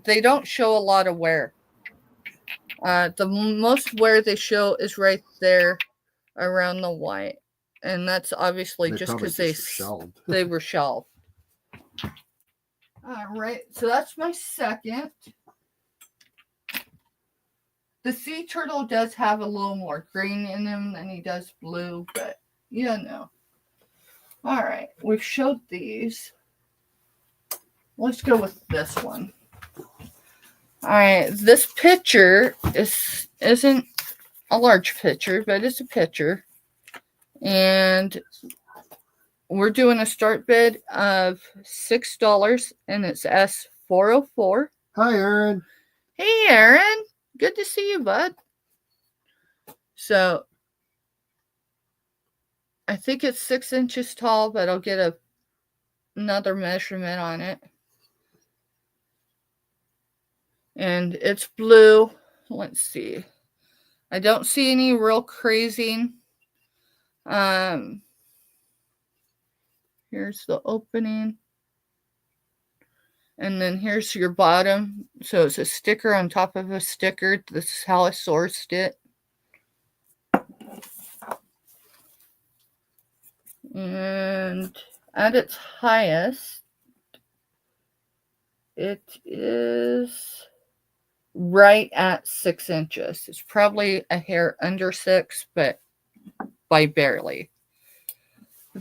[SPEAKER 2] they don't show a lot of wear. The most wear they show is right there around the white, and that's obviously just because they were shelved. All right, so that's my second. The sea turtle does have a little more green in him than he does blue, but you know. All right, we've showed these. Let's go with this one. All right, this picture isn't a large picture, but it's a picture. And we're doing a start bid of $6, and it's S404.
[SPEAKER 4] Hi, Aaron.
[SPEAKER 2] Hey, Aaron. Good to see you, bud. So, I think it's 6 inches tall, but I'll get another measurement on it. And it's blue. Let's see. I don't see any real crazing. Here's the opening. And then here's your bottom. So it's a sticker on top of a sticker. This is how I sourced it. And at its highest, it is right at 6 inches. It's probably a hair under 6, but by barely.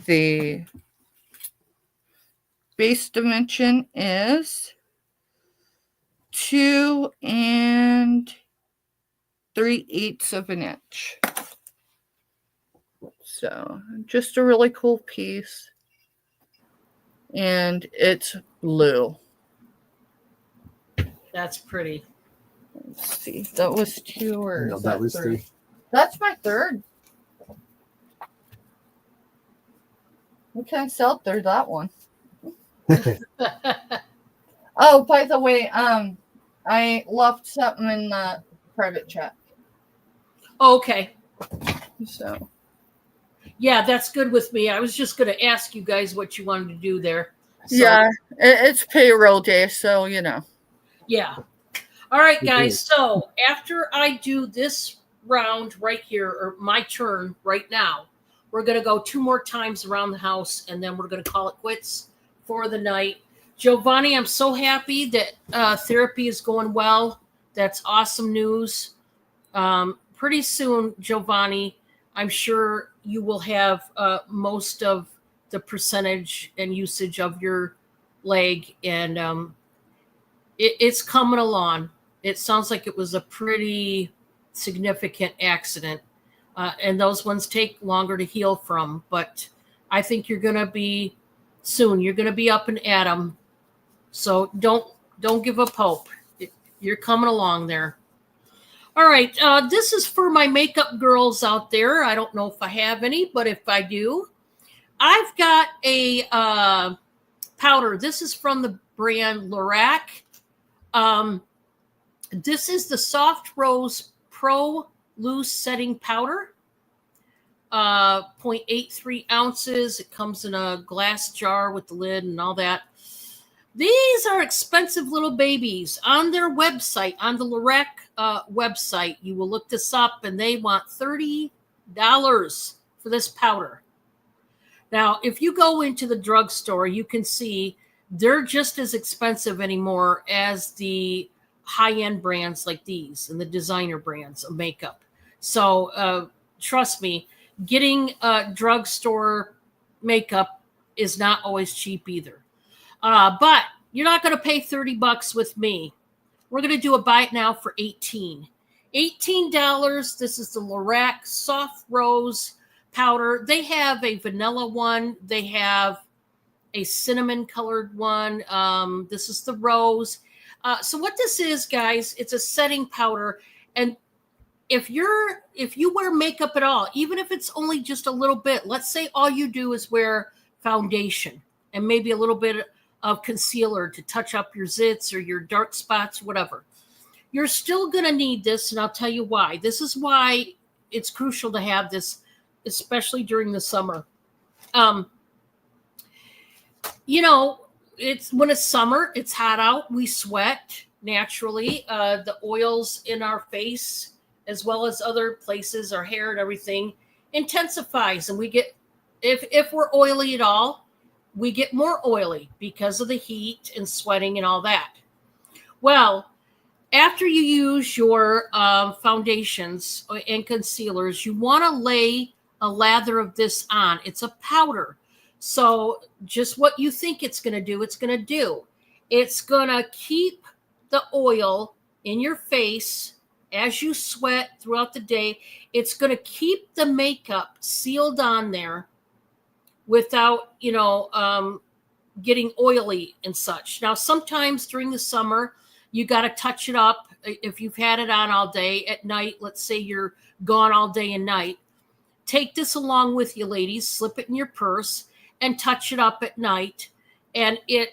[SPEAKER 2] The base dimension is 2 3/8 of an inch. So just a really cool piece. And it's blue.
[SPEAKER 1] That's pretty.
[SPEAKER 2] Let's see. That was 2 or
[SPEAKER 3] No, that was
[SPEAKER 2] 3?
[SPEAKER 3] 3.
[SPEAKER 2] That's my third. Okay, sell through that one. Oh, by the way, I left something in the private chat.
[SPEAKER 1] Okay.
[SPEAKER 2] So
[SPEAKER 1] Yeah, that's good with me. I was just going to ask you guys what you wanted to do there. So,
[SPEAKER 2] yeah, it's payroll day, so you know.
[SPEAKER 1] Yeah. All right,
[SPEAKER 3] It
[SPEAKER 1] guys.
[SPEAKER 3] is.
[SPEAKER 1] So after I do this round right here, or my turn right now, we're going to go 2 more times around the house, and then we're going to call it quits for the night. Giovanni, I'm so happy that therapy is going well. That's awesome news. Pretty soon, Giovanni, I'm sure you will have most of the percentage and usage of your leg, and it's coming along. It sounds like it was a pretty significant accident, and those ones take longer to heal from. But I think you're going to be soon. You're going to be up and at 'em. So don't give up hope. You're coming along there. All right, this is for my makeup girls out there. I don't know if I have any, but if I do, I've got a powder. This is from the brand Lorac. This is the Soft Rose Pro Loose Setting Powder. 0.83 ounces. It comes in a glass jar with the lid and all that. These are expensive little babies. On their website, on the Lorac website, you will look this up, and they want $30 for this powder. Now, if you go into the drugstore, you can see they're just as expensive anymore as the high-end brands like these and the designer brands of makeup. So trust me, getting drugstore makeup is not always cheap either. But you're not going to pay $30 with me. We're going to do a buy it now for $18. $18. This is the Lorac Soft Rose powder. They have a vanilla one. They have a cinnamon colored one. This is the rose. So what this is, guys, it's a setting powder. And if you wear makeup at all, even if it's only just a little bit, let's say all you do is wear foundation and maybe a little bit of concealer to touch up your zits or your dark spots, whatever. You're still going to need this, and I'll tell you why. This is why it's crucial to have this, especially during the summer. It's when it's summer, it's hot out, we sweat naturally. The oils in our face, as well as other places, our hair and everything, intensifies, and we get, if we're oily at all, we get more oily because of the heat and sweating and all that. Well, after you use your foundations and concealers, you want to lay a lather of this on. It's a powder. So just what you think it's going to do, it's going to do. It's going to keep the oil in your face as you sweat throughout the day. It's going to keep the makeup sealed on there without, getting oily and such. Now, sometimes during the summer, you got to touch it up. If you've had it on all day at night, let's say you're gone all day and night, take this along with you, ladies, slip it in your purse and touch it up at night. And it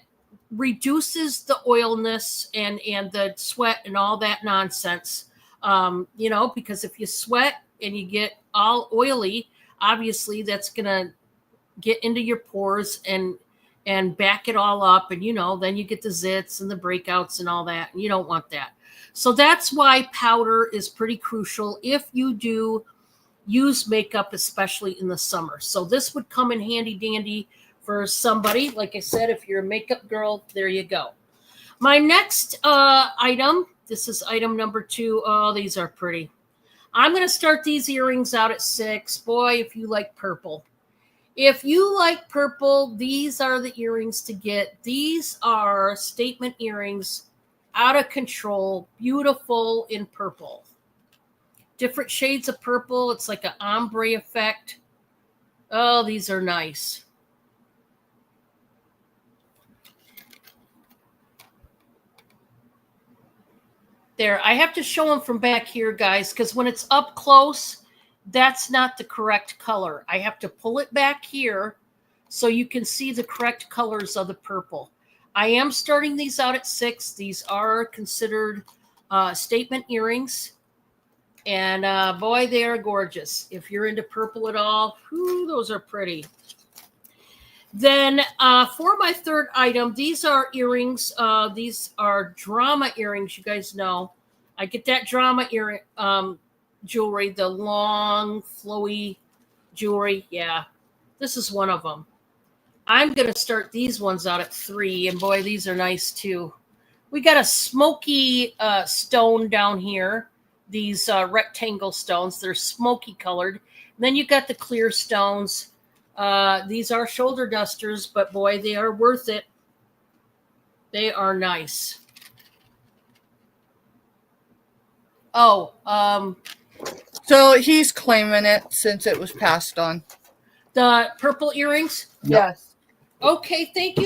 [SPEAKER 1] reduces the oilness and the sweat and all that nonsense. Because if you sweat and you get all oily, obviously that's going to get into your pores and back it all up. And, then you get the zits and the breakouts and all that. And you don't want that. So that's why powder is pretty crucial if you do use makeup, especially in the summer. So this would come in handy dandy for somebody. Like I said, if you're a makeup girl, there you go. My next item, this is item number 2. Oh, these are pretty. I'm going to start these earrings out at $6. Boy, if you like purple. If you like purple, these are the earrings to get. These are statement earrings, out of control, beautiful in purple. Different shades of purple. It's like an ombre effect. Oh, these are nice. There, I have to show them from back here, guys, because when it's up close, that's not the correct color. I have to pull it back here so you can see the correct colors of the purple. I am starting these out at $6. These are considered statement earrings. And boy, they are gorgeous. If you're into purple at all, whew, those are pretty. Then for my third item, these are earrings. These are drama earrings, you guys know. I get that drama earring jewelry, the long, flowy jewelry. Yeah, this is one of them. I'm going to start these ones out at $3. And boy, these are nice too. We got a smoky stone down here. These rectangle stones, they're smoky colored. And then you got the clear stones. These are shoulder dusters, but boy, they are worth it. They are nice. Oh,
[SPEAKER 2] So he's claiming it since it was passed on.
[SPEAKER 1] the purple earrings?
[SPEAKER 2] Yes.
[SPEAKER 1] Okay, thank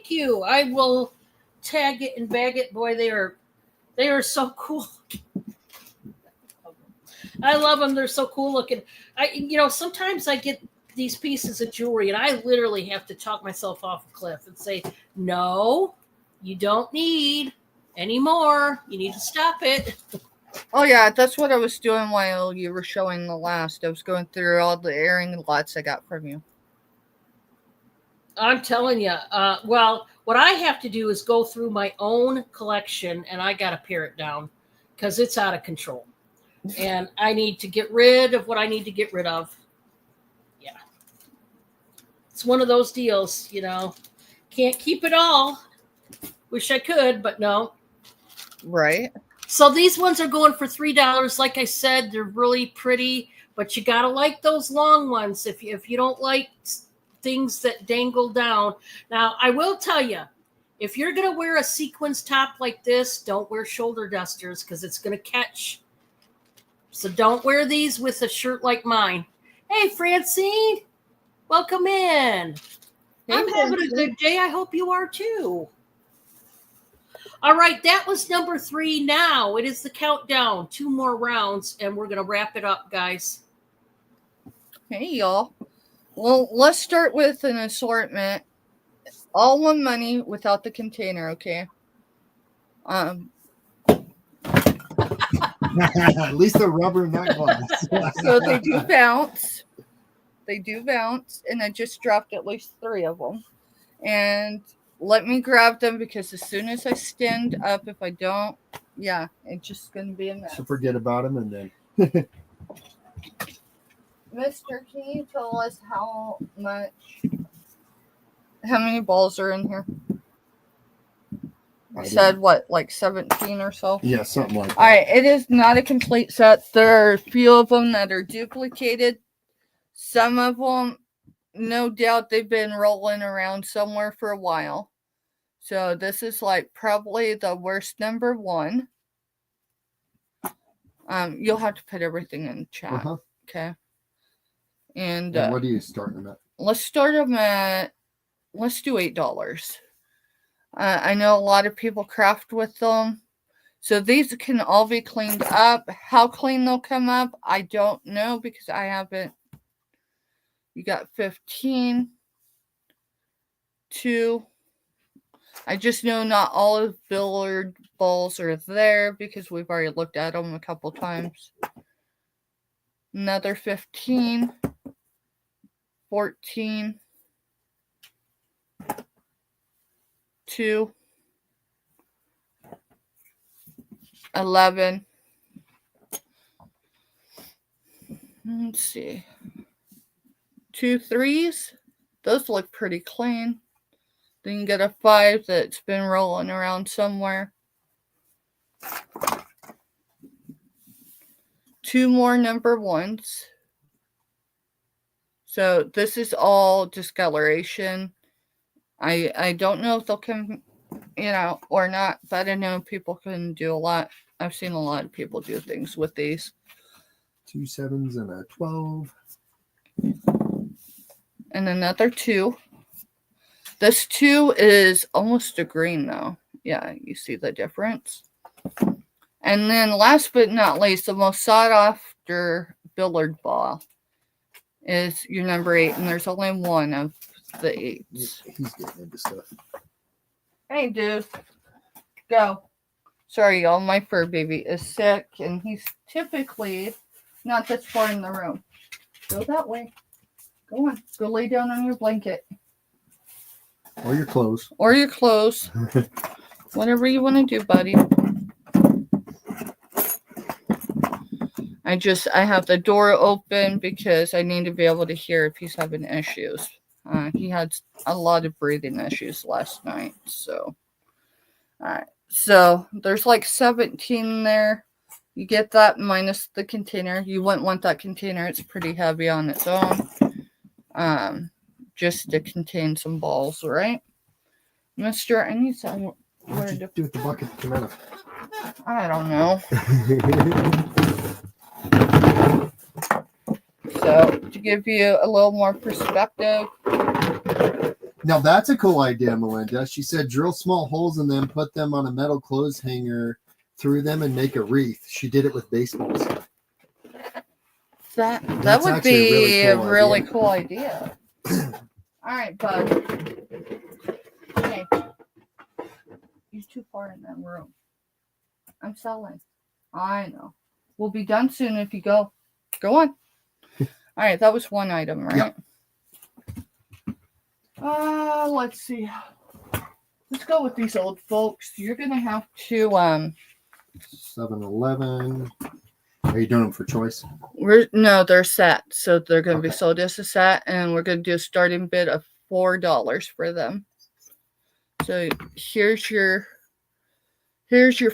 [SPEAKER 1] you. I will tag it and bag it. Boy, they are so cool. I love them. They're so cool looking. Sometimes I get these pieces of jewelry and I literally have to talk myself off a cliff and say, no, you don't need any more. You need to stop it.
[SPEAKER 2] Oh, yeah, that's what I was doing while you were showing the last. I was going through all the earring lots I got from you.
[SPEAKER 1] I'm telling you. Well, what I have to do is go through my own collection and I got to pare it down because it's out of control. And I need to get rid of what I need to get rid of. Yeah. It's one of those deals, can't can't keep it all. Wish I could, but no.
[SPEAKER 2] Right.
[SPEAKER 1] So these ones are going for $3. Like I said, they're really pretty, but you gotta like those long ones. If you don't like things that dangle down. Now I will tell you, if you're gonna wear a sequins top like this, don't wear shoulder dusters because it's gonna catch. So don't wear these with a shirt like mine. Hey, Francine, welcome in.
[SPEAKER 2] Hey,
[SPEAKER 1] I'm having a
[SPEAKER 2] Francine.
[SPEAKER 1] good day. I hope you are too. All right, that was number 3. Now it is the countdown. 2 more rounds, and we're going to wrap it up, guys.
[SPEAKER 2] Hey, y'all. Well, let's start with an assortment. All one money without the container, okay?
[SPEAKER 3] At least they're rubber, not glass.
[SPEAKER 2] So they do bounce. And I just dropped at least 3 of them. And let me grab them because as soon as I stand up, if I don't, it's just going to be a mess.
[SPEAKER 3] So forget about them and then.
[SPEAKER 2] Mister, can you tell us how many balls are in here? I said what, like 17 or so?
[SPEAKER 3] Yeah, something like that.
[SPEAKER 2] All right, it is not a complete set. There are a few of them that are duplicated. Some of them, no doubt, they've been rolling around somewhere for a while. So this is like probably the worst number 1. You'll have to put everything in the chat, okay? And
[SPEAKER 3] what are you starting at?
[SPEAKER 2] Let's do $8. I know a lot of people craft with them. So these can all be cleaned up. How clean they'll come up, I don't know because I haven't. You got 15. 2. I just know not all of the billiard balls are there because we've already looked at them a couple times. Another 15. 14. 2. 11. Let's see. 2 3s. Those look pretty clean. Then you get a 5 that's been rolling around somewhere. 2 more number 1s. So this is all discoloration. I don't know if they'll come, or not, but I know people can do a lot. I've seen a lot of people do things with these.
[SPEAKER 3] 2 7s and a 12.
[SPEAKER 2] And another 2. This 2 is almost a green though. Yeah, you see the difference. And then last but not least, the most sought after billiard ball is your number 8, and there's only 1 of the 8s.
[SPEAKER 3] He's getting into stuff.
[SPEAKER 2] Hey, dude. Go. Sorry, y'all. My fur baby is sick, and he's typically not this far in the room. Go that way. Go on. Go lay down on your blanket.
[SPEAKER 3] Or your clothes.
[SPEAKER 2] Whatever you want to do, buddy. I have the door open because I need to be able to hear if he's having issues. He had a lot of breathing issues last night. So, all right. So there's like 17 there. You get that minus the container. You wouldn't want that container. It's pretty heavy on its own. Just to contain some balls, right? Mister, I need some.
[SPEAKER 3] What did you do with the bucket that came out of?
[SPEAKER 2] I don't know. So, to give you a little more perspective.
[SPEAKER 3] Now, that's a cool idea, Melinda. She said drill small holes in them, put them on a metal clothes hanger through them, and make a wreath. She did it with baseballs.
[SPEAKER 2] That would be a really cool idea. All right, bud. Okay. You're too far in that room. I'm selling. I know. We'll be done soon if you go. Go on. All right, that was 1 item, right? Yeah. Let's see. Let's go with these old folks. You're gonna have to
[SPEAKER 3] 7-Eleven. Are you doing them for choice?
[SPEAKER 2] No, they're set, so they're gonna be sold as a set, and we're gonna do a starting bid of $4 for them. So here's your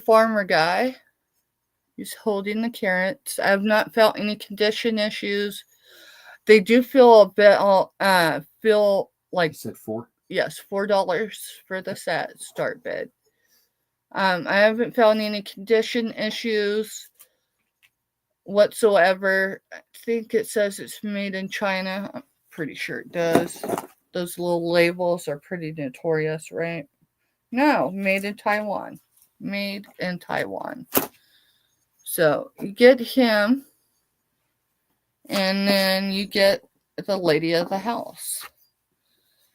[SPEAKER 2] farmer guy. He's holding the carrots. I have not felt any condition issues. They do feel a bit feel like
[SPEAKER 3] You said 4?
[SPEAKER 2] yes, $4 for the set start bid. I haven't found any condition issues whatsoever. I think it says it's made in China. I'm pretty sure it does. Those little labels are pretty notorious, right? No, made in Taiwan. Made in Taiwan. So you get him, and then you get the lady of the house.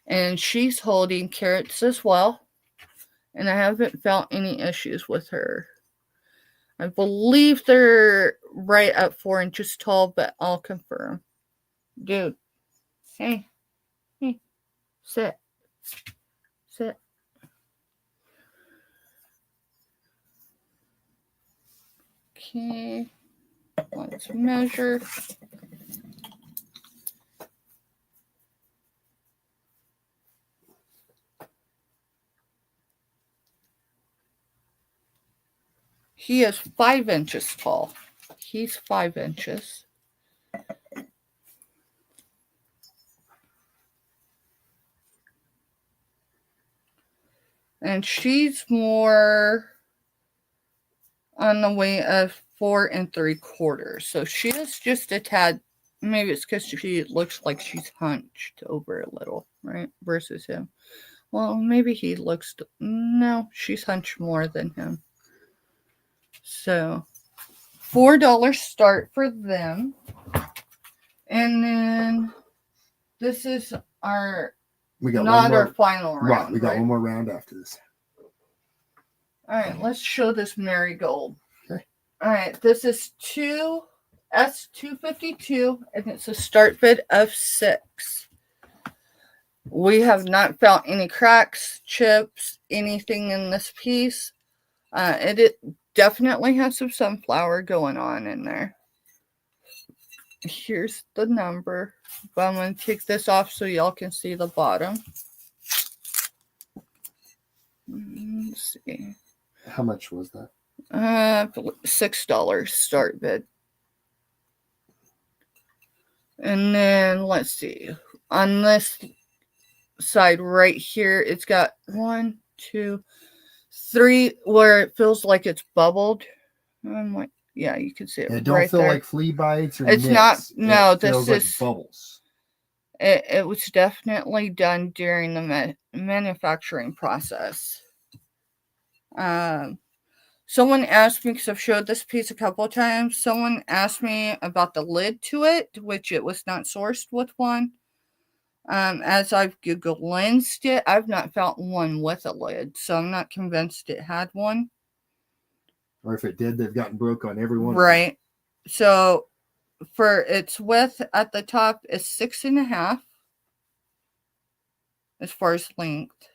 [SPEAKER 2] And she's holding carrots as well. And I haven't felt any issues with her. I believe they're right at 4 inches tall, but I'll confirm. Dude. Hey. Hey. Sit. Sit. Okay. Let's measure. He is 5 inches tall. He's 5 inches. And she's more on the weight of 4 3/4. So she is just a tad, maybe it's because she looks like she's hunched over a little, right? Versus him. Well, maybe he looks, no, she's hunched more than him. So $4 start for them. And then this is our
[SPEAKER 3] We got
[SPEAKER 2] not
[SPEAKER 3] one more.
[SPEAKER 2] our final round.
[SPEAKER 3] Right, we got
[SPEAKER 2] right?
[SPEAKER 3] one more round after this.
[SPEAKER 2] All right, let's show this marigold.
[SPEAKER 3] Okay.
[SPEAKER 2] All right, this is S252, and it's a start bid of 6. We have not found any cracks, chips, anything in this piece. It definitely has some sunflower going on in there. Here's the number. But I'm going to take this off so y'all can see the bottom. Let's see.
[SPEAKER 3] How much was that?
[SPEAKER 2] $6 start bid. And then let's see. On this side right here, it's got 1, 2, 3 where it feels like it's bubbled. I'm like, yeah, you can see it.
[SPEAKER 3] It don't
[SPEAKER 2] right
[SPEAKER 3] feel
[SPEAKER 2] there.
[SPEAKER 3] like flea bites or
[SPEAKER 2] It's
[SPEAKER 3] nicks.
[SPEAKER 2] not. No,
[SPEAKER 3] it feels
[SPEAKER 2] this
[SPEAKER 3] like
[SPEAKER 2] is
[SPEAKER 3] bubbles.
[SPEAKER 2] It was definitely done during the manufacturing process. Someone asked me, because I've showed this piece a couple of times, someone asked me about the lid to it, which it was not sourced with one. As I've Google lensed it, I've not found one with a lid, so I'm not convinced it had one.
[SPEAKER 3] Or if it did, they've gotten broke on every one.
[SPEAKER 2] Right. So for its width at the top is 6.5 as far as length.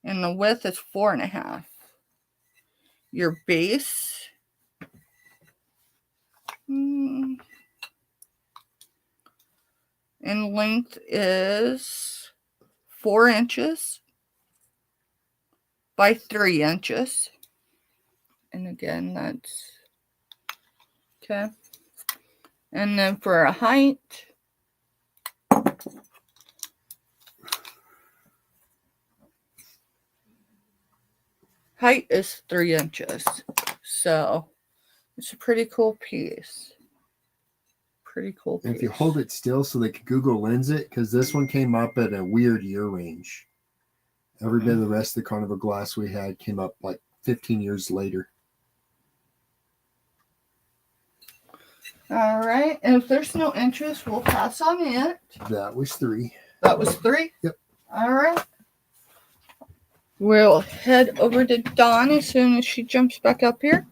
[SPEAKER 2] And the width is 4.5. Your base and length is 4 inches by 3 inches. And again, that's okay. And then for a height, is 3 inches. So it's a pretty cool piece. Pretty cool piece.
[SPEAKER 3] And if you hold it still so they could Google lens it, because this one came up at a weird year range. Every bit of the rest of the carnival glass we had came up like 15 years later.
[SPEAKER 2] All right. And if there's no interest, we'll pass on it.
[SPEAKER 3] That was 3.
[SPEAKER 2] That was 3?
[SPEAKER 3] Yep.
[SPEAKER 2] All right. We'll head over to Dawn as soon as she jumps back up here.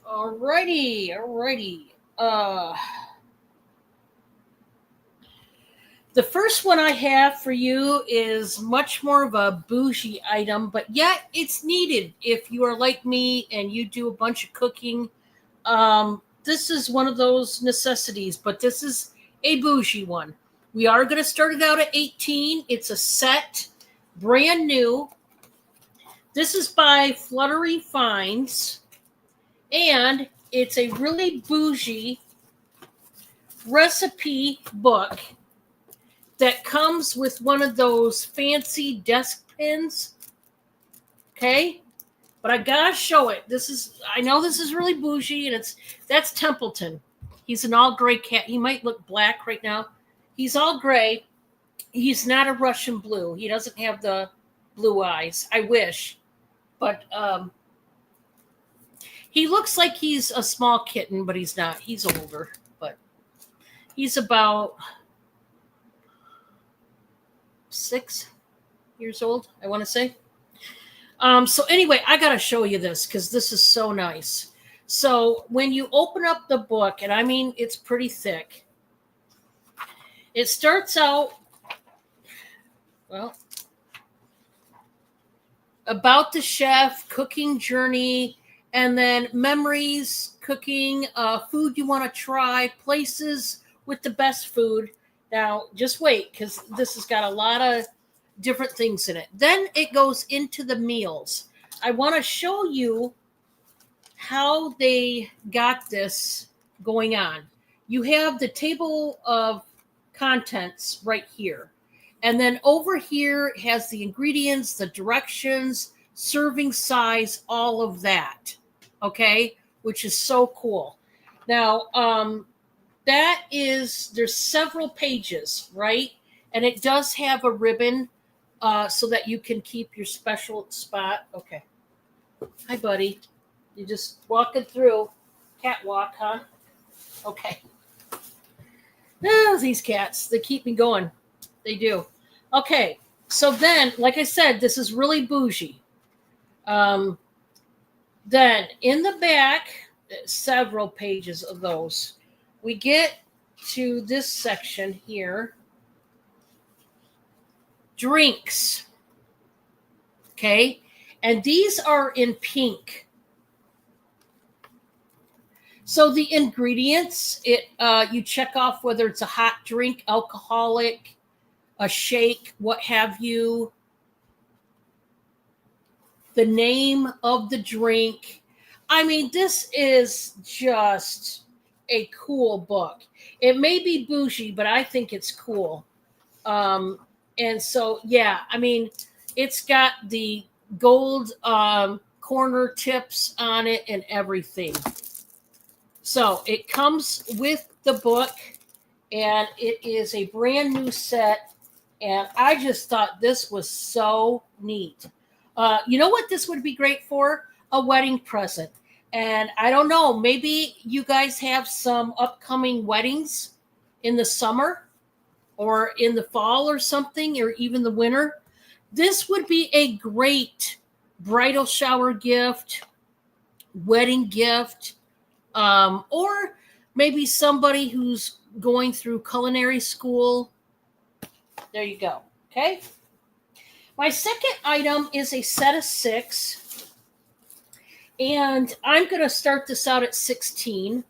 [SPEAKER 1] Alrighty. The first one I have for you is much more of a bougie item, but yet it's needed if you are like me and you do a bunch of cooking. This is one of those necessities, but this is a bougie one. We are going to start it out at 18. It's a set. brand new. This is by Fluttery Finds, and it's a really bougie recipe book that comes with one of those fancy desk pins. Okay? But I gotta show it. I know this is really bougie, and that's Templeton. He's an all gray cat. He might look black right now. He's all gray. He's not a Russian blue. He doesn't have the blue eyes. I wish. But he looks like he's a small kitten, but he's not. He's older. But he's about 6 years old, I want to say. So anyway, I got to show you this because this is so nice. So when you open up the book, and I mean, it's pretty thick. It starts out, well, about the chef, cooking journey, and then memories, cooking, food you want to try, places with the best food. Now, just wait, because this has got a lot of different things in it. Then it goes into the meals. I want to show you how they got this going on. You have the table of contents right here. And then over here it has the ingredients, the directions, serving size, all of that. Okay? Which is so cool. Now, there's several pages, right? And it does have a ribbon so that you can keep your special spot. Okay. Hi, buddy. You just walking through. Catwalk, huh? Okay. Oh, these cats, they keep me going. They do. Okay. So then, like I said, this is really bougie. Then in the back, several pages of those, we get to this section here. Drinks. Okay. And these are in pink. So the ingredients, you check off whether it's a hot drink, alcoholic, a shake, what have you. The name of the drink. I mean, this is just a cool book. It may be bougie, but I think it's cool. And so, yeah, I mean, it's got the gold corner tips on it and everything. So it comes with the book, and it is a brand new set. And I just thought this was so neat. You know what this would be great for? A wedding present. And I don't know, maybe you guys have some upcoming weddings in the summer or in the fall or something, or even the winter. This would be a great bridal shower gift, wedding gift, or maybe somebody who's going through culinary school. There you go. Okay. My second item is a set of 6. And I'm going to start this out at 16.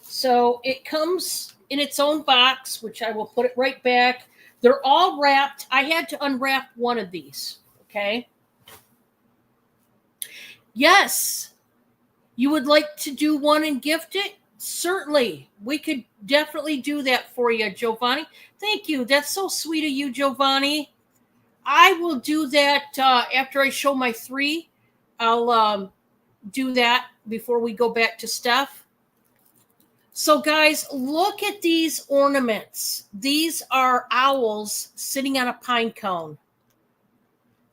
[SPEAKER 1] So it comes in its own box, which I will put it right back. They're all wrapped. I had to unwrap one of these. Okay. Yes. You would like to do one and gift it? Certainly. We could definitely do that for you, Giovanni. Thank you. That's so sweet of you, Giovanni. I will do that after I show my 3. I'll do that before we go back to Steph. So, guys, look at these ornaments. These are owls sitting on a pine cone.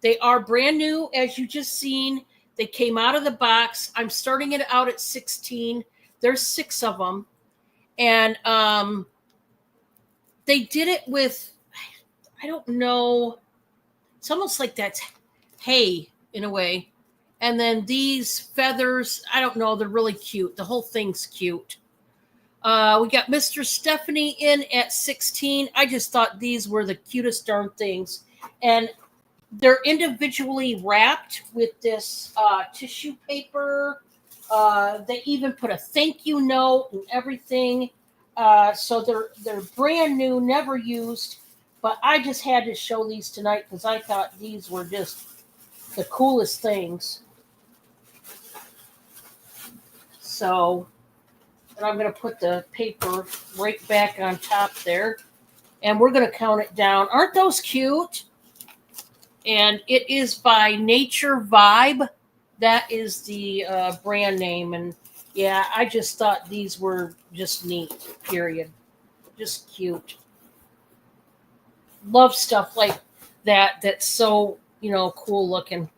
[SPEAKER 1] They are brand new, as you just seen. They came out of the box. I'm starting it out at 16. There's 6 of them. And they did it with, I don't know, it's almost like that's hay in a way. And then these feathers, I don't know, they're really cute. The whole thing's cute. We got Mr. Stephanie in at 16. I just thought these were the cutest darn things. And they're individually wrapped with this tissue paper. They even put a thank you note and everything. So they're brand new, never used. But I just had to show these tonight because I thought these were just the coolest things. So, and I'm going to put the paper right back on top there. And we're going to count it down. Aren't those cute? And it is by Nature Vibe. That is the brand name. And yeah, I just thought these were just neat, period. Just cute. Love stuff like that that's so, cool looking.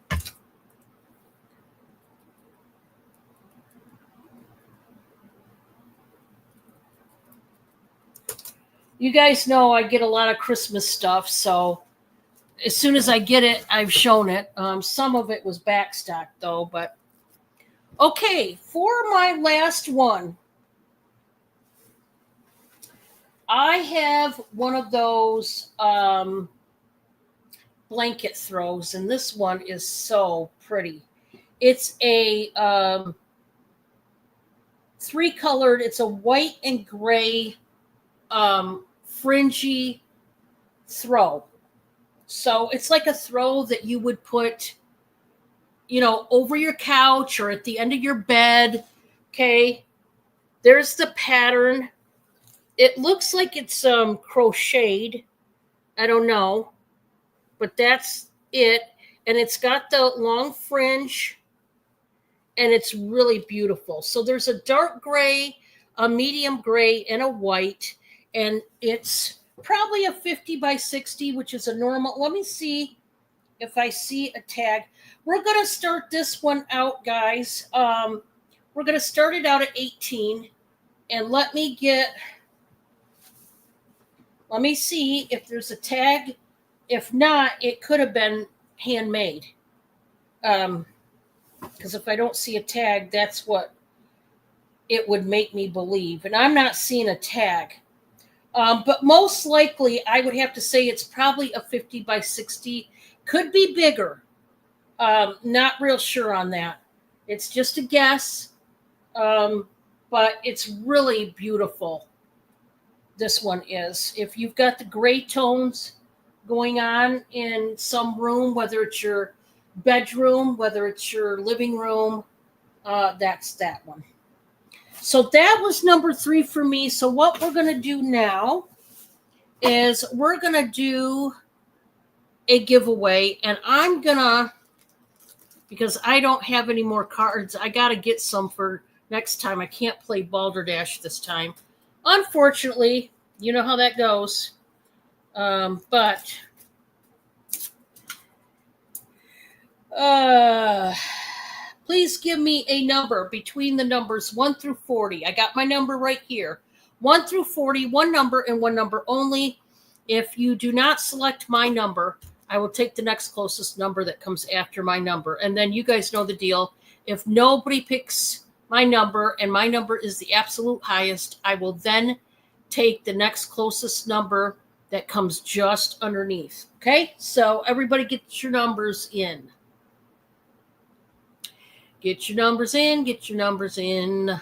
[SPEAKER 1] You guys know I get a lot of Christmas stuff, so as soon as I get it, I've shown it. Some of it was backstock, though, but okay, for my last one, I have one of those blanket throws, and this one is so pretty. It's a three-colored, it's a white and gray fringy throw. So it's like a throw that you would put, over your couch or at the end of your bed. Okay. There's the pattern. It looks like it's crocheted. I don't know, but that's it. And it's got the long fringe and it's really beautiful. So there's a dark gray, a medium gray, and a white. And it's probably a 50 by 60, which is a normal. Let me see if I see a tag. We're going to start this one out, guys. We're going to start it out at 18. And let me see if there's a tag. If not, it could have been handmade. Because if I don't see a tag, that's what it would make me believe. And I'm not seeing a tag. But most likely, I would have to say it's probably a 50 by 60. Could be bigger. Not real sure on that. It's just a guess. But it's really beautiful. This one is. If you've got the gray tones going on in some room, whether it's your bedroom, whether it's your living room, that's that one. So that was number 3 for me. So what we're going to do now is we're going to do a giveaway. And I'm going to, because I don't have any more cards, I got to get some for next time. I can't play Balderdash this time. Unfortunately, you know how that goes. But please give me a number between the numbers 1 through 40. I got my number right here. 1 through 40, one number and one number only. If you do not select my number, I will take the next closest number that comes after my number. And then you guys know the deal. If nobody picks my number and my number is the absolute highest, I will then take the next closest number that comes just underneath. Okay? So everybody get your numbers in. Get your numbers in. Get your numbers in.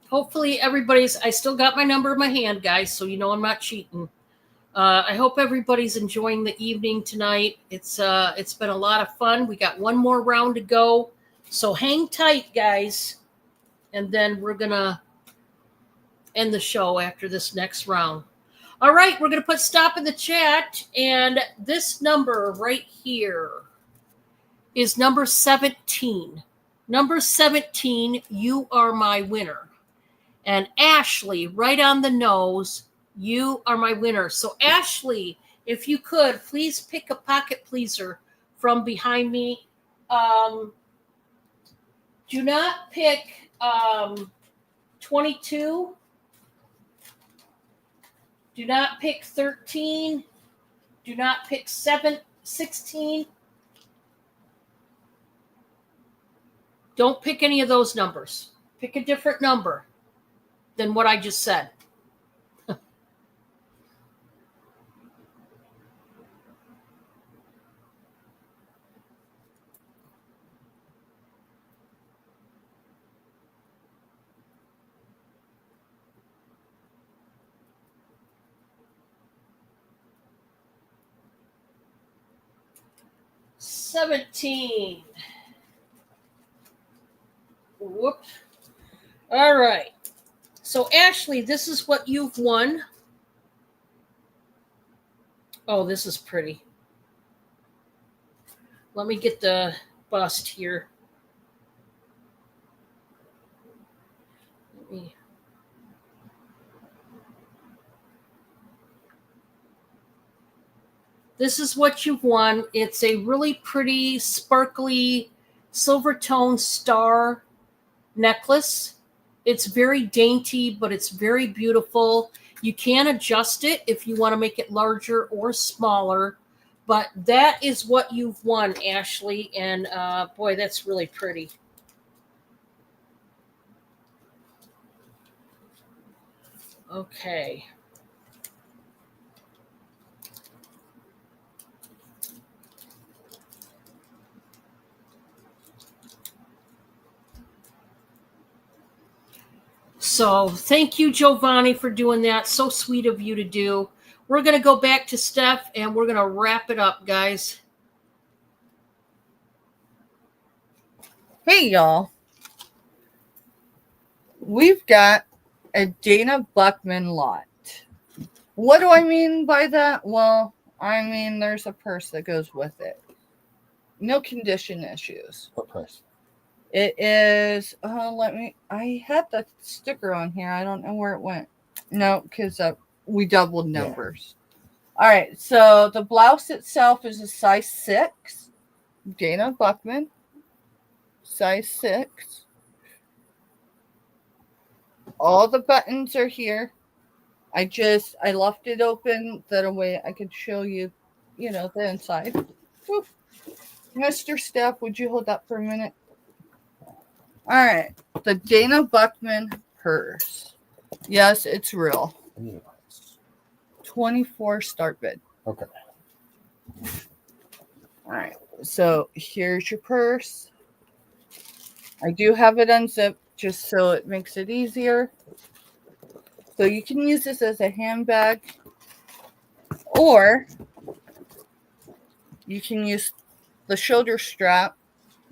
[SPEAKER 1] Hopefully everybody's, I still got my number in my hand, guys, so you know I'm not cheating. I hope everybody's enjoying the evening tonight. It's been a lot of fun. We got one more round to go. So hang tight, guys. And then we're going to end the show after this next round. All right, we're going to put stop in the chat. And this number right here is number 17. Number 17, you are my winner. And Ashley, right on the nose, you are my winner. So Ashley, if you could, please pick a pocket pleaser from behind me. Do not pick 22. Do not pick 13. Do not pick 16. Don't pick any of those numbers. Pick a different number than what I just said. 17. Whoop. All right. So, Ashley, this is what you've won. Oh, this is pretty. Let me get the bust here. Let me. This is what you've won. It's a really pretty, sparkly, silver tone star necklace. It's very dainty, but it's very beautiful. You can adjust it if you want to make it larger or smaller. But that is what you've won, Ashley. And boy, that's really pretty. Okay. So thank you, Giovanni, for doing that. So sweet of you to do. We're going to go back to Steph and we're going to wrap it up, guys.
[SPEAKER 2] Hey, y'all. We've got a Dana Buckman lot. What do I mean by that? Well, I mean there's a purse that goes with it. No condition issues.
[SPEAKER 3] What price?
[SPEAKER 2] It is, I had the sticker on here. I don't know where it went. No, because we doubled numbers. Yeah. All right, so the blouse itself is a size 6. Dana Buckman, size 6. All the buttons are here. I left it open that way I could show you, the inside. Woo. Mr. Steph, would you hold that for a minute? All right, the Dana Buckman purse. Yes, it's real. 24 start bid.
[SPEAKER 3] Okay.
[SPEAKER 2] All right, so here's your purse. I do have it unzipped just so it makes it easier. So you can use this as a handbag, or you can use the shoulder strap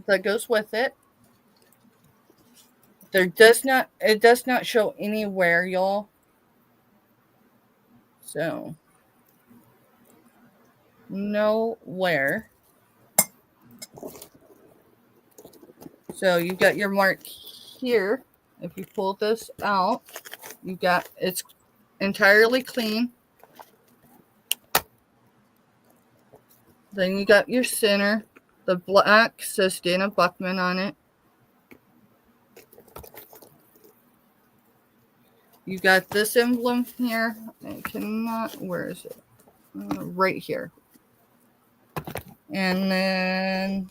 [SPEAKER 2] that goes with it. It does not show anywhere, y'all. So, nowhere. So you got your mark here. If you pull this out, it's entirely clean. Then you got your center. The black says Dana Buckman on it. You got this emblem here. Where is it? Right here. And then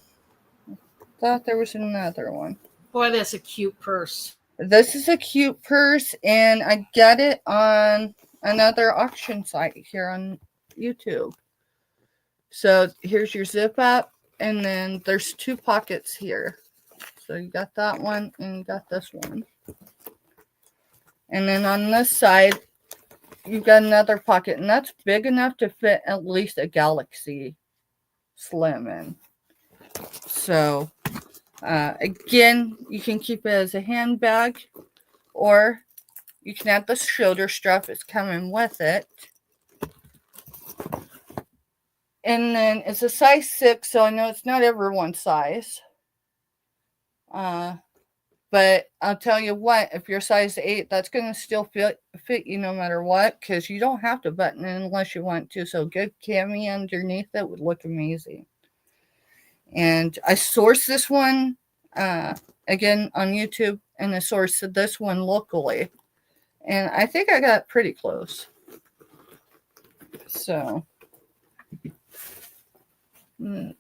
[SPEAKER 2] I thought there was another one.
[SPEAKER 1] Boy, that's a cute purse.
[SPEAKER 2] This is a cute purse, and I got it on another auction site here on YouTube. So here's your zip up, and then there's 2 pockets here. So you got that one, and you got this one. And then on this side, you've got another pocket, and that's big enough to fit at least a Galaxy Slim in. So, again, you can keep it as a handbag, or you can add the shoulder strap. It's coming with it. And then it's a size 6, so I know it's not everyone's size. But I'll tell you what, if you're size 8, that's going to still fit you no matter what, because you don't have to button it unless you want to. So good cami underneath it would look amazing. And I sourced this one, again, on YouTube, and I sourced this one locally. And I think I got pretty close. So, hang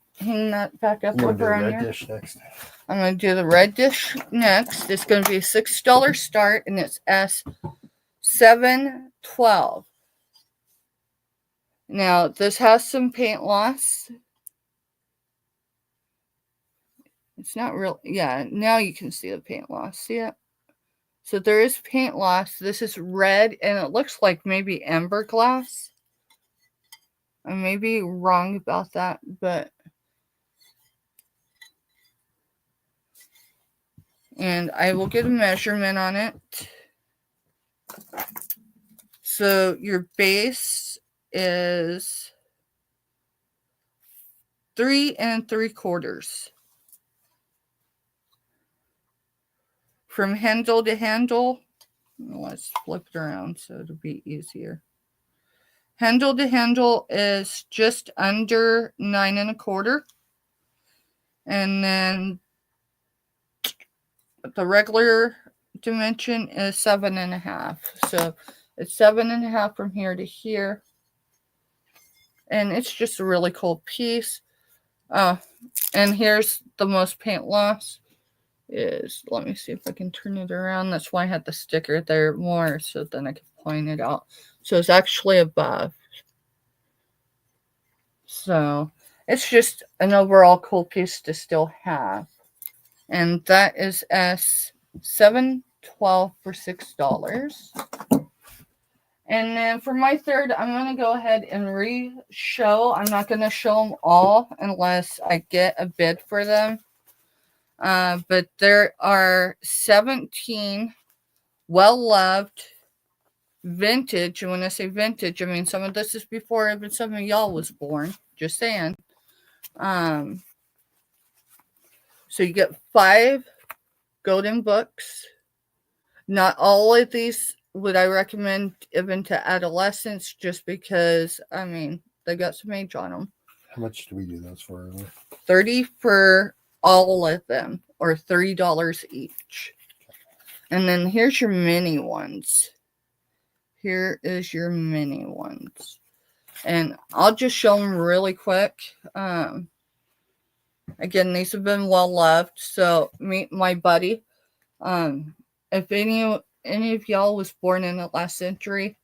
[SPEAKER 2] that back up over on here.
[SPEAKER 3] Dish next.
[SPEAKER 2] I'm going to do the red dish next. It's going to be a $6 start, and it's S712. Now, this has some paint loss. It's not real. Yeah, now you can see the paint loss. See it? So there is paint loss. This is red, and it looks like maybe amber glass. I may be wrong about that, but And I will get a measurement on it. So your base is 3 3/4. From handle to handle, let's flip it around so it'll be easier. Handle to handle is just under 9 1/4. And then the regular dimension is 7 1/2. So it's 7 1/2 from here to here. And it's just a really cool piece. And here's the most paint loss is, let me see if I can turn it around. That's why I had the sticker there more, so then I can point it out. So it's actually above. So it's just an overall cool piece to still have. And that is S712 for $6. And then for my third, I'm going to go ahead and re-show. I'm not going to show them all unless I get a bid for them. But there are 17 well-loved vintage. And when I say vintage, I mean some of this is before even some of y'all was born. Just saying. So you get 5 golden books. Not all of these would I recommend even to adolescents, just because, I mean, they got some age on them.
[SPEAKER 3] How much do we do those for?
[SPEAKER 2] $30 for all of them, or $30 each. And then here's your mini ones. Here is your mini ones. And I'll just show them really quick. Again, these have been well loved. So meet my buddy. If any of y'all was born in the last century,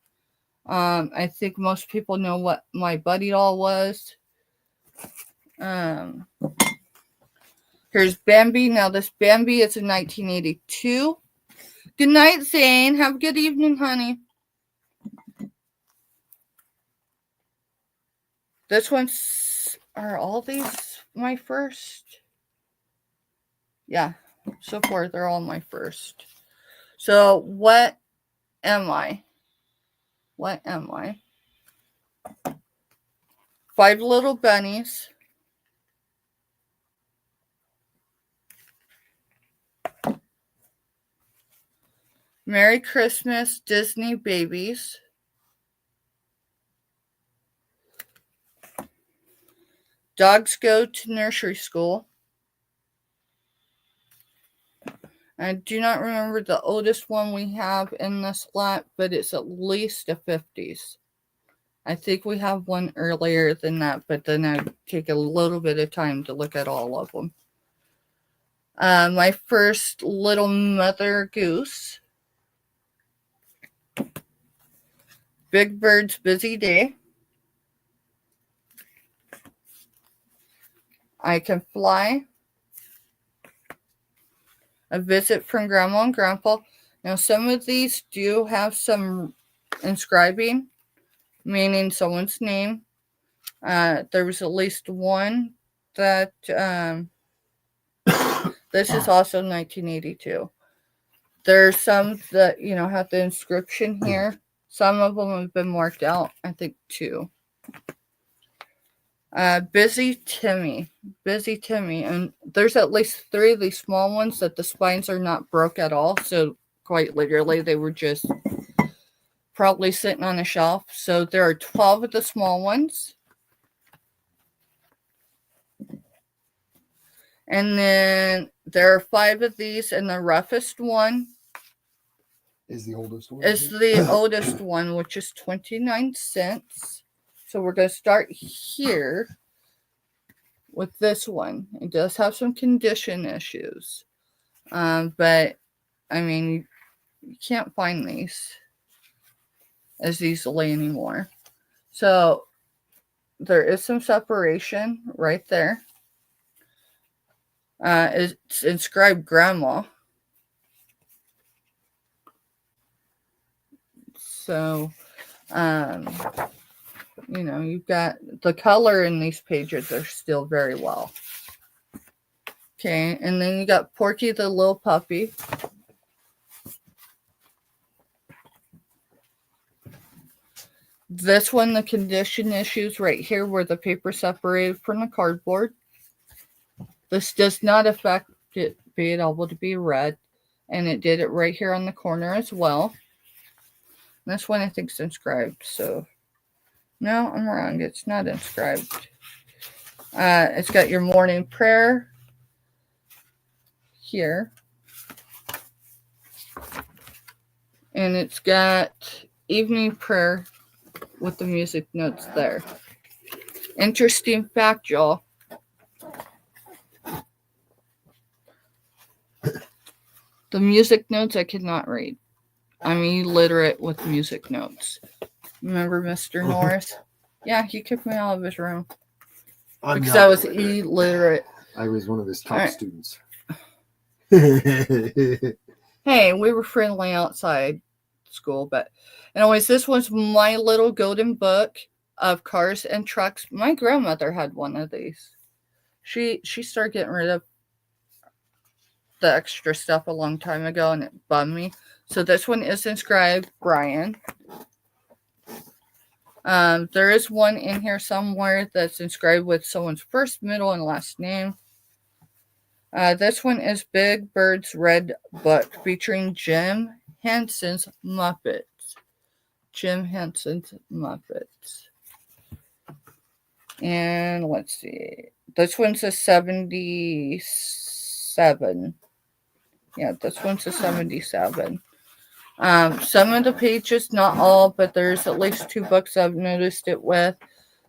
[SPEAKER 2] I think most people know what my buddy doll was. Here's Bambi. Now this Bambi is in 1982. Good night, Zane. Have a good evening, honey. This one's, are all these my first? Yeah, so far they're all my first. So what am I? What am I? 5 little bunnies. Merry Christmas, Disney babies. Dogs go to nursery school. I do not remember the oldest one we have in this lot, but it's at least a 50s. I think we have one earlier than that, but then I take a little bit of time to look at all of them. My first little mother goose. Big Bird's Busy Day. I Can Fly. A Visit from Grandma and Grandpa. Now, some of these do have some inscribing, meaning someone's name. There was at least one that, this is also 1982. There's some that, have the inscription here. Some of them have been marked out, I think 2. Busy Timmy. And there's at least 3 of these small ones that the spines are not broke at all. So quite literally, they were just probably sitting on a shelf. So there are 12 of the small ones. And then there are 5 of these, and the roughest one
[SPEAKER 3] Is the oldest one?
[SPEAKER 2] is the oldest one, which is 29 cents. So we're going to start here with this one. It does have some condition issues. But, I mean, you can't find these as easily anymore. So there is some separation right there. It's inscribed Grandma. So, you've got the color in these pages are still very well. Okay, and then you got Porky the little puppy. This one, the condition issues right here where the paper separated from the cardboard. This does not affect it being able to be read. And it did it right here on the corner as well. This one I think is inscribed. So, no, I'm wrong. It's not inscribed. It's got your morning prayer here. And it's got evening prayer with the music notes there. Interesting fact, y'all. The music notes I could not read. I'm illiterate with music notes. Remember Mr. Norris? Yeah, he kicked me out of his room. Because I was illiterate.
[SPEAKER 3] I was one of his top students.
[SPEAKER 2] Hey, we were friendly outside school, but anyways, this was My Little Golden Book of Cars and Trucks. My grandmother had one of these. She started getting rid of the extra stuff a long time ago, and it bummed me. So this one is inscribed Brian. There is one in here somewhere that's inscribed with someone's first, middle, and last name. This one is Big Bird's Red Book featuring Jim Henson's Muppets. Jim Henson's Muppets. And let's see. This one's a 77. Yeah, this one's a 77. Some of the pages, not all, but there's at least 2 books I've noticed it with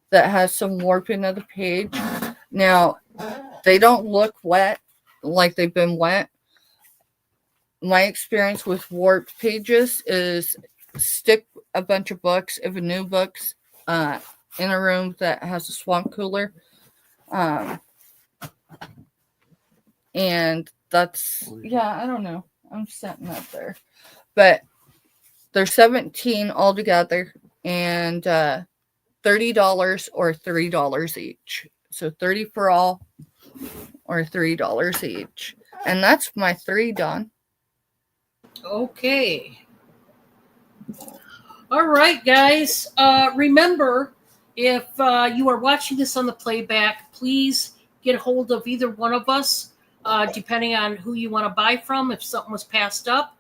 [SPEAKER 2] that has some warping of the page. Now, they don't look wet, like they've been wet. My experience with warped pages is stick a bunch of books, if a new book's in a room that has a swamp cooler. And that's, yeah, I don't know. I'm setting up there. But there's 17 altogether, and $30 or $3 each. So 30 for all or $3 each. And that's my 3 done.
[SPEAKER 1] Okay. All right, guys. Remember, if you are watching this on the playback, please get a hold of either one of us, depending on who you want to buy from, if something was passed up.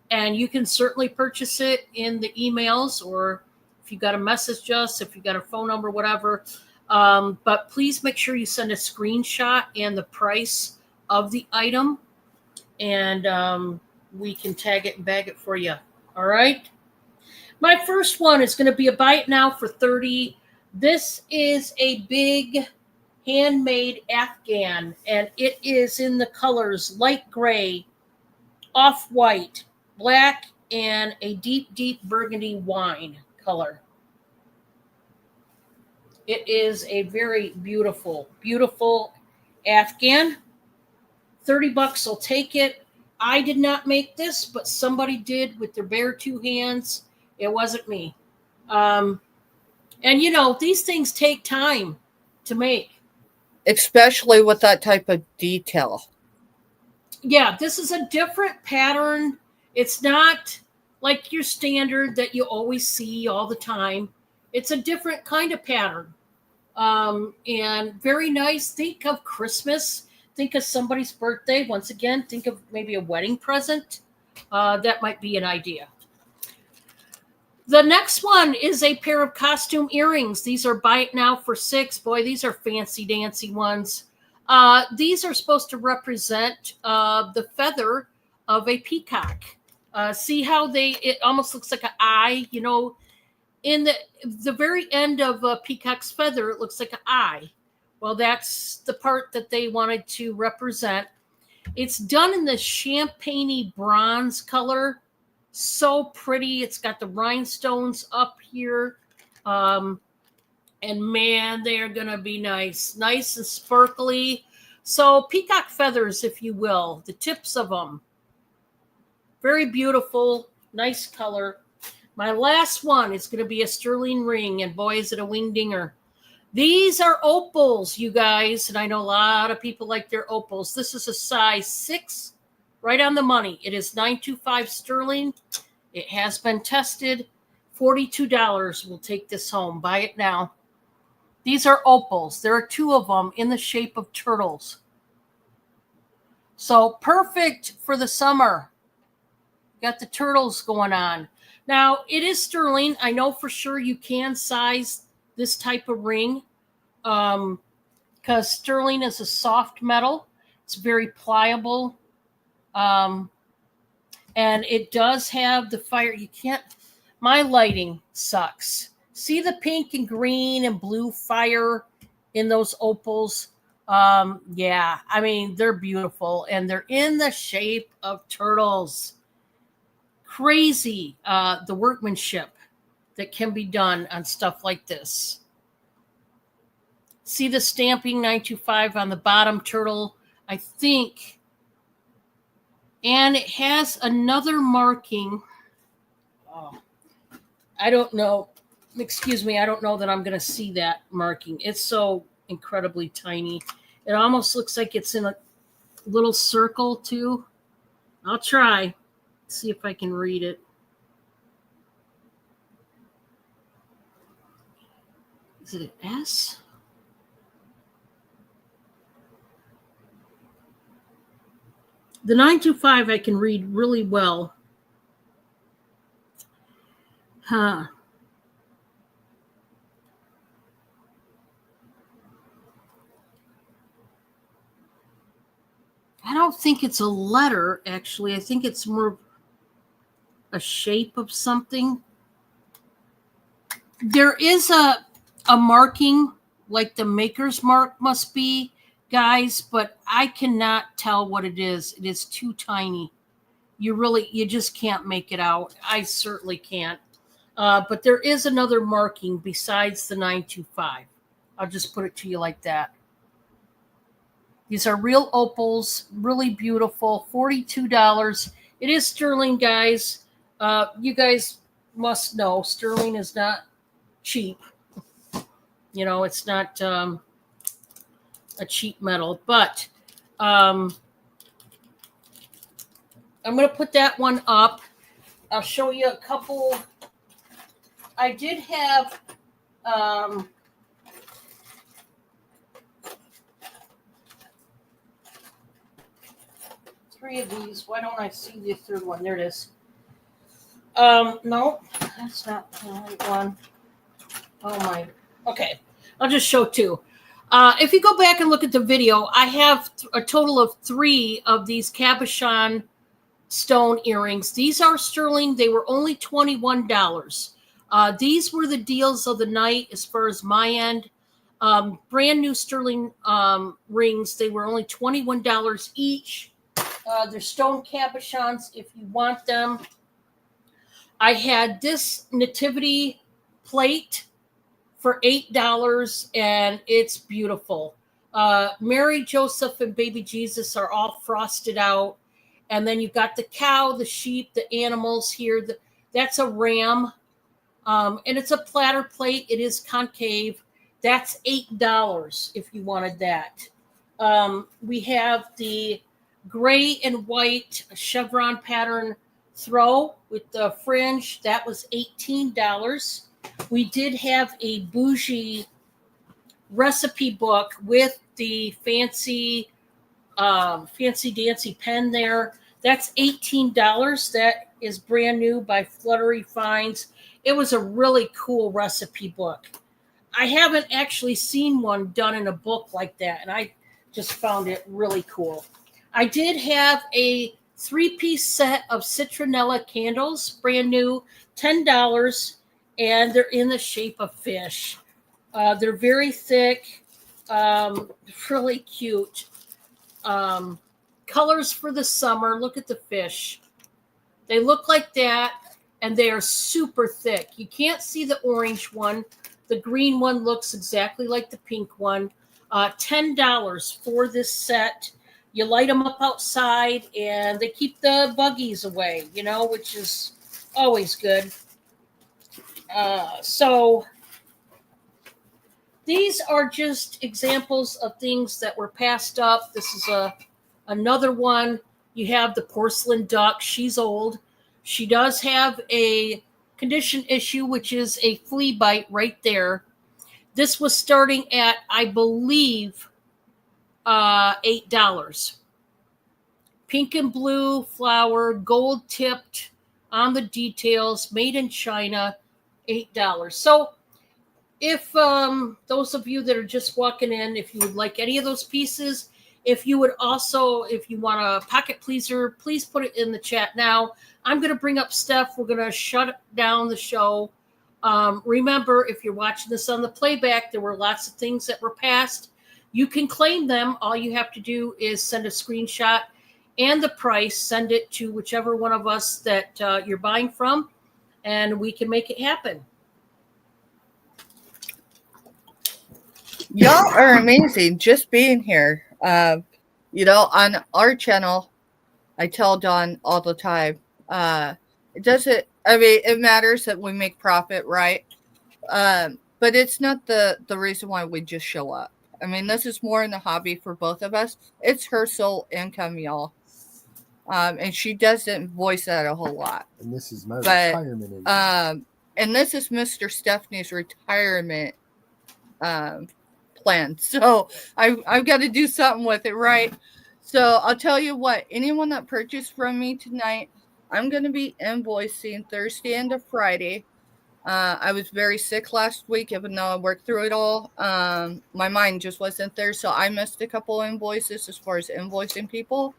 [SPEAKER 1] And you can certainly purchase it in the emails, or if you got to message us, if you got a phone number, whatever. But please make sure you send a screenshot and the price of the item, and we can tag it and bag it for you. All right. My first one is going to be a buy it now for $30. This is a big handmade Afghan, and it is in the colors light gray, off-white, black, and a deep, deep burgundy wine color. It is a very beautiful, beautiful Afghan. $30 will take it. I did not make this, but somebody did with their bare 2 hands. It wasn't me. And you know, these things take time to make.
[SPEAKER 2] Especially with that type of detail.
[SPEAKER 1] Yeah, this is a different pattern. It's not like your standard that you always see all the time. It's a different kind of pattern. And very nice. Think of Christmas. Think of somebody's birthday. Once again, think of maybe a wedding present. That might be an idea. The next one is a pair of costume earrings. These are buy it now for $6. Boy, these are fancy dancy ones. These are supposed to represent the feather of a peacock. See how it almost looks like an eye, you know, in the very end of a peacock's feather, it looks like an eye. Well, that's the part that they wanted to represent. It's done in the champagne bronze color. So pretty. It's got the rhinestones up here. And man, they're going to be nice. Nice and sparkly. So peacock feathers, if you will. The tips of them. Very beautiful. Nice color. My last one is going to be a sterling ring. And boy, is it a wing dinger. These are opals, you guys, and I know a lot of people like their opals. This is a size 6, right on the money. It is $925 sterling. It has been tested. $42. We'll take this home. Buy it now. These are opals. There are 2 of them in the shape of turtles. So perfect for the summer. Got the turtles going on. Now, it is sterling. I know for sure you can size this type of ring because sterling is a soft metal. It's very pliable. And it does have the fire. You can't, my lighting sucks. See the pink and green and blue fire in those opals? Yeah, I mean, they're beautiful and they're in the shape of turtles. Crazy, the workmanship that can be done on stuff like this. See the stamping 925 on the bottom turtle, I think. And it has another marking. Oh, I don't know. Excuse me, I don't know that I'm going to see that marking. It's so incredibly tiny. It almost looks like it's in a little circle too. I'll try. See if I can read it. Is it an S? The 925 I can read really well. Huh. I don't think it's a letter, actually. I think it's more a shape of something. There is a marking, like the maker's mark must be, guys, but I cannot tell what it is. It is too tiny. You just can't make it out. I certainly can't. But there is another marking besides the 925. I'll just put it to you like that. These are real opals, really beautiful, $42. It is sterling, guys. You guys must know sterling is not cheap. You know, it's not a cheap metal. But I'm going to put that one up. I'll show you a couple. I did have 3 of these. Why don't I see the third one? There it is. No, that's not the right one. Oh my. Okay, I'll just show 2. If you go back and look at the video, I have a total of 3 of these cabochon stone earrings. These are sterling. They were only $21. These were the deals of the night as far as my end. Brand new sterling rings. They were only $21 each. They're stone cabochons if you want them. I had this nativity plate for $8, and it's beautiful. Mary, Joseph, and baby Jesus are all frosted out. And then you've got the cow, the sheep, the animals here. That's a ram. And it's a platter plate. It is concave. That's $8 if you wanted that. We have the gray and white chevron pattern throw with the fringe. That was $18. We did have a bougie recipe book with the fancy dancy pen there. That's $18. That is brand new by Fluttery Finds. It was a really cool recipe book. I haven't actually seen one done in a book like that, and I just found it really cool. I did have a 3-piece set of citronella candles, brand new, $10, and they're in the shape of fish. They're very thick, really cute. Colors for the summer. Look at the fish. They look like that, and they are super thick. You can't see the orange one. The green one looks exactly like the pink one. $10 for this set. You light them up outside, and they keep the buggies away, which is always good. So these are just examples of things that were passed up. This is another one. You have the porcelain duck. She's old. She does have a condition issue, which is a flea bite right there. This was starting at, I believe, $8. Pink and blue flower, gold tipped on the details, made in China, $8. So if those of you that are just walking in, if you would like any of those pieces, if you would also, if you want a pocket pleaser, please put it in the chat now. I'm going to bring up Steph. We're going to shut down the show. Remember, if you're watching this on the playback, there were lots of things that were passed. You can claim them. All you have to do is send a screenshot and the price, send it to whichever one of us that you're buying from, and we can make it happen.
[SPEAKER 2] Y'all are amazing just being here. You know, on our channel, I tell Dawn all the time, it doesn't, I mean, it matters that we make profit, right? But it's not the reason why we just show up. I mean, this is more in the hobby for both of us. It's her sole income, y'all. And she doesn't voice that a whole lot.
[SPEAKER 3] And this is my retirement income.
[SPEAKER 2] And this is Mr. Stephanie's retirement plan. So I've got to do something with it, right? So I'll tell you what, anyone that purchased from me tonight, I'm going to be invoicing Thursday into Friday. I was very sick last week, even though I worked through it all. My mind just wasn't there. So I missed a couple invoices as far as invoicing people.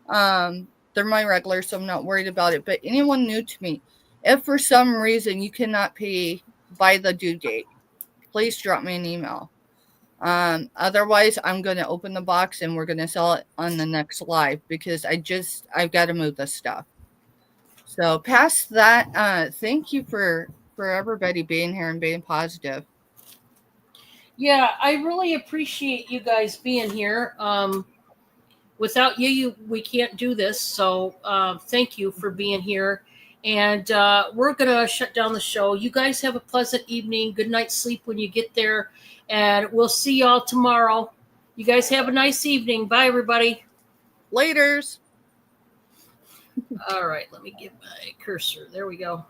[SPEAKER 2] They're my regulars, so I'm not worried about it. But anyone new to me, if for some reason you cannot pay by the due date, please drop me an email. Otherwise, I'm going to open the box and we're going to sell it on the next live because I've got to move this stuff. So past that, thank you for everybody being here and being positive.
[SPEAKER 1] Yeah, I really appreciate you guys being here. Without you, we can't do this. So thank you for being here. And we're going to shut down the show. You guys have a pleasant evening. Good night's sleep when you get there. And we'll see y'all tomorrow. You guys have a nice evening. Bye, everybody.
[SPEAKER 2] Laters.
[SPEAKER 1] All right, let me get my cursor. There we go.